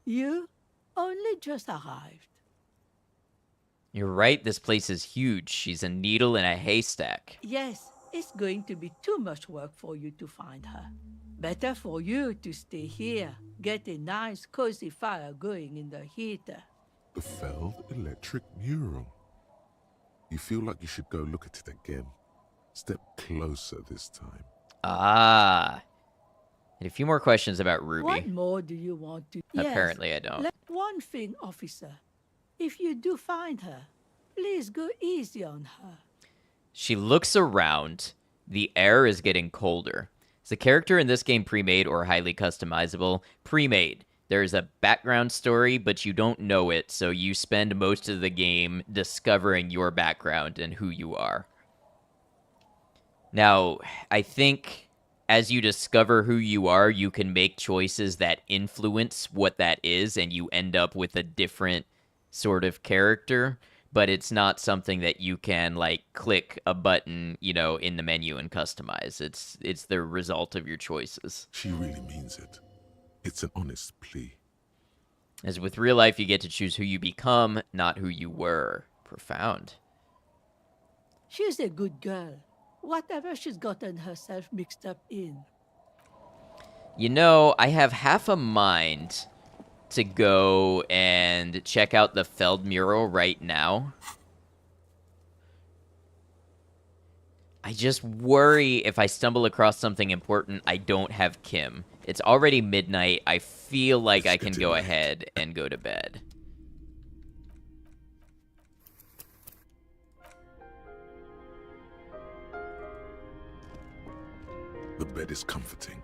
You only just arrived. You're right, this place is huge. She's a needle in a haystack. Yes, it's going to be too much work for you to find her. Better for you to stay here, get a nice cozy fire going in the heater. The Feld electric mural. You feel like you should go look at it again. Step closer this time. Ah. And a few more questions about Ruby. What more do you want to... Apparently yes, I don't. One thing, officer. If you do find her, please go easy on her. She looks around. The air is getting colder. Is the character in this game pre-made or highly customizable? Pre-made. There's a background story, but you don't know it, so you spend most of the game discovering your background and who you are. Now, I think as you discover who you are, you can make choices that influence what that is, and you end up with a different sort of character. but it's not something that you can like click a button, you know, in the menu and customize. It's the result of your choices. She really means it. It's an honest plea. As with real life, you get to choose who you become, not who you were. Profound. She's a good girl. Whatever she's gotten herself mixed up in. You know, I have half a mind to go and check out the Feld mural right now. I just worry if I stumble across something important, I don't have Kim. It's already midnight. I feel like I can go ahead and go to bed. The bed is comforting,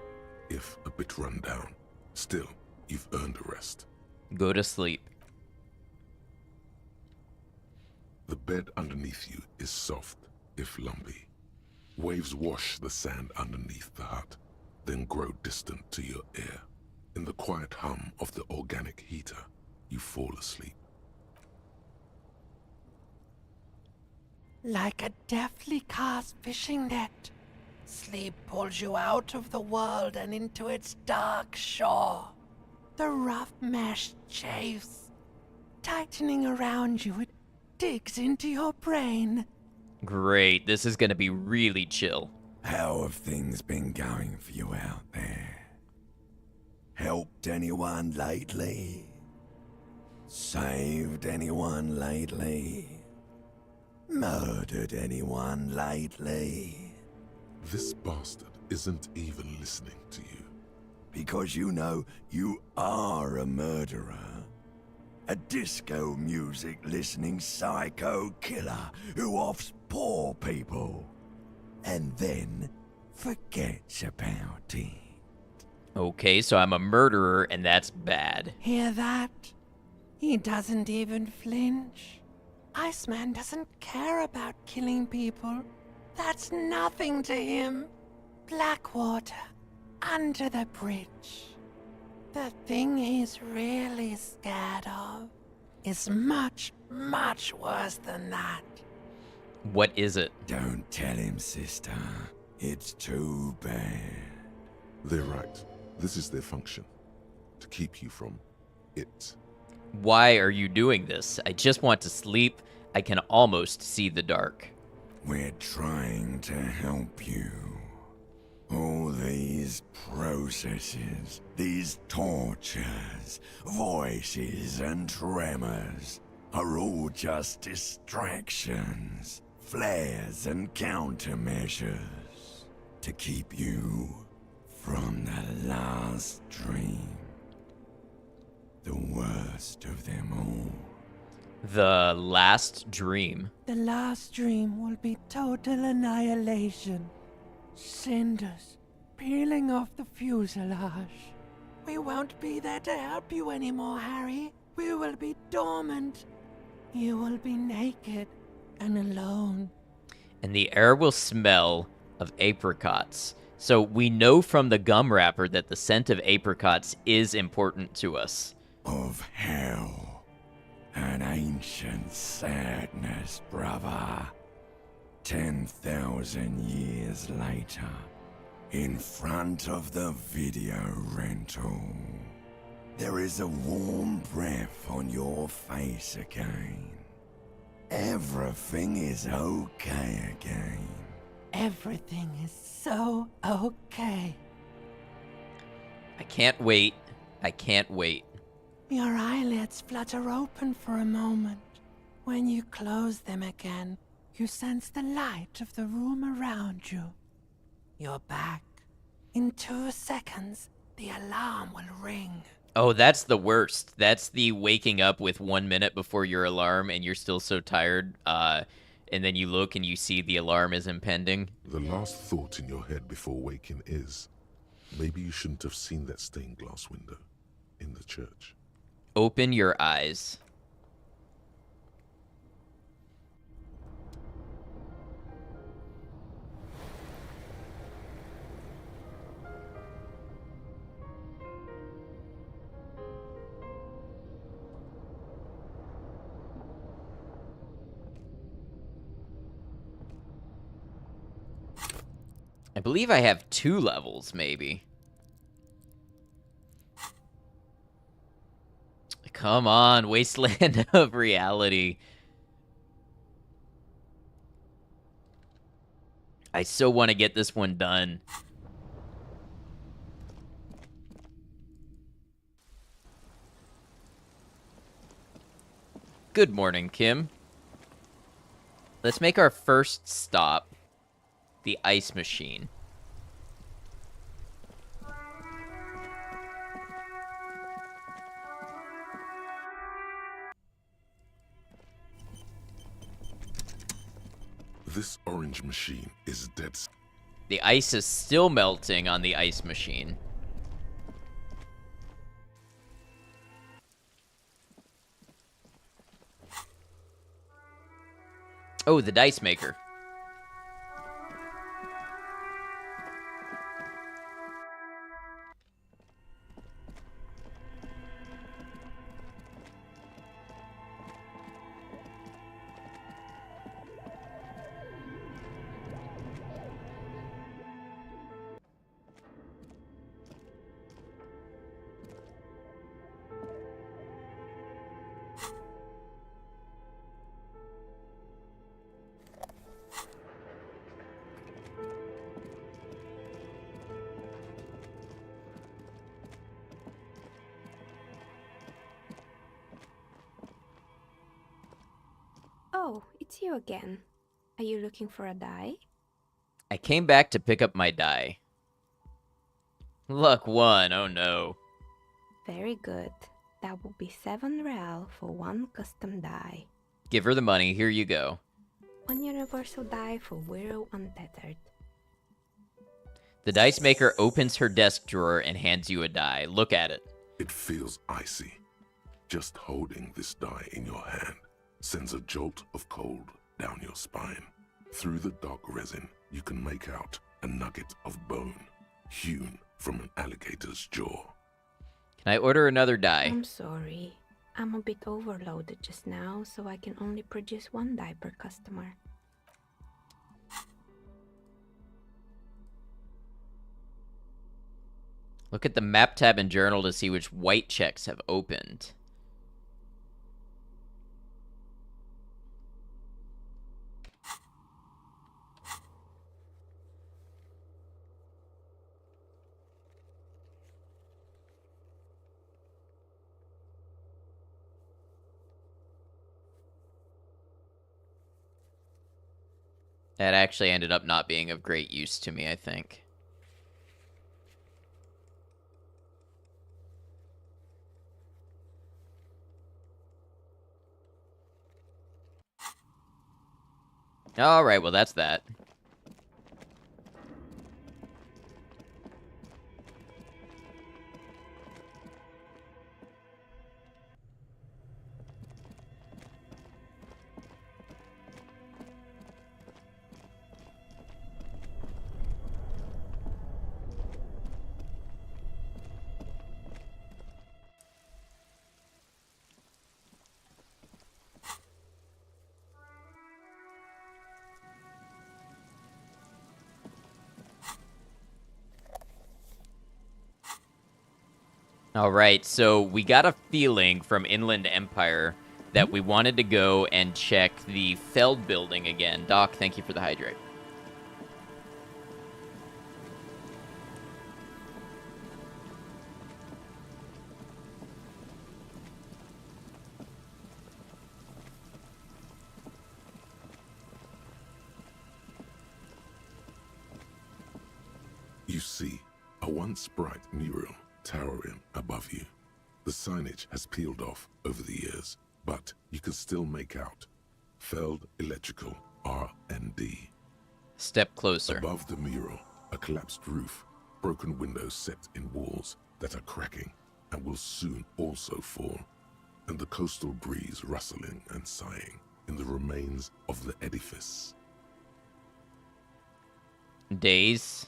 if a bit run down. Still, you've earned a rest. Go to sleep. The bed underneath you is soft, if lumpy. Waves wash the sand underneath the hut, then grow distant to your ear. In the quiet hum of the organic heater, you fall asleep. Like a deftly cast fishing net, sleep pulls you out of the world and into its dark shore. The rough mesh chafes, tightening around you, it digs into your brain. Great, this is gonna be really chill. How have things been going for you out there? Helped anyone lately? Saved anyone lately? Murdered anyone lately? This bastard isn't even listening to you. Because you know you are a murderer. A disco music listening psycho killer who offs poor people and then forgets about it. Okay, so I'm a murderer and that's bad. Hear that? He doesn't even flinch. Iceman doesn't care about killing people. That's nothing to him. Blackwater, under the bridge. The thing he's really scared of is much, much worse than that. What is it? Don't tell him, sister. It's too bad. They're right. This is their function. To keep you from it. Why are you doing this? I just want to sleep. I can almost see the dark. We're trying to help you. All these processes, these tortures, voices and tremors are all just distractions, flares and countermeasures to keep you from the last dream. The worst of them all. The last dream. The last dream will be total annihilation. Cinders peeling off the fuselage. We won't be there to help you anymore, Harry. We will be dormant. You will be naked and alone. And the air will smell of apricots. So we know from the gum wrapper that the scent of apricots is important to us. Of hell. An ancient sadness, brother. 10,000 years later, in front of the video rental, there is a warm breath on your face again. Everything is okay again. Everything is so okay. I can't wait. I can't wait. Your eyelids flutter open for a moment. When you close them again, you sense the light of the room around you. You're back. In 2 seconds, the alarm will ring. Oh, that's the worst. That's the waking up with 1 minute before your alarm and you're still so tired. And then you look and you see the alarm is impending. The last thought in your head before waking is, maybe you shouldn't have seen that stained glass window in the church. Open your eyes. I believe I have 2 levels, maybe. Come on, Wasteland of Reality. I so want to get this one done. Good morning, Kim. Let's make our first stop, the ice machine. This orange machine is dead. The ice is still melting on the ice machine. Oh, the dice maker. Oh, it's you again. Are you looking for a die? I came back to pick up my die. Luck 1, oh no. Very good. That will be 7 real for 1 custom die. Give her the money, here you go. 1 universal die for Wirral Untethered. The dice maker opens her desk drawer and hands you a die. Look at it. It feels icy. Just holding this die in your hand sends a jolt of cold down your spine. Through the dark resin, you can make out a nugget of bone hewn from an alligator's jaw. Can I order another die? I'm sorry. I'm a bit overloaded just now, so I can only produce 1 die per customer. Look at the map tab and journal to see which white checks have opened. That actually ended up not being of great use to me, I think. Alright, well that's that. Alright, so we got a feeling from Inland Empire that we wanted to go and check the Feld building again. Doc, thank you for the hydrate. You see a once bright mural towering above you. The signage has peeled off over the years, but you can still make out Feld Electrical R&D. Step closer. Above the mural, a collapsed roof, broken windows set in walls that are cracking and will soon also fall, and the coastal breeze rustling and sighing in the remains of the edifice. Days.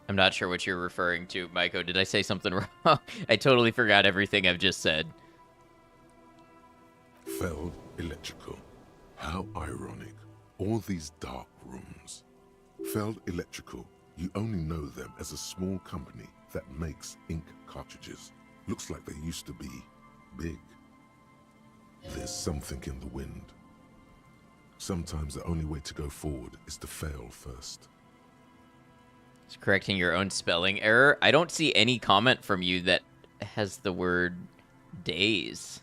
I'm not sure what you're referring to, Maiko. Did I say something wrong? I totally forgot everything I've just said. Feld Electrical. How ironic. All these dark rooms. Feld Electrical, you only know them as a small company that makes ink cartridges. Looks like they used to be big. There's something in the wind. Sometimes the only way to go forward is to fail first. It's correcting your own spelling error. I don't see any comment from you that has the word days.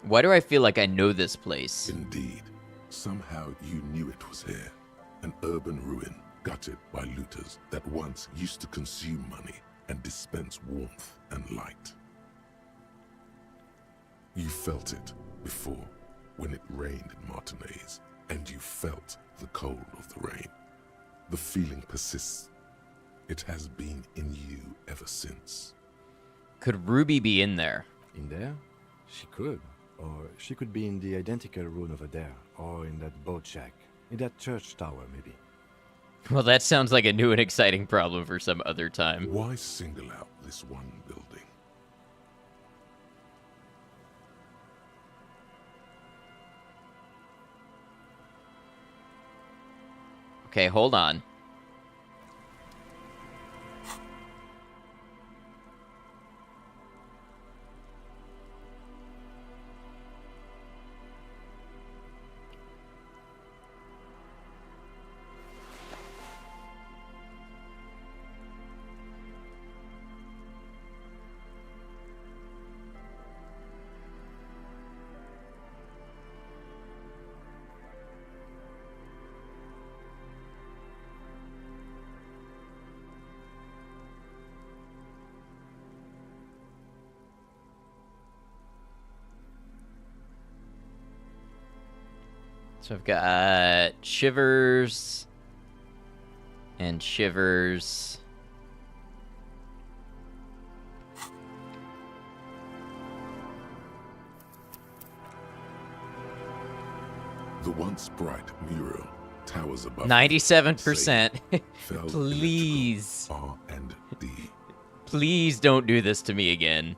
Why do I feel like I know this place? Indeed. Somehow you knew it was here. An urban ruin gutted by looters that once used to consume money and dispense warmth and light. You felt it before when it rained in Martinez, and you felt the cold of the rain. The feeling persists. It has been in you ever since. Could Ruby be in there? In there? She could. Or she could be in the identical room over there, or in that boat shack, in that church tower, maybe. Well, that sounds like a new and exciting problem for some other time. Why single out this one building? Okay, hold on. So I've got Shivers and Shivers. The once bright mural towers above 97%. Please. R and D. Please don't do this to me again.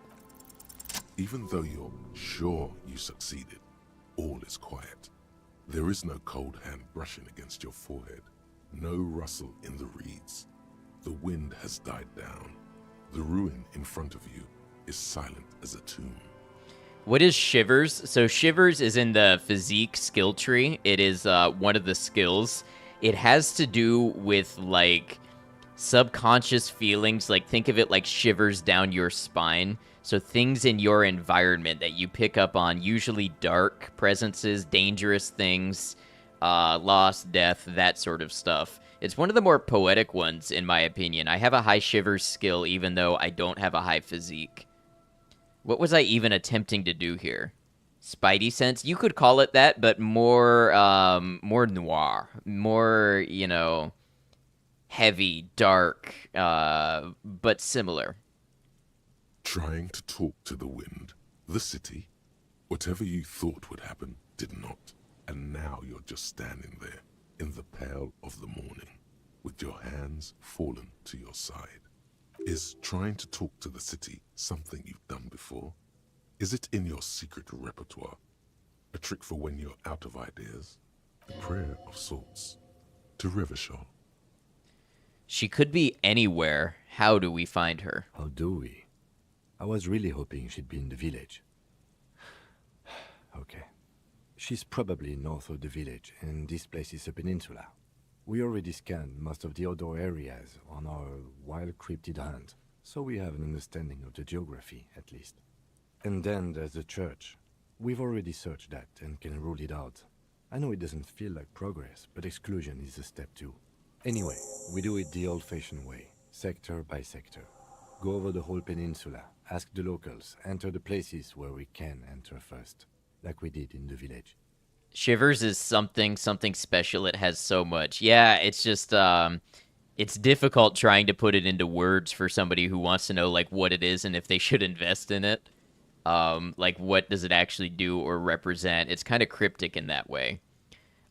Even though you're sure you succeeded, all is quiet. There is no cold hand brushing against your forehead, no rustle in the reeds. The wind has died down. The ruin in front of you is silent as a tomb. What is Shivers? So Shivers is in the physique skill tree. It is one of the skills. It has to do with, like, subconscious feelings. Like, think of it like shivers down your spine. So things in your environment that you pick up on, usually dark presences, dangerous things, loss, death, that sort of stuff. It's one of the more poetic ones, in my opinion. I have a high Shivers skill, even though I don't have a high physique. What was I even attempting to do here? Spidey sense? You could call it that, but more noir. More, you know, heavy, dark, but similar. Trying to talk to the wind, the city. Whatever you thought would happen did not. And now you're just standing there in the pale of the morning with your hands fallen to your side. Is trying to talk to the city something you've done before? Is it in your secret repertoire? A trick for when you're out of ideas? A prayer of sorts to Revachol. She could be anywhere. How do we find her? How do we? I was really hoping she'd be in the village. Okay. She's probably north of the village, and this place is a peninsula. We already scanned most of the outdoor areas on our wild cryptid hunt, so we have an understanding of the geography, at least. And then there's the church. We've already searched that and can rule it out. I know it doesn't feel like progress, but exclusion is a step too. Anyway, we do it the old-fashioned way, sector by sector. Go over the whole peninsula, ask the locals, enter the places where we can enter first, like we did in the village. Shivers is something special. It has so much. Yeah, it's just, it's difficult trying to put it into words for somebody who wants to know, like, what it is and if they should invest in it. Like, what does it actually do or represent? It's kind of cryptic in that way.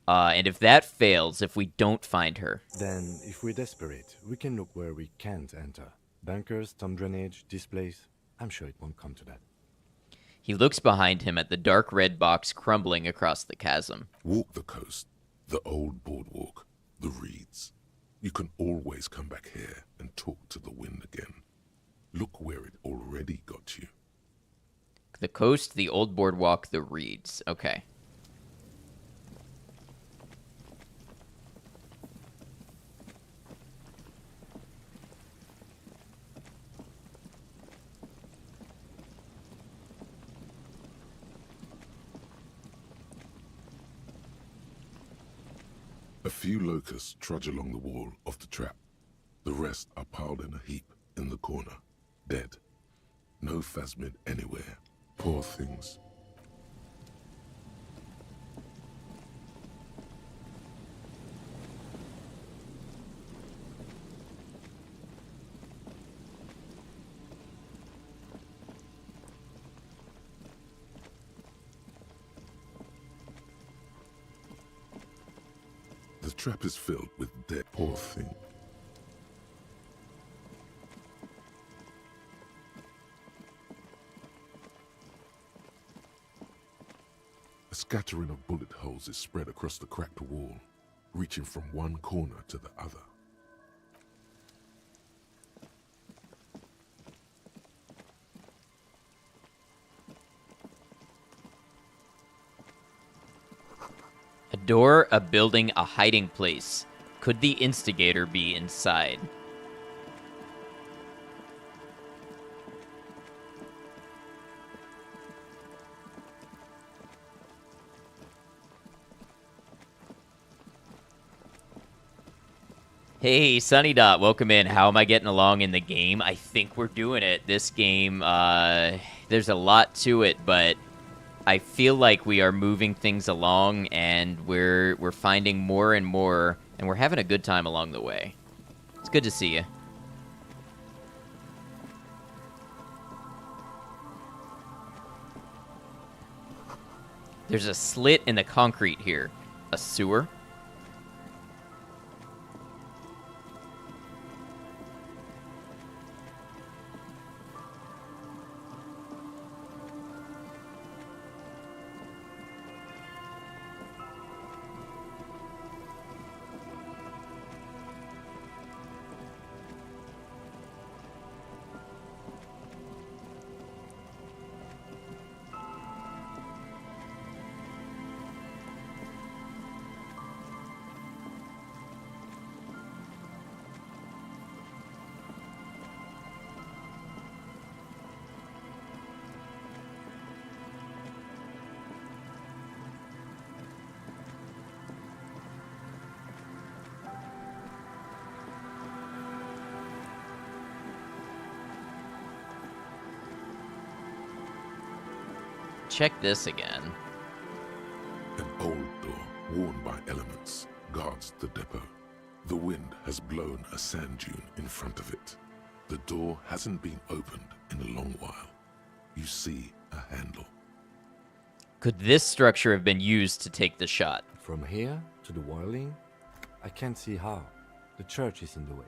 And if that fails, if we don't find her... Then, if we're desperate, we can look where we can't enter. Bunkers, storm drainage, displays. I'm sure it won't come to that. He looks behind him at the dark red box crumbling across the chasm. Walk the coast, the old boardwalk, the reeds. You can always come back here and talk to the wind again. Look where it already got you. The coast, the old boardwalk, the reeds. Okay. A few locusts trudge along the wall of the trap. The rest are piled in a heap in the corner, dead. No phasmid anywhere. Poor things. The trap is filled with dead. Poor thing. A scattering of bullet holes is spread across the cracked wall, reaching from one corner to the other. A door, a building, a hiding place. Could the instigator be inside? Hey, Sunny Dot, welcome in. How am I getting along in the game? I think we're doing it. This game, there's a lot to it, but I feel like we are moving things along, and we're finding more and more, and we're having a good time along the way. It's good to see you. There's a slit in the concrete here. A sewer? Check this again. An old door, worn by elements, guards the depot. The wind has blown a sand dune in front of it. The door hasn't been opened in a long while. You see a handle. Could this structure have been used to take the shot? From here to the wiring, I can't see how. The church is in the way.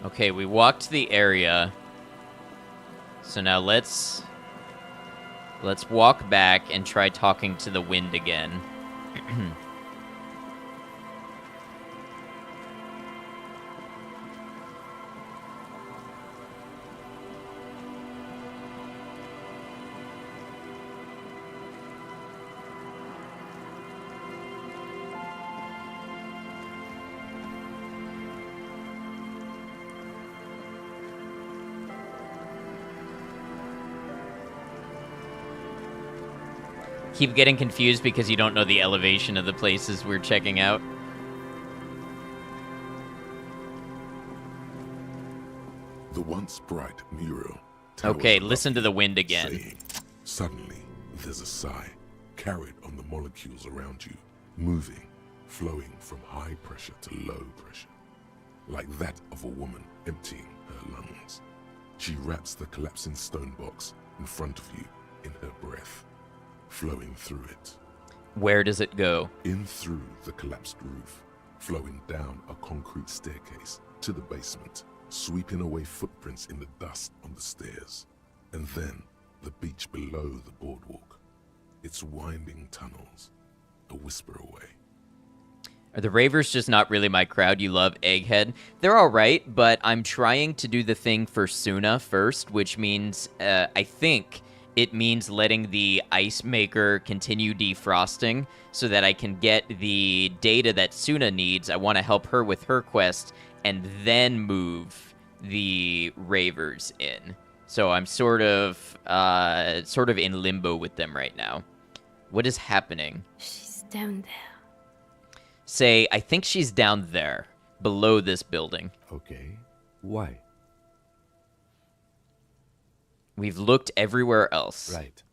Okay, we walked the area. So now let's walk back and try talking to the wind again. Keep getting confused because you don't know the elevation of the places we're checking out. The once bright mural. Okay, listen to the wind again. Saying, suddenly, there's a sigh, carried on the molecules around you, moving, flowing from high pressure to low pressure, like that of a woman emptying her lungs. She wraps the collapsing stone box in front of you in her breath, flowing through it. Where does it go? In through the collapsed roof, flowing down a concrete staircase to the basement, sweeping away footprints in the dust on the stairs, and then the beach below the boardwalk, its winding tunnels, a whisper away. Are the Ravers just not really my crowd? You love Egghead. They're alright, but I'm trying to do the thing for Suna first, which means, I think it means letting the ice maker continue defrosting so that I can get the data that Suna needs. I want to help her with her quest and then move the Ravers in. So I'm sort of in limbo with them right now. What is happening? She's down there. Say, I think she's down there, below this building. Okay. Why? We've looked everywhere else. Right.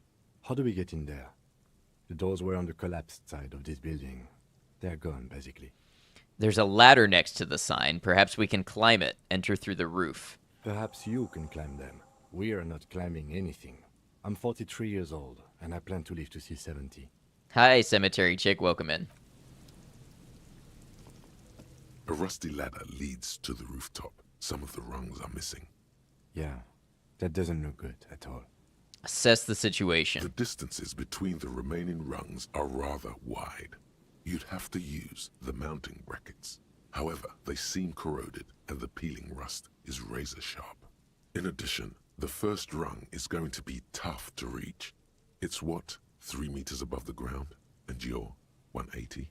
How do we get in there? The doors were on the collapsed side of this building. They're gone, basically. There's a ladder next to the sign. Perhaps we can climb it, enter through the roof. Perhaps you can climb them. We are not climbing anything. I'm 43 years old, and I plan to live to see 70. Hi, Cemetery Chick. Welcome in. A rusty ladder leads to the rooftop. Some of the rungs are missing. Yeah, that doesn't look good at all. Assess the situation. The distances between the remaining rungs are rather wide. You'd have to use the mounting brackets. However, they seem corroded and the peeling rust is razor sharp. In addition, the first rung is going to be tough to reach. It's what, 3 meters above the ground? And you're 180?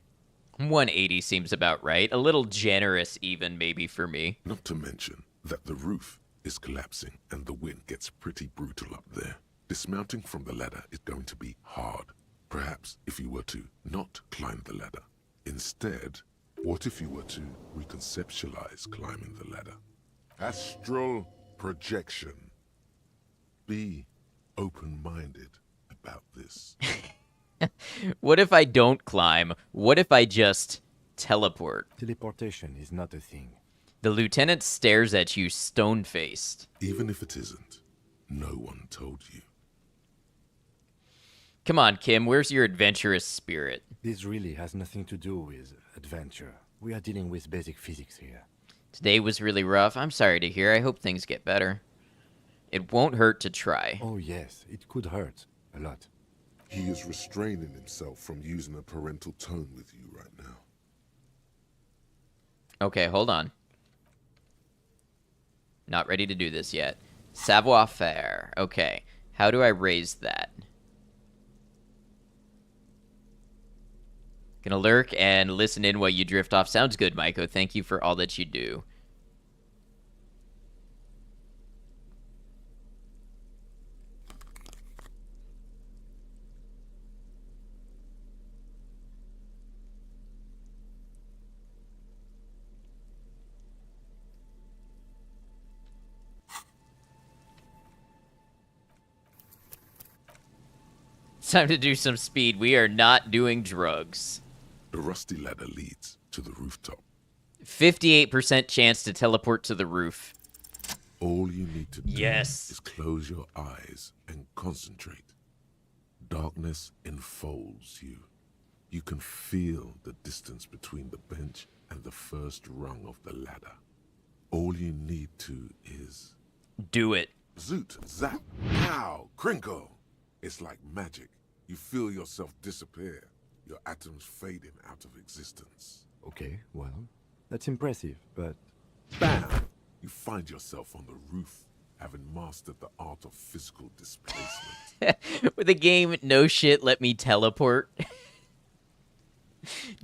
180 seems about right. A little generous even, maybe, for me. Not to mention that the roof is collapsing and the wind gets pretty brutal up there. Dismounting from the ladder is going to be hard. Perhaps if you were to not climb the ladder. Instead, what if you were to reconceptualize climbing the ladder? Astral projection. Be open-minded about this. What if I don't climb? What if I just teleport? Teleportation is not a thing. The lieutenant stares at you stone-faced. Even if it isn't, no one told you. Come on, Kim, where's your adventurous spirit? This really has nothing to do with adventure. We are dealing with basic physics here. Today was really rough. I'm sorry to hear. I hope things get better. It won't hurt to try. Oh yes, it could hurt. A lot. He is restraining himself from using a parental tone with you right now. Okay, hold on. Not ready to do this yet. Savoir-faire. Okay. How do I raise that? Gonna lurk and listen in while you drift off. Sounds good, Maiko. Thank you for all that you do. It's time to do some speed. We are not doing drugs. The rusty ladder leads to the rooftop. 58% chance to teleport to the roof. All you need to do Yes. is close your eyes and concentrate. Darkness enfolds you. You can feel the distance between the bench and the first rung of the ladder. All you need to is... Do it. Zoot, zap, pow, crinkle. It's like magic. You feel yourself disappear, your atoms fading out of existence. Okay, well, that's impressive, but... Bam! You find yourself on the roof, having mastered the art of physical displacement. With a game, no shit, let me teleport.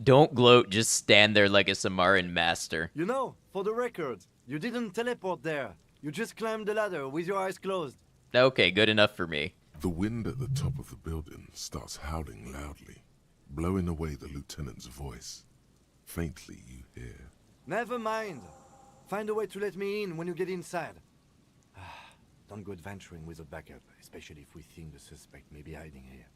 Don't gloat, just stand there like a Samaran master. You know, for the record, you didn't teleport there. You just climbed the ladder with your eyes closed. Okay, good enough for me. The wind at the top of the building starts howling loudly, blowing away the lieutenant's voice. Faintly you hear. Never mind. Find a way to let me in when you get inside. Don't go adventuring with a backup, especially if we think the suspect may be hiding here.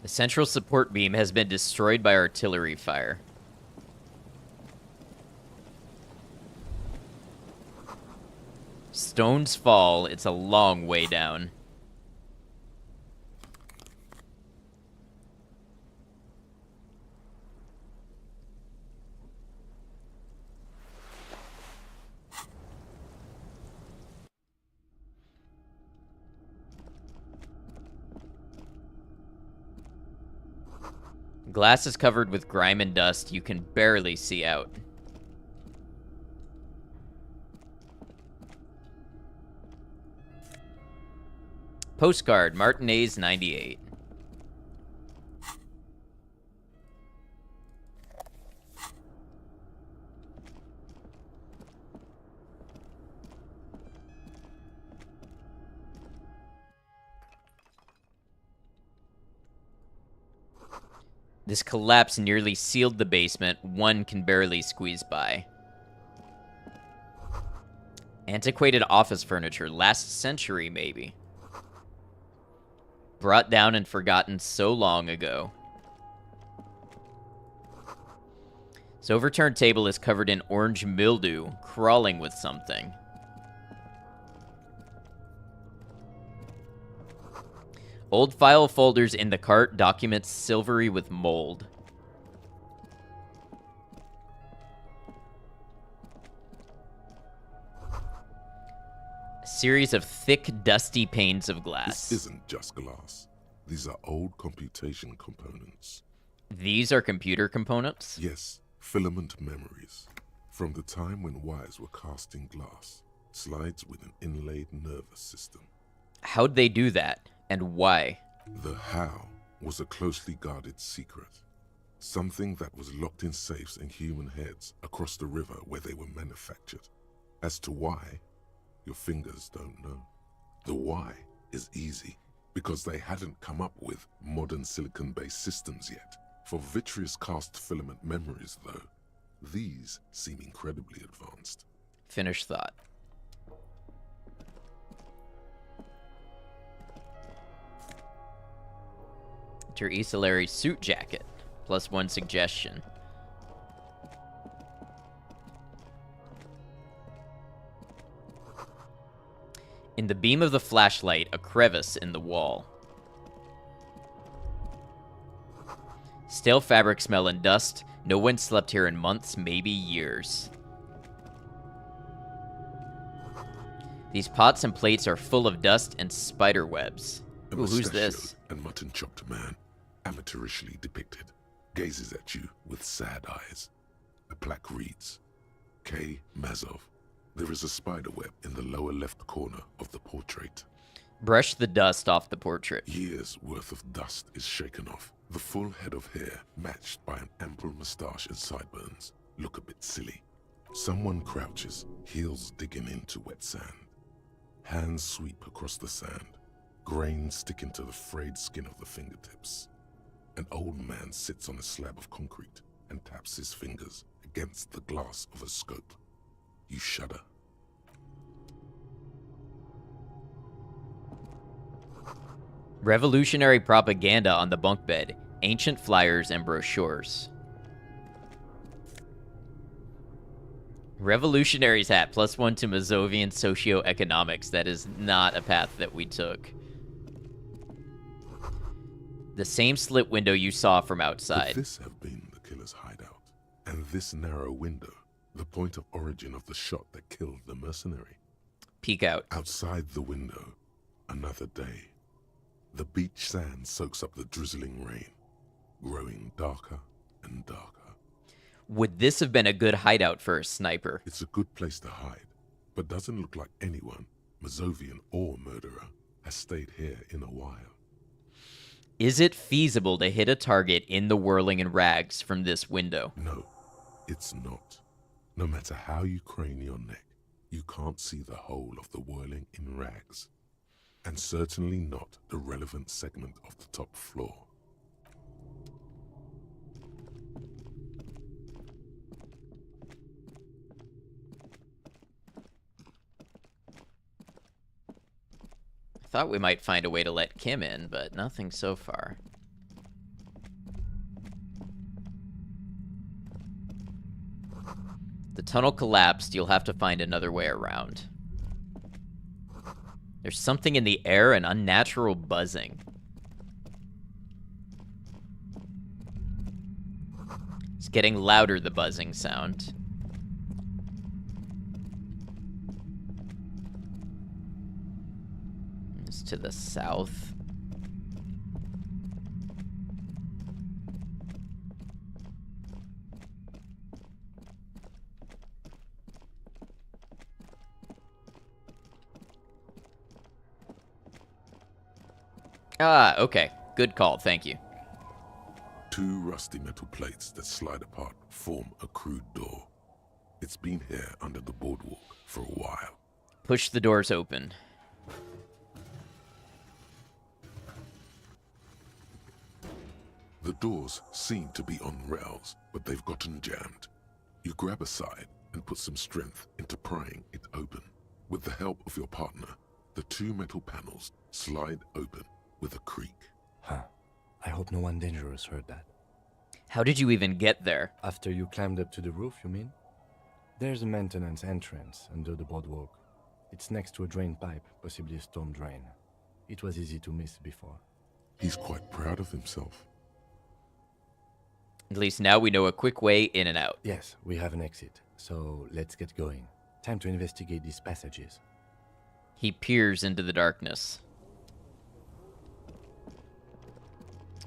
The central support beam has been destroyed by artillery fire. Stones fall. It's a long way down. Glass is covered with grime and dust. You can barely see out. Postcard, Martinez 98. This collapse nearly sealed the basement. One can barely squeeze by. Antiquated office furniture. Last century, maybe. Brought down and forgotten so long ago. This overturned table is covered in orange mildew, crawling with something. Old file folders in the cart, documents silvery with mold. A series of thick, dusty panes of glass. This isn't just glass. These are old computation components. These are computer components? Yes, filament memories. From the time when wires were cast in glass, slides with an inlaid nervous system. How'd they do that? And why? The how was a closely guarded secret. Something that was locked in safes in human heads across the river where they were manufactured. As to why, your fingers don't know. The why is easy, because they hadn't come up with modern silicon-based systems yet. For vitreous cast filament memories, though, these seem incredibly advanced. Finish thought. Your Isolari suit jacket. +1 suggestion. In the beam of the flashlight, a crevice in the wall. Stale fabric smell and dust. No one slept here in months, maybe years. These pots and plates are full of dust and spider webs. Ooh, who's this? And mutton-chopped man, amateurishly depicted, gazes at you with sad eyes. The plaque reads, K. Mazov. There is a spider web in the lower left corner of the portrait. Brush the dust off the portrait. Years' worth of dust is shaken off. The full head of hair, matched by an ample moustache and sideburns, look a bit silly. Someone crouches, heels digging into wet sand. Hands sweep across the sand. Grains stick into the frayed skin of the fingertips. An old man sits on a slab of concrete and taps his fingers against the glass of a scope. You shudder. Revolutionary propaganda on the bunk bed. Ancient flyers and brochures. Revolutionary's hat. +1 to Mazovian socioeconomics. That is not a path that we took. The same slit window you saw from outside. Could this have been the killer's hideout? And this narrow window, the point of origin of the shot that killed the mercenary? Peek out. Outside the window, another day. The beach sand soaks up the drizzling rain, growing darker and darker. Would this have been a good hideout for a sniper? It's a good place to hide, but doesn't look like anyone, Mazovian or murderer, has stayed here in a while. Is it feasible to hit a target in the whirling in rags from this window? No, it's not. No matter how you crane your neck, you can't see the whole of the whirling in rags. And certainly not the relevant segment of the top floor. I thought we might find a way to let Kim in, but nothing so far. Tunnel collapsed. You'll have to find another way around. There's something in the air, an unnatural buzzing. It's getting louder, the buzzing sound. It's to the south. Ah, okay. Good call, thank you. Two rusty metal plates that slide apart form a crude door. It's been here under the boardwalk for a while. Push the doors open. The doors seem to be on rails, but they've gotten jammed. You grab a side and put some strength into prying it open. With the help of your partner, the two metal panels slide open with a creak. Huh. I hope no one dangerous heard that. How did you even get there? After you climbed up to the roof, you mean? There's a maintenance entrance under the boardwalk. It's next to a drain pipe, possibly a storm drain. It was easy to miss before. He's quite proud of himself. At least now we know a quick way in and out. Yes, we have an exit, so let's get going. Time to investigate these passages. He peers into the darkness.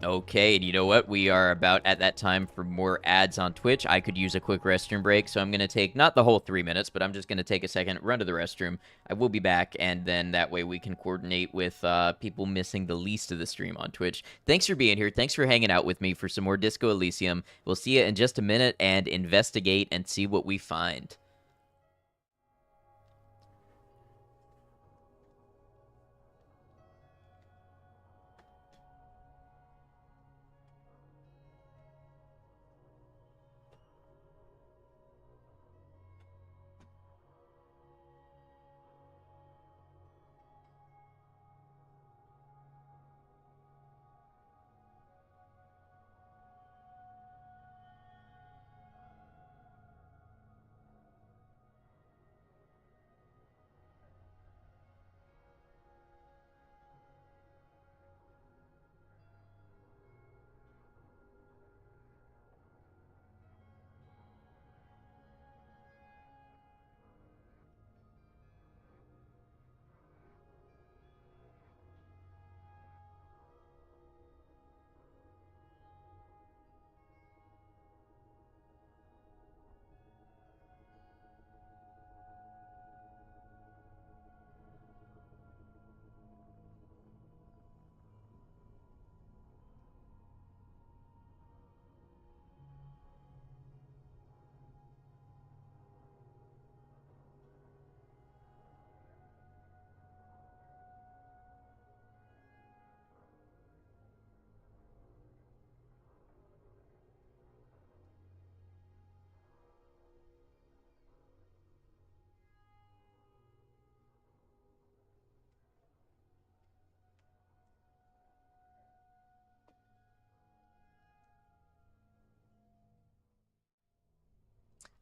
Okay, and you know what? We are about at that time for more ads on Twitch. I could use a quick restroom break, so I'm going to take, not the whole 3 minutes, but I'm just going to take a second, run to the restroom. I will be back, and then that way we can coordinate with people missing the least of the stream on Twitch. Thanks for being here. Thanks for hanging out with me for some more Disco Elysium. We'll see you in just a minute and investigate and see what we find.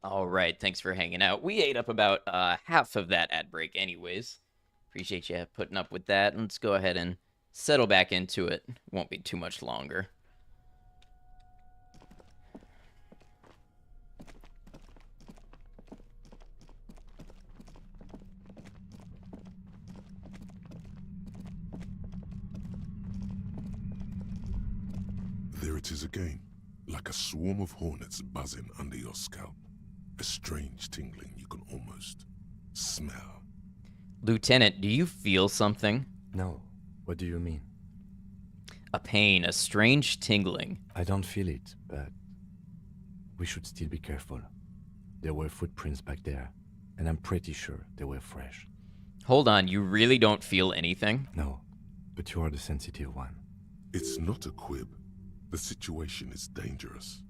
All right, thanks for hanging out. We ate up about half of that ad break anyways. Appreciate you putting up with that. Let's go ahead and settle back into it. Won't be too much longer. There it is again, like a swarm of hornets buzzing under your scalp. A strange tingling you can almost smell. Lieutenant, do you feel something? No. What do you mean? A pain, a strange tingling. I don't feel it, but we should still be careful. There were footprints back there, and I'm pretty sure they were fresh. Hold on, you really don't feel anything? No, but you are the sensitive one. It's not a quib. The situation is dangerous.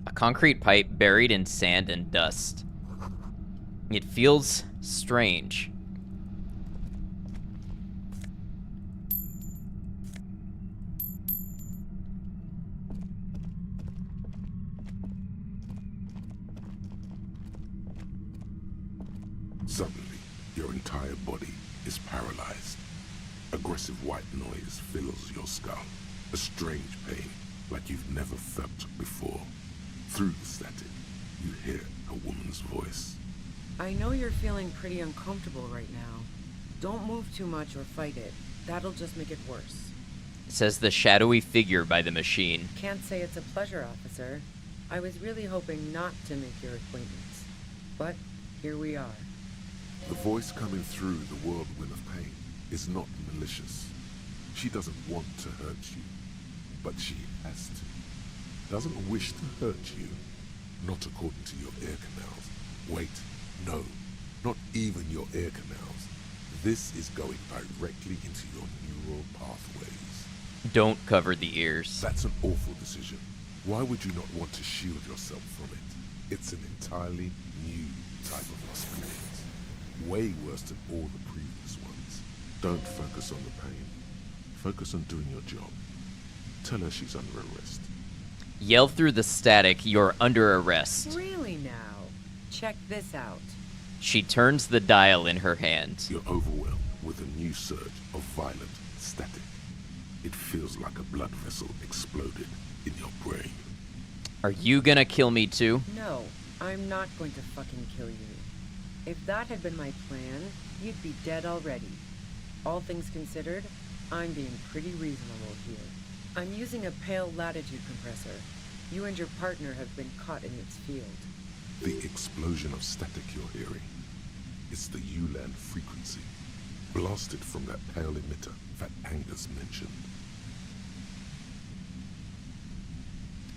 A concrete pipe buried in sand and dust. It feels strange. Suddenly, your entire body is paralyzed. Aggressive white noise fills your skull. A strange pain, like you've never felt before. Through the static, you hear a woman's voice. I know you're feeling pretty uncomfortable right now. Don't move too much or fight it. That'll just make it worse. Says the shadowy figure by the machine. Can't say it's a pleasure, officer. I was really hoping not to make your acquaintance. But here we are. The voice coming through the whirlwind of pain is not malicious. She doesn't want to hurt you, but she has to. Doesn't wish to hurt you, not according to your ear canals. Wait, no, not even your ear canals. This is going directly into your neural pathways. Don't cover the ears. That's an awful decision. Why would you not want to shield yourself from it? It's an entirely new type of experience. Way worse than all the previous ones. Don't focus on the pain. Focus on doing your job. Tell her she's under arrest. Yell through the static, you're under arrest. Really now? Check this out. She turns the dial in her hand. You're overwhelmed with a new surge of violent static. It feels like a blood vessel exploded in your brain. Are you gonna kill me too? No, I'm not going to fucking kill you. If that had been my plan, you'd be dead already. All things considered, I'm being pretty reasonable here. I'm using a pale latitude compressor. You and your partner have been caught in its field. The explosion of static you're hearing. It's the ULAN frequency, blasted from that pale emitter that Angus mentioned.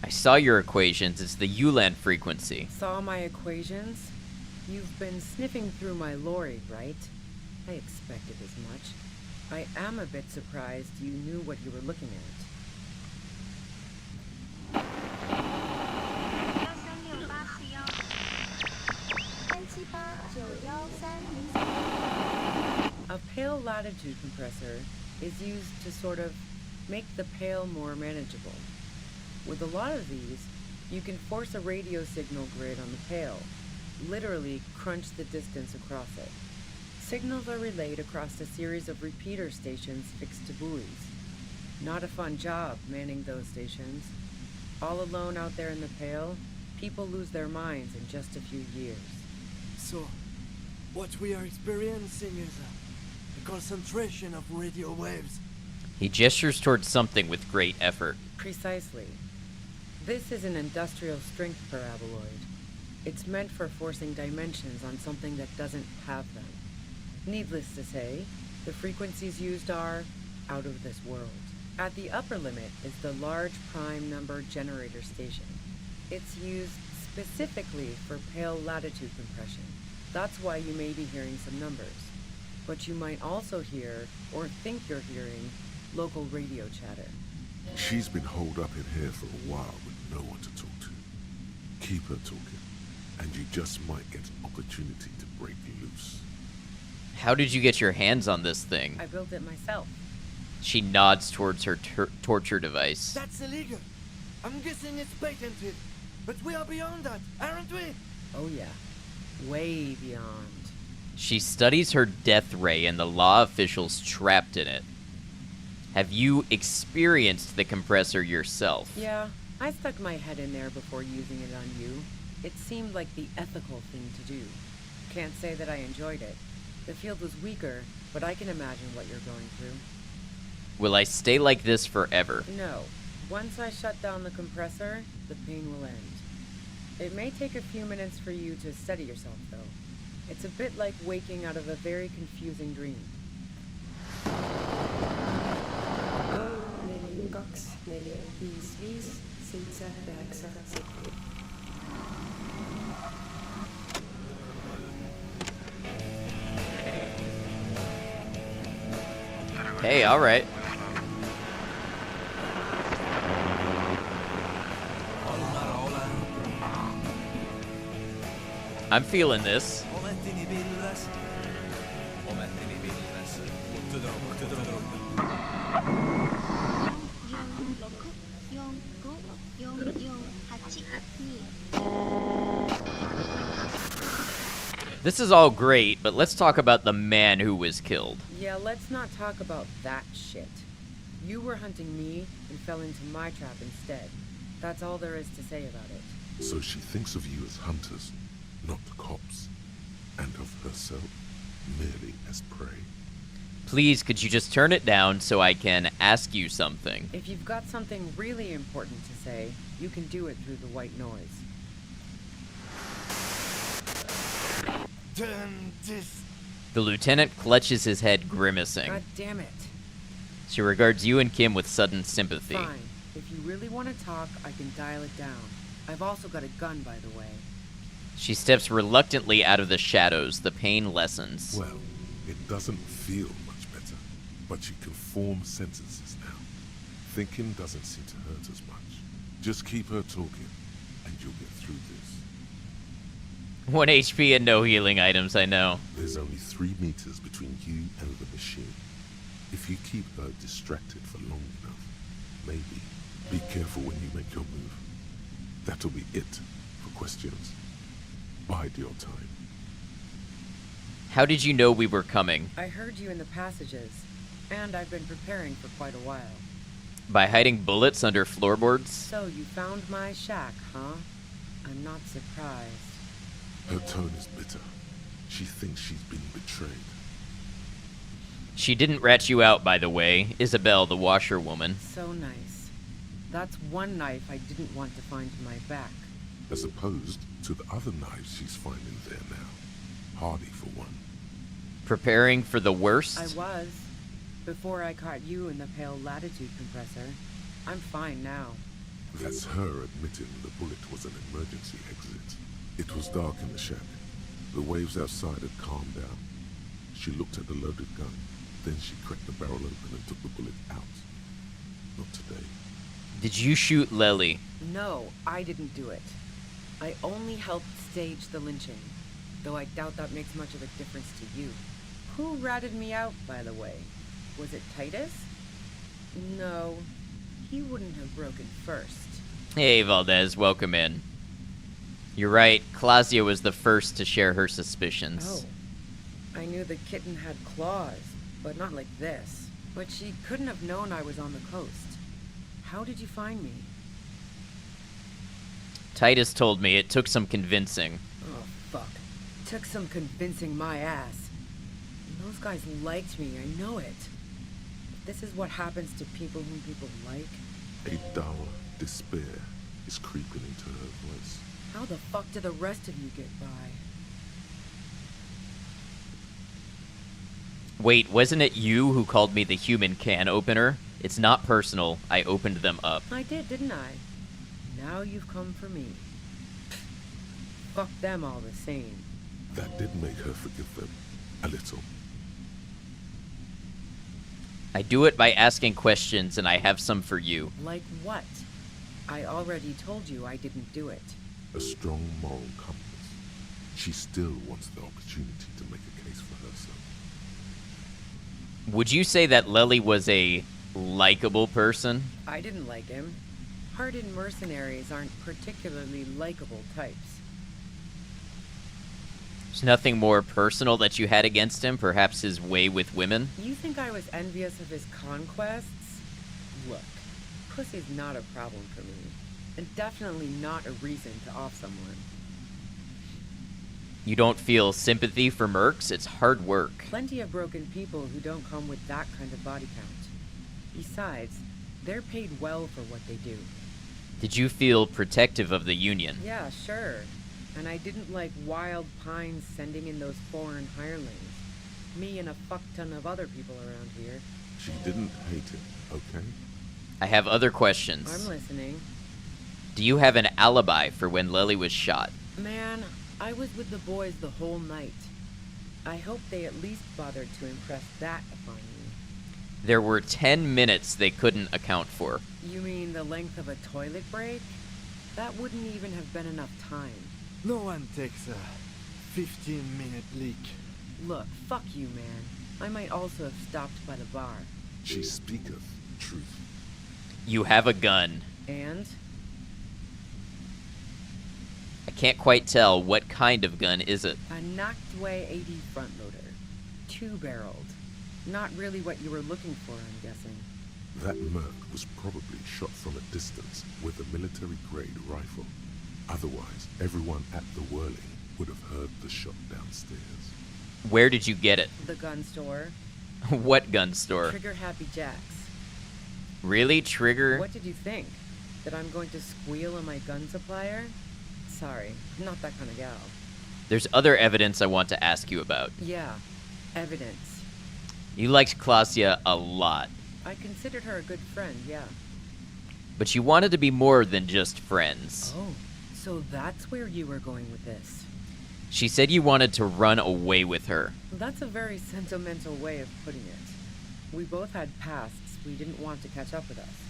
I saw your equations. It's the ULAN frequency. Saw my equations? You've been sniffing through my lorry, right? I expected as much. I am a bit surprised you knew what you were looking at. A pale latitude compressor is used to sort of make the pale more manageable. With a lot of these, you can force a radio signal grid on the pale, literally crunch the distance across it. Signals are relayed across a series of repeater stations fixed to buoys. Not a fun job manning those stations. All alone out there in the pale, people lose their minds in just a few years. So, what we are experiencing is a concentration of radio waves. He gestures towards something with great effort. Precisely. This is an industrial strength paraboloid. It's meant for forcing dimensions on something that doesn't have them. Needless to say, the frequencies used are out of this world. At the upper limit is the large prime number generator station. It's used specifically for pale latitude compression. That's why you may be hearing some numbers. But you might also hear, or think you're hearing, local radio chatter. She's been holed up in here for a while with no one to talk to. Keep her talking, and you just might get an opportunity to break loose. How did you get your hands on this thing? I built it myself. She nods towards her torture device. That's illegal. I'm guessing it's patented. But we are beyond that, aren't we? Oh yeah. Way beyond. She studies her death ray and the law officials trapped in it. Have you experienced the compressor yourself? Yeah, I stuck my head in there before using it on you. It seemed like the ethical thing to do. Can't say that I enjoyed it. The field was weaker, but I can imagine what you're going through. Will I stay like this forever? No. Once I shut down the compressor, the pain will end. It may take a few minutes for you to steady yourself, though. It's a bit like waking out of a very confusing dream. Hey, all right. I'm feeling this. This is all great, but let's talk about the man who was killed. Yeah, let's not talk about that shit. You were hunting me and fell into my trap instead. That's all there is to say about it. So she thinks of you as hunters, not cops, and of herself merely as prey. Please, could you just turn it down so I can ask you something? If you've got something really important to say, you can do it through the white noise. The lieutenant clutches his head, grimacing. God damn it. She regards you and Kim with sudden sympathy. Fine. If you really want to talk, I can dial it down. I've also got a gun, by the way. She steps reluctantly out of the shadows. The pain lessens. Well, it doesn't feel much better, but you can form sentences now. Thinking doesn't seem to hurt as much. Just keep her talking, and you'll get through this. 1 HP and no healing items, I know. There's only 3 meters between you and the machine. If you keep her distracted for long enough, maybe be careful when you make your move. That'll be it for questions. Bide your time. How did you know we were coming? I heard you in the passages, and I've been preparing for quite a while. By hiding bullets under floorboards? So you found my shack, huh? I'm not surprised. Her tone is bitter. She thinks she's been betrayed. She didn't rat you out, by the way. Isabel, the washerwoman. So nice. That's one knife I didn't want to find in my back. As opposed to the other knives she's finding there now. Hardy for one. Preparing for the worst? I was. Before I caught you in the pale latitude compressor. I'm fine now. That's her admitting the bullet was an emergency exit. It was dark in the shack. The waves outside had calmed down. She looked at the loaded gun. Then she cracked the barrel open and took the bullet out. Not today. Did you shoot Lely? No, I didn't do it. I only helped stage the lynching. Though I doubt that makes much of a difference to you. Who ratted me out, by the way? Was it Titus? No, he wouldn't have broken first. Hey, Valdez, welcome in. You're right, Claudia was the first to share her suspicions. Oh, I knew the kitten had claws, but not like this. But she couldn't have known I was on the coast. How did you find me? Titus told me it took some convincing. Oh, fuck. Took some convincing my ass. Those guys liked me, I know it. But this is what happens to people whom people like. A dull despair is creeping into her voice. How the fuck do the rest of you get by? Wait, wasn't it you who called me the human can opener? It's not personal. I opened them up. I did, didn't I? Now you've come for me. Fuck them all the same. That did make her forgive them. A little. I do it by asking questions, and I have some for you. Like what? I already told you I didn't do it. A strong moral compass. She still wants the opportunity to make a case for herself. Would you say that Lely was a likable person? I didn't like him. Hardened mercenaries aren't particularly likable types. There's nothing more personal that you had against him? Perhaps his way with women? You think I was envious of his conquests? Look, pussy's not a problem for me. And definitely not a reason to off someone. You don't feel sympathy for mercs? It's hard work. Plenty of broken people who don't come with that kind of body count. Besides, they're paid well for what they do. Did you feel protective of the Union? Yeah, sure. And I didn't like Wild Pines sending in those foreign hirelings. Me and a fuck ton of other people around here. She didn't hate him, okay? I have other questions. I'm listening. Do you have an alibi for when Lely was shot? Man, I was with the boys the whole night. I hope they at least bothered to impress that upon you. There were 10 minutes they couldn't account for. You mean the length of a toilet break? That wouldn't even have been enough time. No one takes 15-minute leak. Look, fuck you, man. I might also have stopped by the bar. She speaketh truth. You have a gun. And? I can't quite tell. What kind of gun is it? A knocked-away 80 front loader. 2-barreled. Not really what you were looking for, I'm guessing. That merc was probably shot from a distance with a military-grade rifle. Otherwise, everyone at the whirling would have heard the shot downstairs. Where did you get it? The gun store. What gun store? Trigger Happy Jacks. Really, Trigger? What did you think? That I'm going to squeal on my gun supplier? Sorry, I'm not that kind of gal. There's other evidence I want to ask you about. Yeah, evidence. You liked Klasia a lot. I considered her a good friend, yeah. But you wanted to be more than just friends. Oh, so that's where you were going with this. She said you wanted to run away with her. That's a very sentimental way of putting it. We both had pasts we didn't want to catch up with us,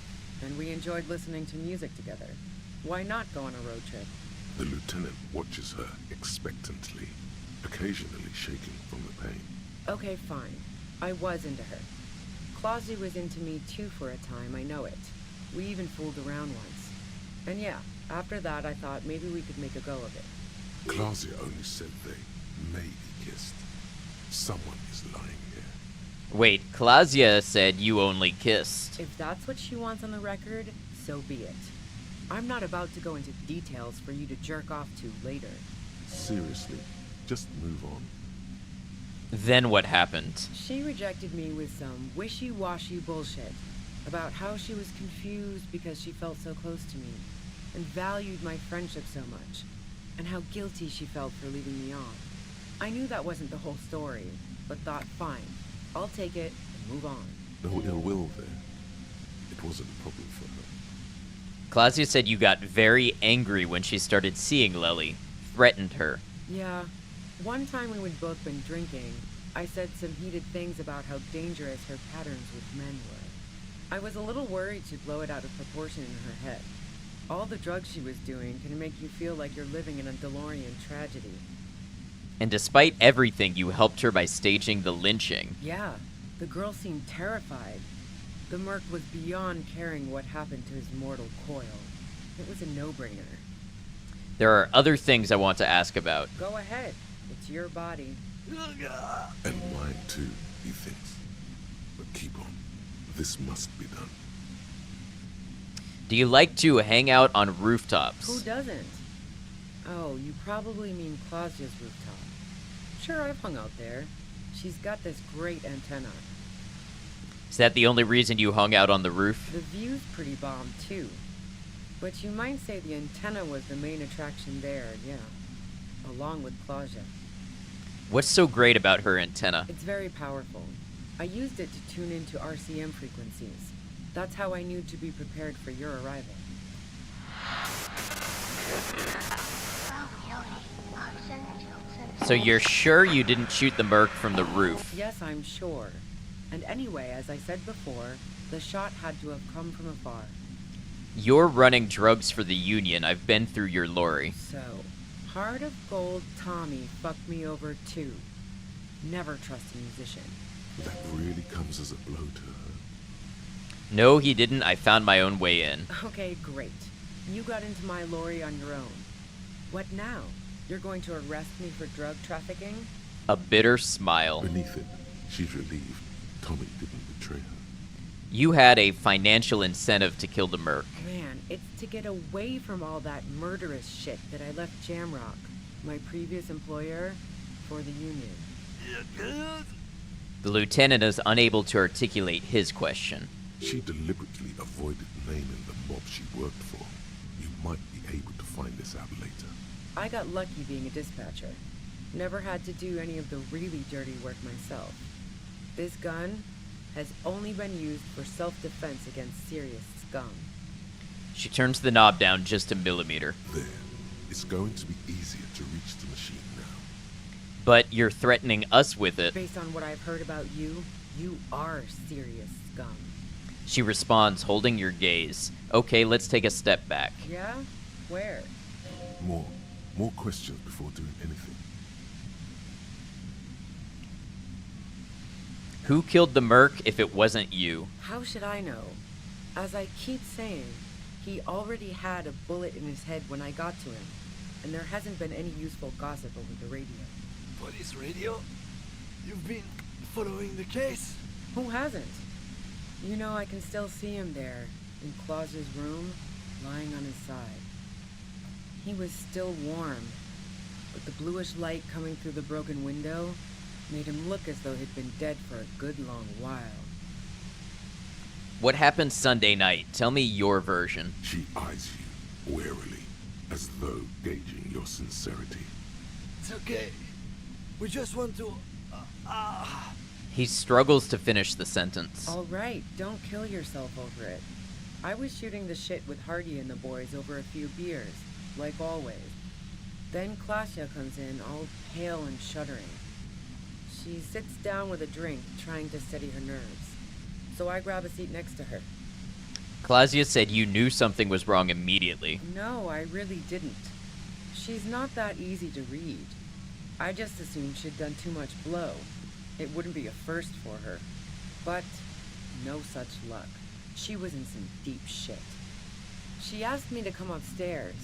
and we enjoyed listening to music together. Why not go on a road trip? The lieutenant watches her expectantly, occasionally shaking from the pain. Okay, fine. I was into her. Clausy was into me too for a time, I know it. We even fooled around once. And yeah, after that I thought maybe we could make a go of it. Klasia only said they maybe kissed. Someone is lying here. Wait, Klasia said you only kissed. If that's what she wants on the record, so be it. I'm not about to go into details for you to jerk off to later. Seriously, just move on. Then what happened? She rejected me with some wishy-washy bullshit about how she was confused because she felt so close to me and valued my friendship so much, and how guilty she felt for leaving me on. I knew that wasn't the whole story, but thought, fine, I'll take it and move on. No ill will there. It wasn't a problem for her. Klasia said you got very angry when she started seeing Lely, threatened her. Yeah. One time when we'd both been drinking, I said some heated things about how dangerous her patterns with men were. I was a little worried she'd blow it out of proportion in her head. All the drugs she was doing can make you feel like you're living in a DeLorean tragedy. And despite everything, you helped her by staging the lynching. Yeah, the girl seemed terrified. The merc was beyond caring what happened to his mortal coil. It was a no-brainer. There are other things I want to ask about. Go ahead. It's your body. And mine too, he thinks. But keep on. This must be done. Do you like to hang out on rooftops? Who doesn't? Oh, you probably mean Clausia's rooftop. Sure, I've hung out there. She's got this great antenna. Is that the only reason you hung out on the roof? The view's pretty bomb, too. But you might say the antenna was the main attraction there, yeah. Along with Clausia. What's so great about her antenna? It's very powerful. I used it to tune into RCM frequencies. That's how I knew to be prepared for your arrival. So you're sure you didn't shoot the merc from the roof? Yes, I'm sure. And anyway, as I said before, the shot had to have come from afar. You're running drugs for the Union. I've been through your lorry. So, Heart of Gold Tommy fucked me over too. Never trust a musician. That really comes as a blow to her. No, he didn't. I found my own way in. Okay, great. You got into my lorry on your own. What now? You're going to arrest me for drug trafficking? A bitter smile. Beneath it, she's relieved Tommy didn't betray her. You had a financial incentive to kill the merc. Man, it's to get away from all that murderous shit that I left Jamrock, my previous employer, for the Union. The lieutenant is unable to articulate his question. She deliberately avoided naming the mob she worked for. You might be able to find this out later. I got lucky being a dispatcher. Never had to do any of the really dirty work myself. This gun has only been used for self-defense against serious scum. She turns the knob down just a millimeter. There. It's going to be easier to reach the machine now. But you're threatening us with it. Based on what I've heard about you, you are serious scum. She responds, holding your gaze. Okay, let's take a step back. Yeah? Where? More questions before doing anything. Who killed the merc if it wasn't you? How should I know? As I keep saying, he already had a bullet in his head when I got to him, and there hasn't been any useful gossip over the radio. Police radio? You've been following the case? Who hasn't? You know, I can still see him there, in Claus's room, lying on his side. He was still warm, but the bluish light coming through the broken window made him look as though he'd been dead for a good long while. What happened Sunday night? Tell me your version. She eyes you warily, as though gauging your sincerity. It's okay. We just want to... He struggles to finish the sentence. All right, don't kill yourself over it. I was shooting the shit with Hardy and the boys over a few beers, like always. Then Klasya comes in, all pale and shuddering. She sits down with a drink, trying to steady her nerves. So I grab a seat next to her. Klasya said you knew something was wrong immediately. No, I really didn't. She's not that easy to read. I just assumed she'd done too much blow. It wouldn't be a first for her. But no such luck. She was in some deep shit. She asked me to come upstairs.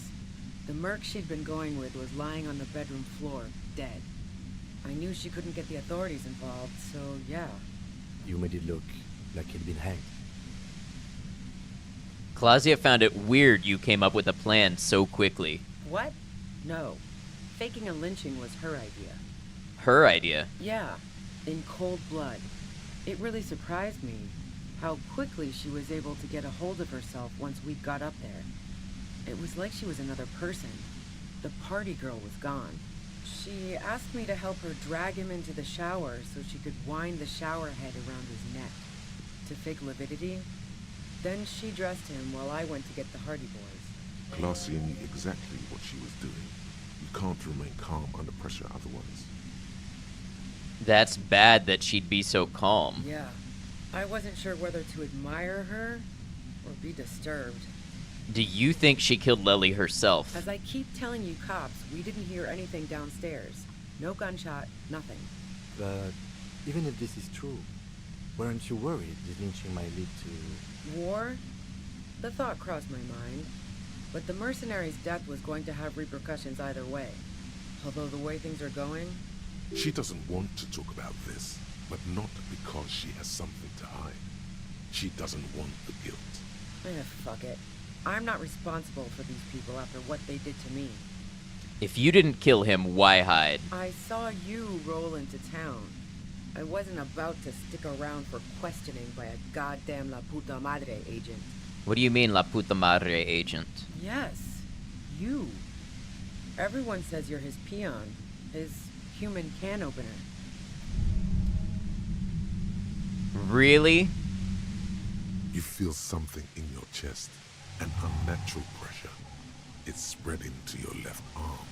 The merc she'd been going with was lying on the bedroom floor, dead. I knew she couldn't get the authorities involved, so yeah. You made it look like he'd been hanged. Klasya found it weird you came up with a plan so quickly. What? No. Faking a lynching was her idea. Her idea? Yeah, in cold blood. It really surprised me how quickly she was able to get a hold of herself once we got up there. It was like she was another person. The party girl was gone. She asked me to help her drag him into the shower so she could wind the shower head around his neck to fake lividity. Then she dressed him while I went to get the Hardy boys. Klasya knew exactly what she was doing. You can't remain calm under pressure otherwise. That's bad that she'd be so calm. Yeah. I wasn't sure whether to admire her or be disturbed. Do you think she killed Lily herself? As I keep telling you cops, we didn't hear anything downstairs. No gunshot, nothing. But even if this is true, weren't you worried this lynching might lead to... War? The thought crossed my mind. But the mercenary's death was going to have repercussions either way. Although the way things are going... She doesn't want to talk about this, but not because she has something to hide. She doesn't want the guilt. Fuck it. I'm not responsible for these people after what they did to me. If you didn't kill him, why hide? I saw you roll into town. I wasn't about to stick around for questioning by a goddamn La Puta Madre agent. What do you mean, La Puta Madre agent? Yes, you. Everyone says you're his peon, his human can opener. Really? You feel something in your chest, an unnatural pressure. It's spreading to your left arm,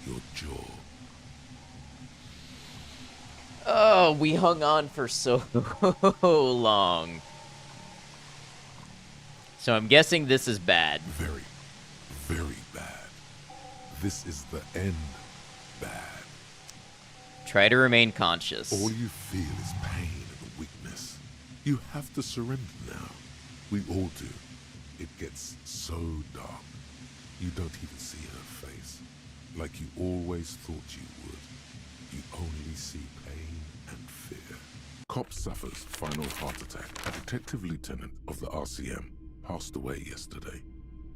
your jaw. Oh, we hung on for so long. So I'm guessing this is bad. Very, very bad. This is the end bad. Try to remain conscious. All you feel is pain and weakness. You have to surrender now. We all do. It gets so dark. You don't even see her face. Like you always thought you would. You only see pain and fear. Cop suffers final heart attack. A detective lieutenant of the RCM passed away yesterday.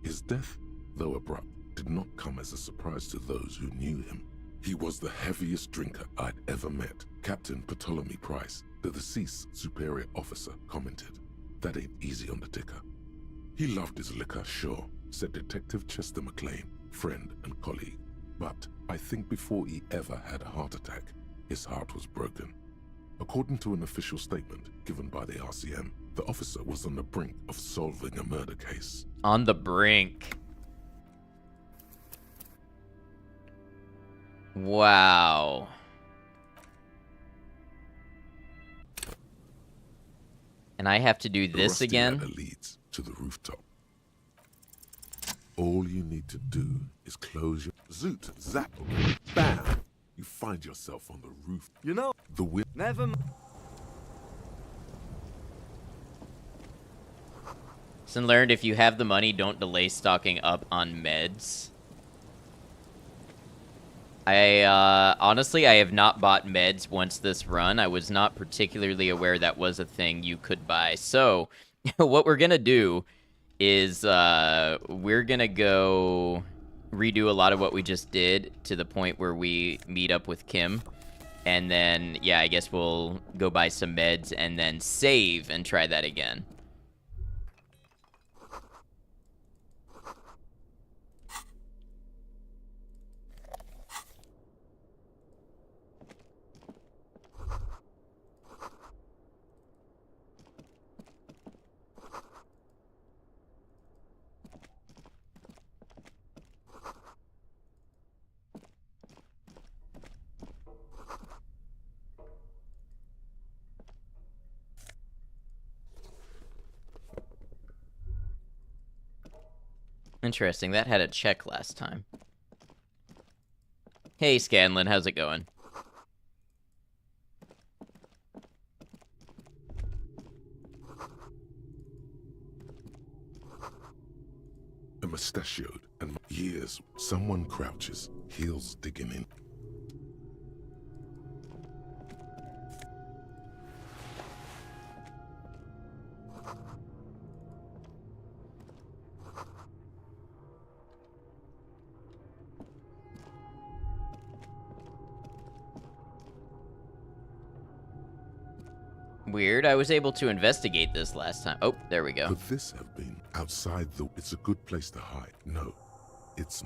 His death, though abrupt, did not come as a surprise to those who knew him. He was the heaviest drinker I'd ever met. Captain Ptolemy Price, the deceased superior officer, commented, "That ain't easy on the ticker." He loved his liquor, sure, said Detective Chester McLean, friend and colleague. But I think before he ever had a heart attack, his heart was broken. According to an official statement given by the RCM, the officer was on the brink of solving a murder case. On the brink. Wow. And I have to do The this rusty again? ladder leads to the rooftop. All you need to do is close your... Zoot, zap, bam! You find yourself on the roof. You know, The wind... never Lesson learned, if you have the money, don't delay stocking up on meds. Honestly, I have not bought meds once this run. I was not particularly aware that was a thing you could buy. So, what we're gonna do is, we're gonna go redo a lot of what we just did to the point where we meet up with Kim. And then, yeah, I guess we'll go buy some meds and then save and try that again. Interesting, that had a check last time. Hey, Scanlan, how's it going? A mustachioed and years, someone crouches, heels digging in. Weird, I was able to investigate this last time. Oh, there we go. Could this have been outside the... It's a good place to hide. No, it's...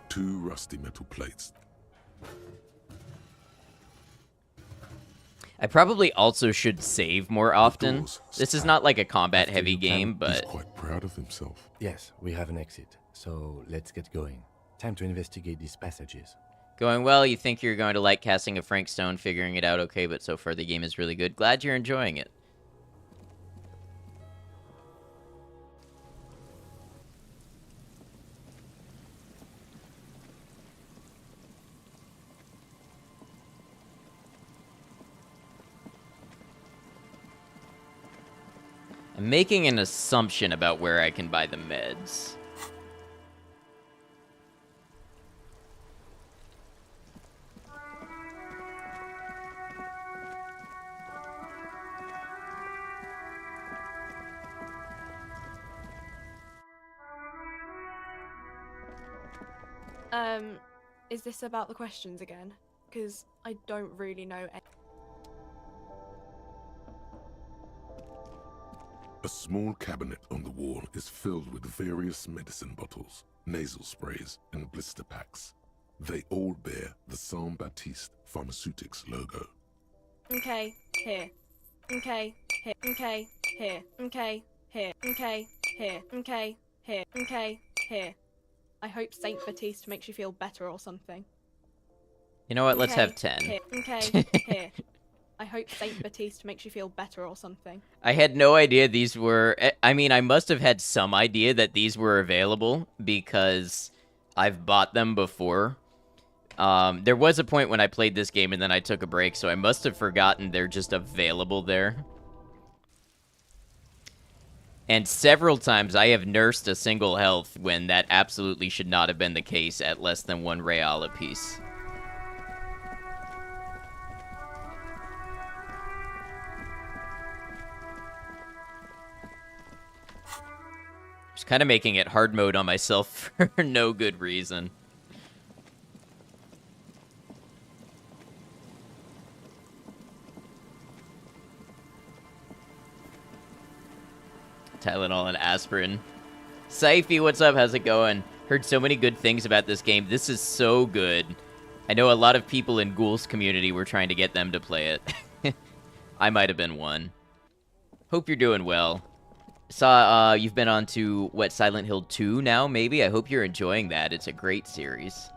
Two rusty metal plates. I probably also should save more often. This is not like a combat-heavy game, but... He's quite proud of himself. Yes, we have an exit, so let's get going. Time to investigate these passages. Going well, you think you're going to like casting a Frank Stone, figuring it out okay, but so far the game is really good. Glad you're enjoying it. I'm making an assumption about where I can buy the meds. Is this about the questions again? Because I don't really know any. A small cabinet on the wall is filled with various medicine bottles, nasal sprays, and blister packs. They all bear the Saint Baptiste Pharmaceutics logo. Okay, here. Okay, here. Okay, here. Okay, here. Okay, here. Okay, here. Okay, here. I hope Saint Baptiste makes you feel better or something. You know what? Let's Okay, have 10. Here. Okay, here. I hope Saint Baptiste makes you feel better or something. I had no idea these were... I mean, I must have had some idea that these were available because I've bought them before. There was a point when I played this game and then I took a break, so I must have forgotten they're just available there. And several times I have nursed a single health when that absolutely should not have been the case at less than 1 real apiece. Just kind of making it hard mode on myself for no good reason. Tylenol and aspirin. Saifi, what's up? How's it going? Heard so many good things about this game. This is so good. I know a lot of people in Ghoul's community were trying to get them to play it. I might have been one. Hope you're doing well. Saw you've been on to, what, Silent Hill 2 now, maybe? I hope you're enjoying that. It's a great series.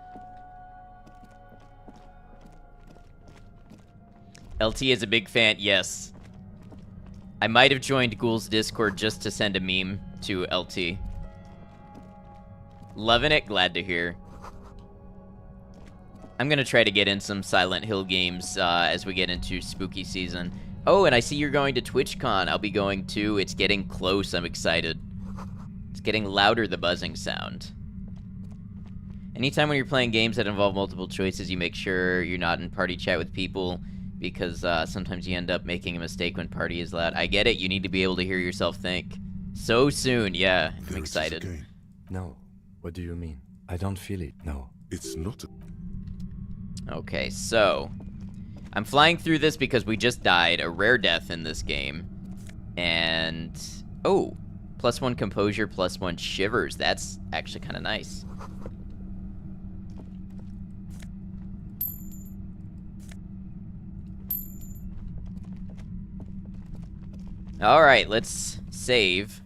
LT is a big fan, yes. I might have joined Ghoul's Discord just to send a meme to LT. Loving it. Glad to hear. I'm going to try to get in some Silent Hill games as we get into spooky season. Oh, and I see you're going to TwitchCon. I'll be going too. It's getting close. I'm excited. It's getting louder, the buzzing sound. Anytime when you're playing games that involve multiple choices, you make sure you're not in party chat with people because sometimes you end up making a mistake when party is loud. I get it. You need to be able to hear yourself think. So soon, yeah. I'm excited. No. What do you mean? I don't feel it. No. It's not. Okay, so I'm flying through this because we just died, a rare death in this game. And, oh, +1 composure, +1 shivers. That's actually kind of nice. Alright, let's save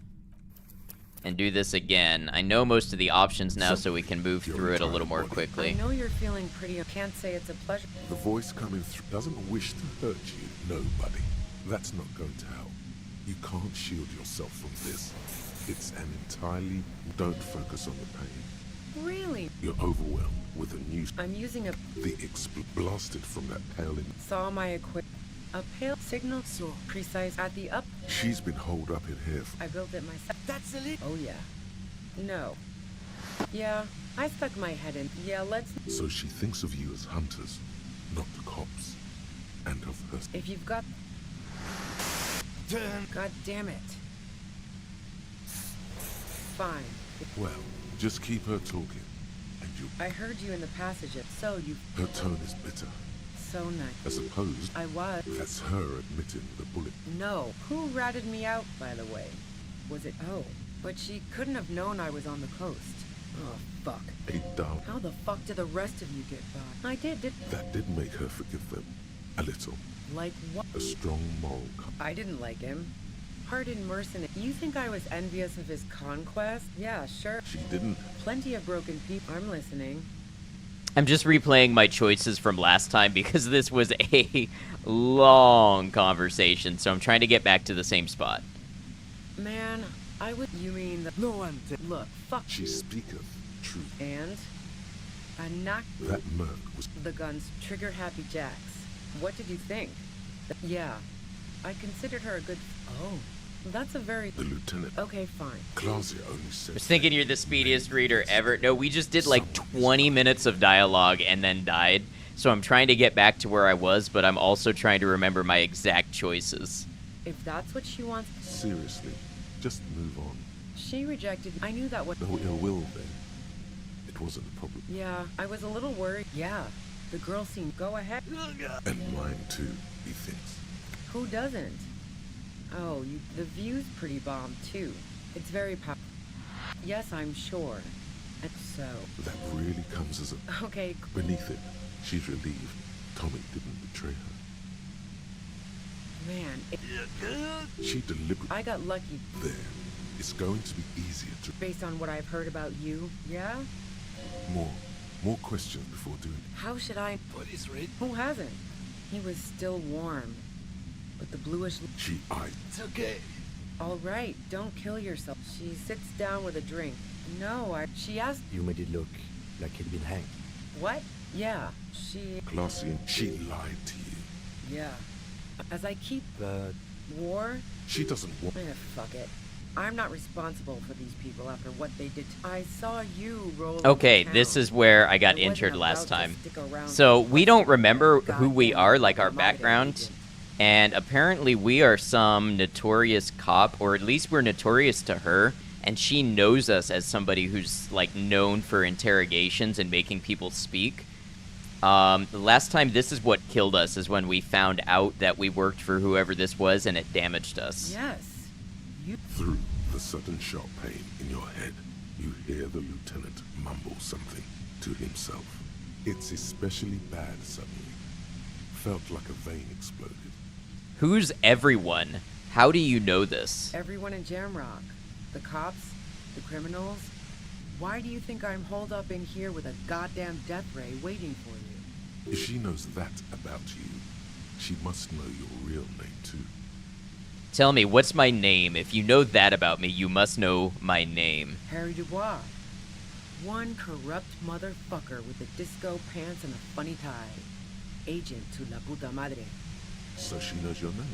and do this again. I know most of the options now, so we can move through it a little more quickly. I know you're feeling pretty. Can't say it's a pleasure. The voice coming through doesn't wish to hurt you. No, buddy. That's not going to help. You can't shield yourself from this. It's an entirely... Don't focus on the pain. Really? You're overwhelmed with a new... I'm using a... The blasted from that pale in... Saw my equip... A pale signal so precise at the up. She's been holed up in here. I built it myself. That's a lit. Oh yeah. No. Yeah, I stuck my head in. Yeah, let's... So she thinks of you as hunters, not the cops. And of her... If you've got... God damn it. Fine. Well, just keep her talking, and you... I heard you in the passage, so you... Her tone is bitter. So nice. As opposed... I was. That's her admitting the bullet. No. Who ratted me out, by the way? Was it... Oh. But she couldn't have known I was on the coast. Oh, fuck. Hey, darling. How the fuck did the rest of you get by? I did. That did make her forgive them. A little. Like what? A strong moral... I didn't like him. Hardened mercenary. You think I was envious of his conquest? Yeah, sure. She didn't. Plenty of broken people. I'm listening. I'm just replaying my choices from last time because this was a long conversation, so I'm trying to get back to the same spot. Man, I would... You mean the... No one... Look, fuck. She speaketh truth. And? I knocked... That merc was... The guns trigger-happy jacks. What did you think? Yeah. I considered her a good... Oh. That's a very... The lieutenant. Okay, fine. Clausia only said... I was thinking you're the speediest reader ever. No, we just did like 20 minutes of dialogue and then died. So I'm trying to get back to where I was, but I'm also trying to remember my exact choices. If that's what she wants... Seriously, just move on. She rejected... I knew that was... No ill will then. It wasn't a problem. Yeah, I was a little worried. Yeah, the girl seemed... Go ahead. And mine too, he thinks. Who doesn't? Oh, the view's pretty bomb, too. It's very powerful. Yes, I'm sure. And so... That really comes as a... Okay. Beneath it, she's relieved Tommy didn't betray her. Man, She deliberately... I got lucky. There. It's going to be easier to... Based on what I've heard about you, yeah? More questions before doing it. How should I... What is red? Who hasn't? He was still warm. But the bluish... She eyed... It's okay. All right, don't kill yourself. She sits down with a drink. No, she asked... You made it look like he'd been hanged. What? Yeah, she... Classy, she lied to you. Yeah. As I keep... But... War? She doesn't want... Fuck it. I'm not responsible for these people after what they did. I saw you roll... Okay, this is where I got injured last time. So we don't remember who we are, like our background. And apparently we are some notorious cop, or at least we're notorious to her, and she knows us as somebody who's, like, known for interrogations and making people speak. The last time this is what killed us, is when we found out that we worked for whoever this was, and it damaged us. Yes. Through the sudden sharp pain in your head, you hear the lieutenant mumble something to himself. It's especially bad suddenly. Felt like a vein exploded. Who's everyone? How do you know this? Everyone in Jamrock. The cops, the criminals. Why do you think I'm holed up in here with a goddamn death ray waiting for you? If she knows that about you, she must know your real name too. Tell me, what's my name? If you know that about me, you must know my name. Harry Dubois. One corrupt motherfucker with a disco pants and a funny tie. Agent to la puta madre. So she knows your name.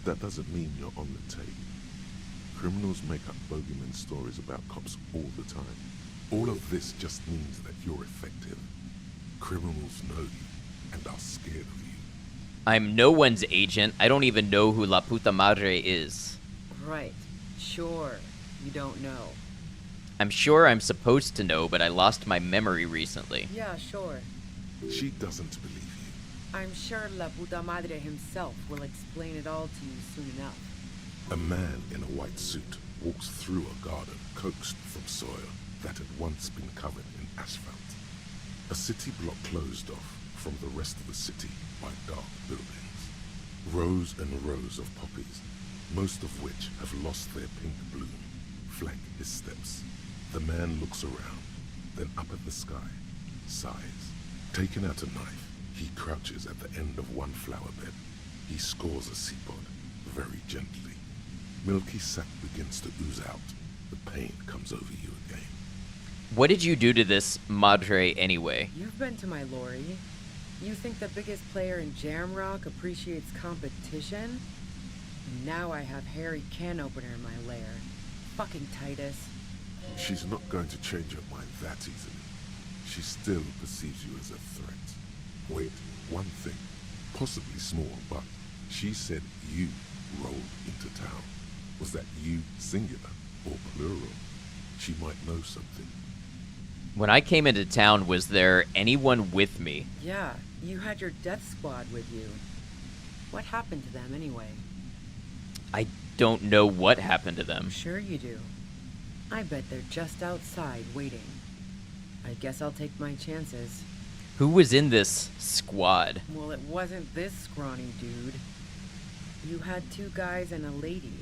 That doesn't mean you're on the tape. Criminals make up bogeyman stories about cops all the time. All of this just means that you're effective. Criminals know you and are scared of you. I'm no one's agent. I don't even know who La Puta Madre is. Right. Sure. You don't know. I'm sure I'm supposed to know, but I lost my memory recently. Yeah, sure. She doesn't believe you. I'm sure La Puta Madre himself will explain it all to you soon enough. A man in a white suit walks through a garden coaxed from soil that had once been covered in asphalt. A city block closed off from the rest of the city by dark buildings. Rows and rows of poppies, most of which have lost their pink bloom, flank his steps. The man looks around, then up at the sky, sighs. Taking out a knife, he crouches at the end of one flower bed. He scores a seapod, very gently. Milky sap begins to ooze out. The pain comes over you again. What did you do to this Madre anyway? You've been to my lorry. You think the biggest player in Jamrock appreciates competition? Now I have Harry Can Opener in my lair. Fucking Titus. She's not going to change her mind that easily. She still perceives you as a threat. Wait, one thing, possibly small, but she said you rolled into town. Was that you singular or plural? She might know something. When I came into town, was there anyone with me? Yeah, you had your death squad with you. What happened to them anyway? I don't know what happened to them. Sure you do. I bet they're just outside waiting. I guess I'll take my chances. Who was in this squad? Well, it wasn't this scrawny dude. You had two guys and a lady.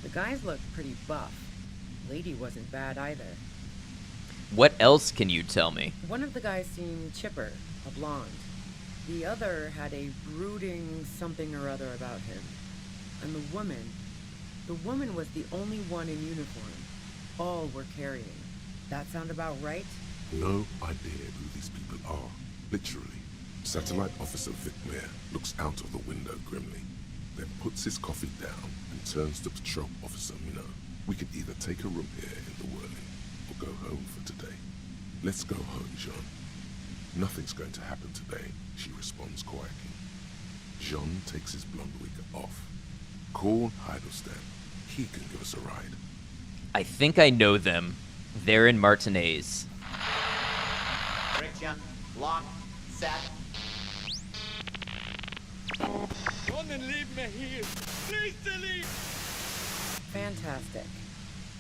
The guys looked pretty buff. Lady wasn't bad either. What else can you tell me? One of the guys seemed chipper, a blonde. The other had a brooding something or other about him. And the woman was the only one in uniform. All were carrying. That sound about right? No idea who these people are. Literally. Satellite Officer Vic Mayer looks out of the window grimly, then puts his coffee down and turns to Patrol Officer Minot. We could either take a room here in the whirling or go home for today. Let's go home, Jean. Nothing's going to happen today, she responds quietly. Jean takes his blonde wig off. Call Heidelstein. He can give us a ride. I think I know them. They're in Martinez. Friction, lock, set. Don't leave me here. Please leave. Fantastic.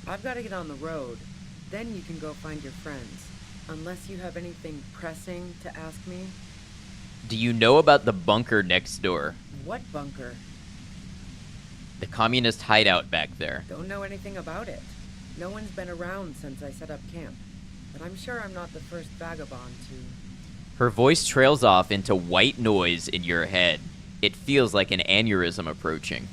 I've got to get on the road. Then you can go find your friends. Unless you have anything pressing to ask me. Do you know about the bunker next door? What bunker? The communist hideout back there. Don't know anything about it. No one's been around since I set up camp. But I'm sure I'm not the first vagabond to... Her voice trails off into white noise in your head. It feels like an aneurysm approaching.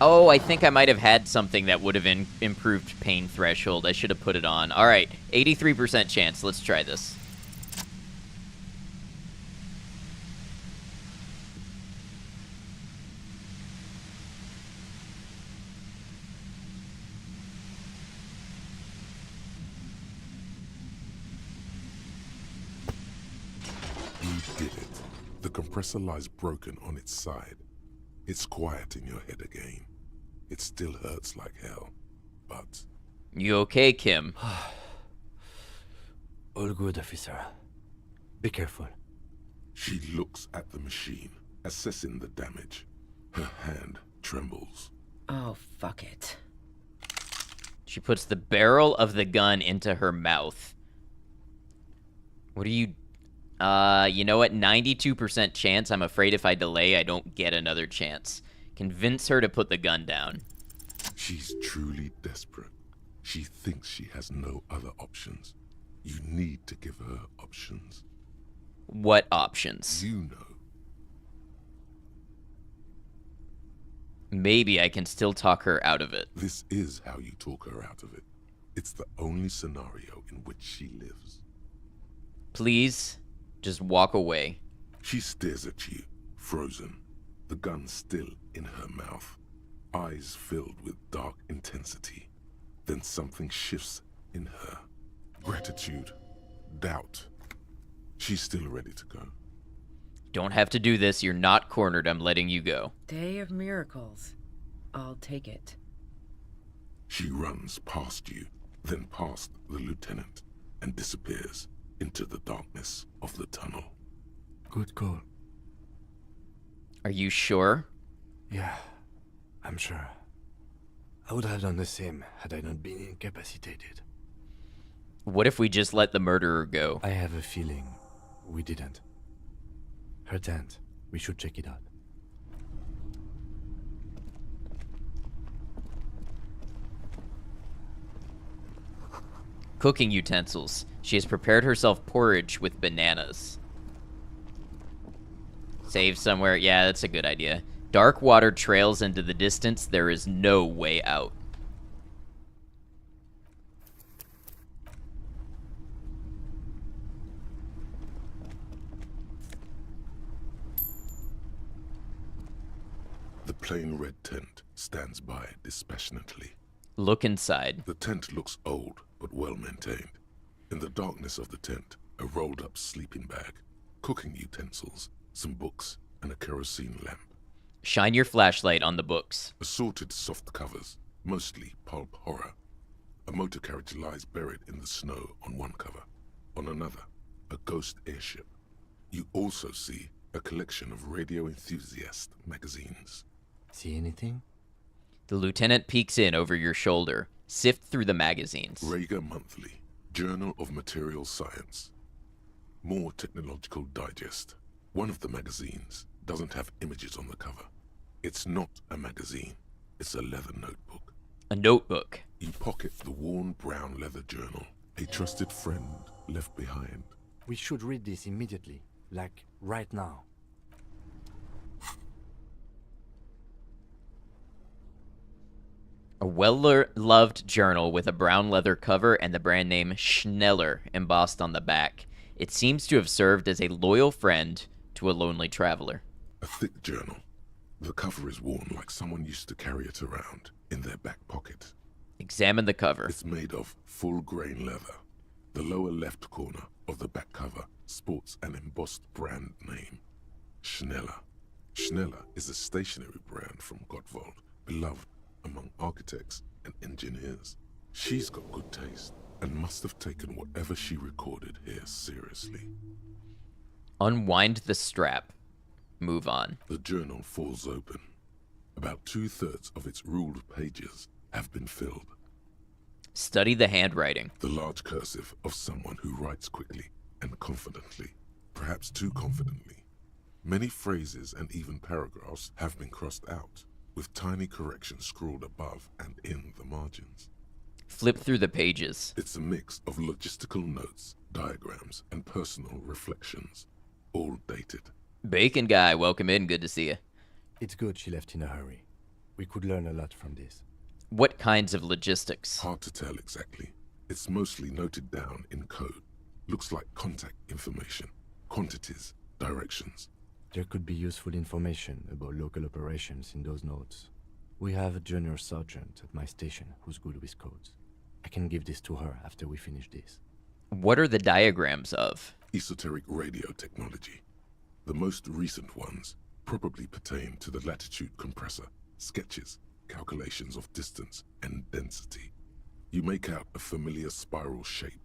Oh, I think I might have had something that would have improved pain threshold. I should have put it on. All right, 83% chance. Let's try this. You did it. The compressor lies broken on its side. It's quiet in your head again. It still hurts like hell, but... You okay, Kim? All good, officer. Be careful. She looks at the machine, assessing the damage. Her hand trembles. Oh, fuck it. She puts the barrel of the gun into her mouth. What are you... you know what? 92% chance. I'm afraid if I delay, I don't get another chance. Convince her to put the gun down. She's truly desperate. She thinks she has no other options. You need to give her options. What options? You know. Maybe I can still talk her out of it. This is how you talk her out of it. It's the only scenario in which she lives. Please, just walk away. She stares at you, frozen, the gun still in her mouth, eyes filled with dark intensity. Then something shifts in her. Gratitude, doubt. She's still ready to go. Don't have to do this. You're not cornered. I'm letting you go. Day of miracles. I'll take it. She runs past you, then past the lieutenant, and disappears into the darkness of the tunnel. Good call. Are you sure? Yeah, I'm sure. I would have done the same had I not been incapacitated. What if we just let the murderer go? I have a feeling we didn't. Her tent. We should check it out. Cooking utensils. She has prepared herself porridge with bananas. Save somewhere. Yeah, that's a good idea. Dark water trails into the distance. There is no way out. The plain red tent stands by dispassionately. Look inside. The tent looks old, but well maintained. In the darkness of the tent, a rolled up sleeping bag, cooking utensils, some books, and a kerosene lamp. Shine your flashlight on the books. Assorted soft covers, mostly pulp horror. A motor carriage lies buried in the snow on one cover. On another, a ghost airship. You also see a collection of radio enthusiast magazines. See anything? The lieutenant peeks in over your shoulder. Sift through the magazines. Rager Monthly, Journal of Material Science. More Technological Digest. One of the magazines doesn't have images on the cover. It's not a magazine. It's a leather notebook. A notebook. You pocket the worn brown leather journal. A trusted friend left behind. We should read this immediately. Like, right now. A well-loved journal with a brown leather cover and the brand name Schneller embossed on the back. It seems to have served as a loyal friend to a lonely traveler. A thick journal. The cover is worn like someone used to carry it around in their back pocket. Examine the cover. It's made of full-grain leather. The lower left corner of the back cover sports an embossed brand name, Schneller. Schneller is a stationery brand from Gottwald, beloved among architects and engineers. She's got good taste and must have taken whatever she recorded here seriously. Unwind the strap. Move on. The journal falls open. About 2/3 of its ruled pages have been filled. Study the handwriting. The large cursive of someone who writes quickly and confidently, perhaps too confidently. Many phrases and even paragraphs have been crossed out, with tiny corrections scrawled above and in the margins. Flip through the pages. It's a mix of logistical notes, diagrams, and personal reflections, all dated. Bacon guy, welcome in. Good to see you. It's good she left in a hurry. We could learn a lot from this. What kinds of logistics? Hard to tell exactly. It's mostly noted down in code. Looks like contact information, quantities, directions. There could be useful information about local operations in those notes. We have a junior sergeant at my station who's good with codes. I can give this to her after we finish this. What are the diagrams of? Esoteric radio technology. The most recent ones probably pertain to the latitude compressor, sketches, calculations of distance and density. You make out a familiar spiral shape.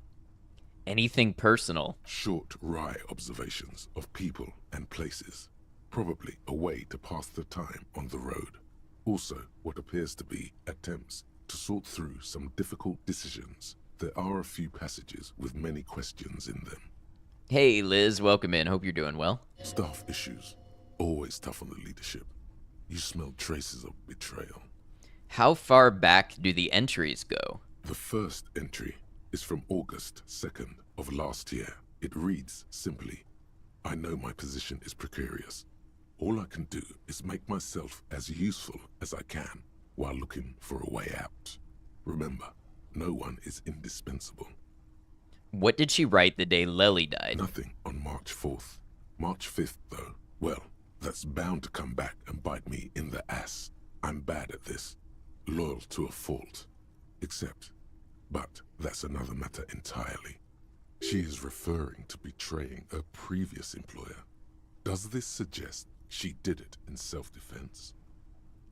Anything personal? Short, wry observations of people and places. Probably a way to pass the time on the road. Also, what appears to be attempts to sort through some difficult decisions. There are a few passages with many questions in them. Hey, Liz, welcome in. Hope you're doing well. Staff issues. Always tough on the leadership. You smell traces of betrayal. How far back do the entries go? The first entry is from August 2nd of last year. It reads simply, I know my position is precarious. All I can do is make myself as useful as I can while looking for a way out. Remember, no one is indispensable. What did she write the day Lely died? Nothing on March 4th. March 5th, though, well, that's bound to come back and bite me in the ass. I'm bad at this. Loyal to a fault. But that's another matter entirely. She is referring to betraying a previous employer. Does this suggest she did it in self-defense?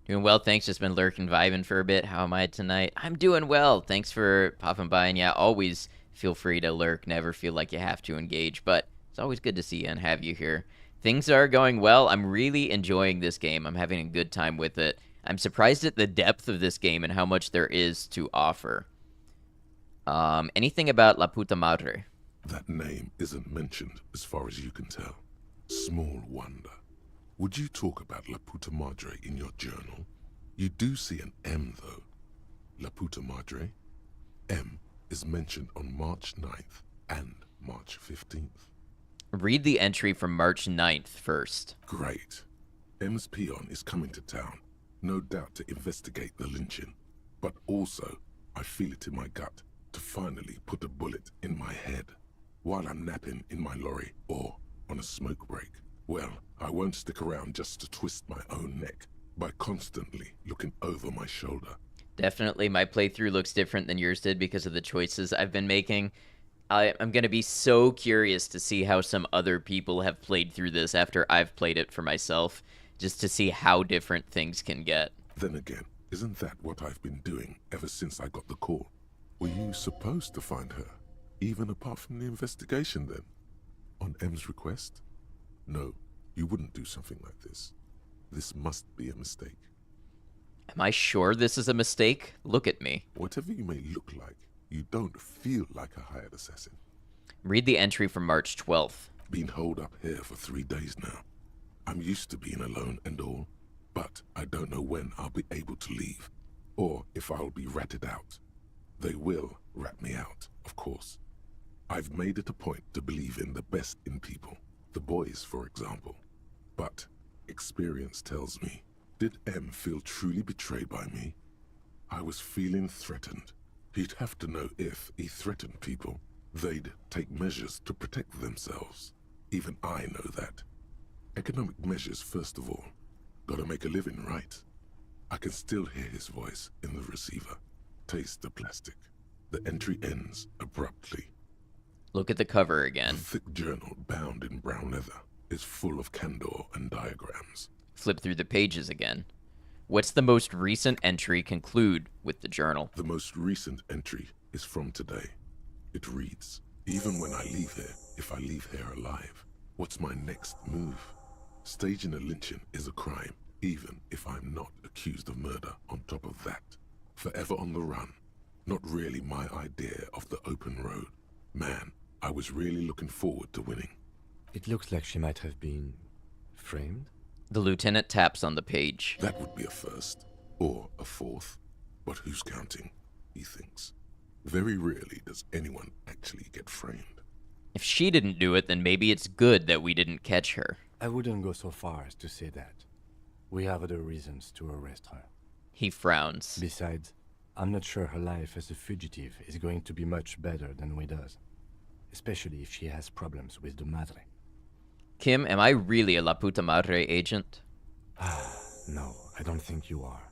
Doing well, thanks. Just been lurking, vibing for a bit. How am I tonight? I'm doing well. Thanks for popping by. And yeah, always feel free to lurk. Never feel like you have to engage. But it's always good to see you and have you here. Things are going well. I'm really enjoying this game. I'm having a good time with it. I'm surprised at the depth of this game and how much there is to offer. Anything about La Puta Madre? That name isn't mentioned as far as you can tell. Small wonder. Would you talk about La Puta Madre in your journal? You do see an M, though. La Puta Madre. M is mentioned on March 9th and March 15th. Read the entry from March 9th first. Great. M's peon is coming to town, no doubt to investigate the lynching. But also, I feel it in my gut to finally put a bullet in my head while I'm napping in my lorry or on a smoke break. Well, I won't stick around just to twist my own neck by constantly looking over my shoulder. Definitely my playthrough looks different than yours did because of the choices I've been making. I'm going to be so curious to see how some other people have played through this after I've played it for myself, just to see how different things can get. Then again, isn't that what I've been doing ever since I got the call? Were you supposed to find her, even apart from the investigation then? On M's request? No, you wouldn't do something like this. This must be a mistake. Am I sure this is a mistake? Look at me. Whatever you may look like, you don't feel like a hired assassin. Read the entry from March 12th. Been holed up here for 3 days now. I'm used to being alone and all, but I don't know when I'll be able to leave, or if I'll be ratted out. They will rat me out, of course. I've made it a point to believe in the best in people, the boys, for example. But experience tells me, did M feel truly betrayed by me? I was feeling threatened. He'd have to know if he threatened people, they'd take measures to protect themselves. Even I know that. Economic measures, first of all. Gotta make a living, right? I can still hear his voice in the receiver. Taste the plastic. The entry ends abruptly. Look at the cover again. The thick journal, bound in brown leather, is full of candor and diagrams. Flip through the pages again. What's the most recent entry conclude with the journal? The most recent entry is from today. It reads, even when I leave here, if I leave here alive, what's my next move? Staging a lynching is a crime, even if I'm not accused of murder on top of that. Forever on the run. Not really my idea of the open road. Man, I was really looking forward to winning. It looks like she might have been framed. The lieutenant taps on the page. That would be a first, or a fourth. But who's counting, he thinks. Very rarely does anyone actually get framed. If she didn't do it, then maybe it's good that we didn't catch her. I wouldn't go so far as to say that. We have other reasons to arrest her. He frowns. Besides, I'm not sure her life as a fugitive is going to be much better than we does. Especially if she has problems with the Madre. Kim, am I really a La Puta Madre agent? No, I don't think you are.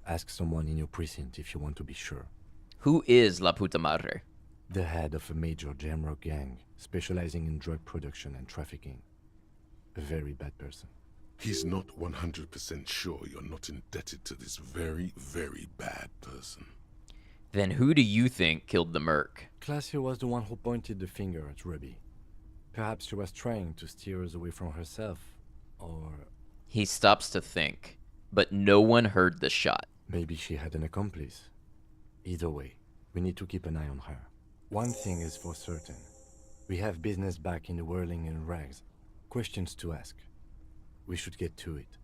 Ask someone in your precinct if you want to be sure. Who is La Puta Madre? The head of a major jamrock gang, specializing in drug production and trafficking. A very bad person. He's not 100% sure you're not indebted to this very, very bad person. Then who do you think killed the merc? Classier was the one who pointed the finger at Ruby. Perhaps she was trying to steer us away from herself, or... He stops to think, but no one heard the shot. Maybe she had an accomplice. Either way, we need to keep an eye on her. One thing is for certain. We have business back in the whirling and rags. Questions to ask. We should get to it.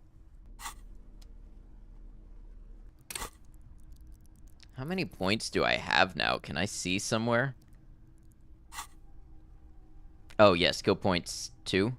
How many points do I have now? Can I see somewhere? Oh, yeah, skill points 2.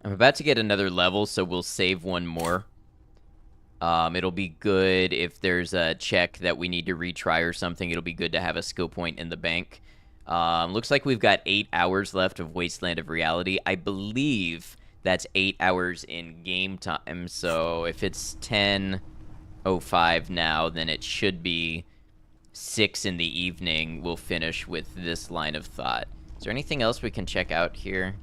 I'm about to get another level, so we'll save one more. It'll be good if there's a check that we need to retry or something. It'll be good to have a skill point in the bank. Looks like we've got 8 hours left of Wasteland of Reality. I believe that's 8 hours in game time. So if it's 10:05 now, then it should be 6 in the evening. We'll finish with this line of thought. Is there anything else we can check out here?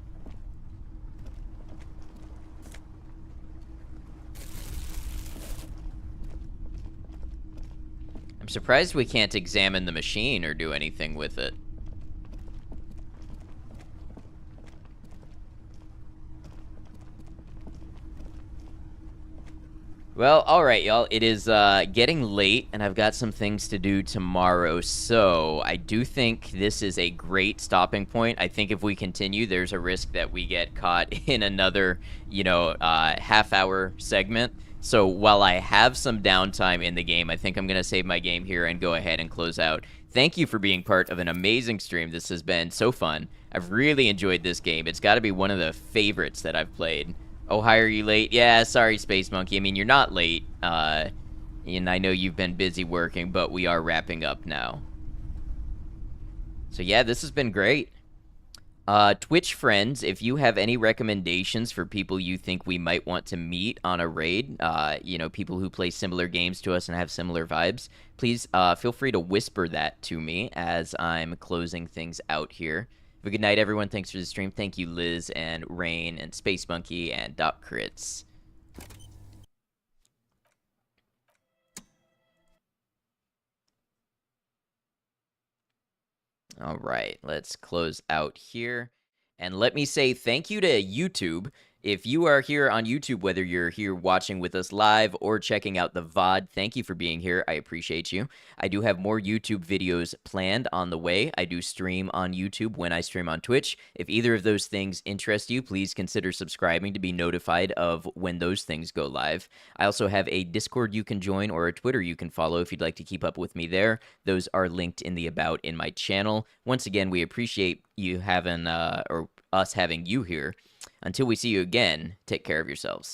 I'm surprised we can't examine the machine or do anything with it. Well, alright, y'all. It is getting late, and I've got some things to do tomorrow, so I do think this is a great stopping point. I think if we continue, there's a risk that we get caught in another, half-hour segment. So while I have some downtime in the game, I think I'm going to save my game here and go ahead and close out. Thank you for being part of an amazing stream. This has been so fun. I've really enjoyed this game. It's got to be one of the favorites that I've played. Oh, hi, are you late? Yeah, sorry, Space Monkey. I mean, you're not late. And I know you've been busy working, but we are wrapping up now. So yeah, this has been great. Twitch friends, if you have any recommendations for people you think we might want to meet on a raid, people who play similar games to us and have similar vibes, please feel free to whisper that to me as I'm closing things out here. Have a good night, everyone. Thanks for the stream. Thank you, Liz and Rain and Space Monkey and Doc Crits. All right, let's close out here. And let me say thank you to YouTube. If you are here on YouTube, whether you're here watching with us live or checking out the VOD, thank you for being here. I appreciate you. I do have more YouTube videos planned on the way. I do stream on YouTube when I stream on Twitch. If either of those things interest you, please consider subscribing to be notified of when those things go live. I also have a Discord you can join or a Twitter you can follow if you'd like to keep up with me there. Those are linked in the About in my channel. Once again, we appreciate you having, or us having you here. Until we see you again, take care of yourselves.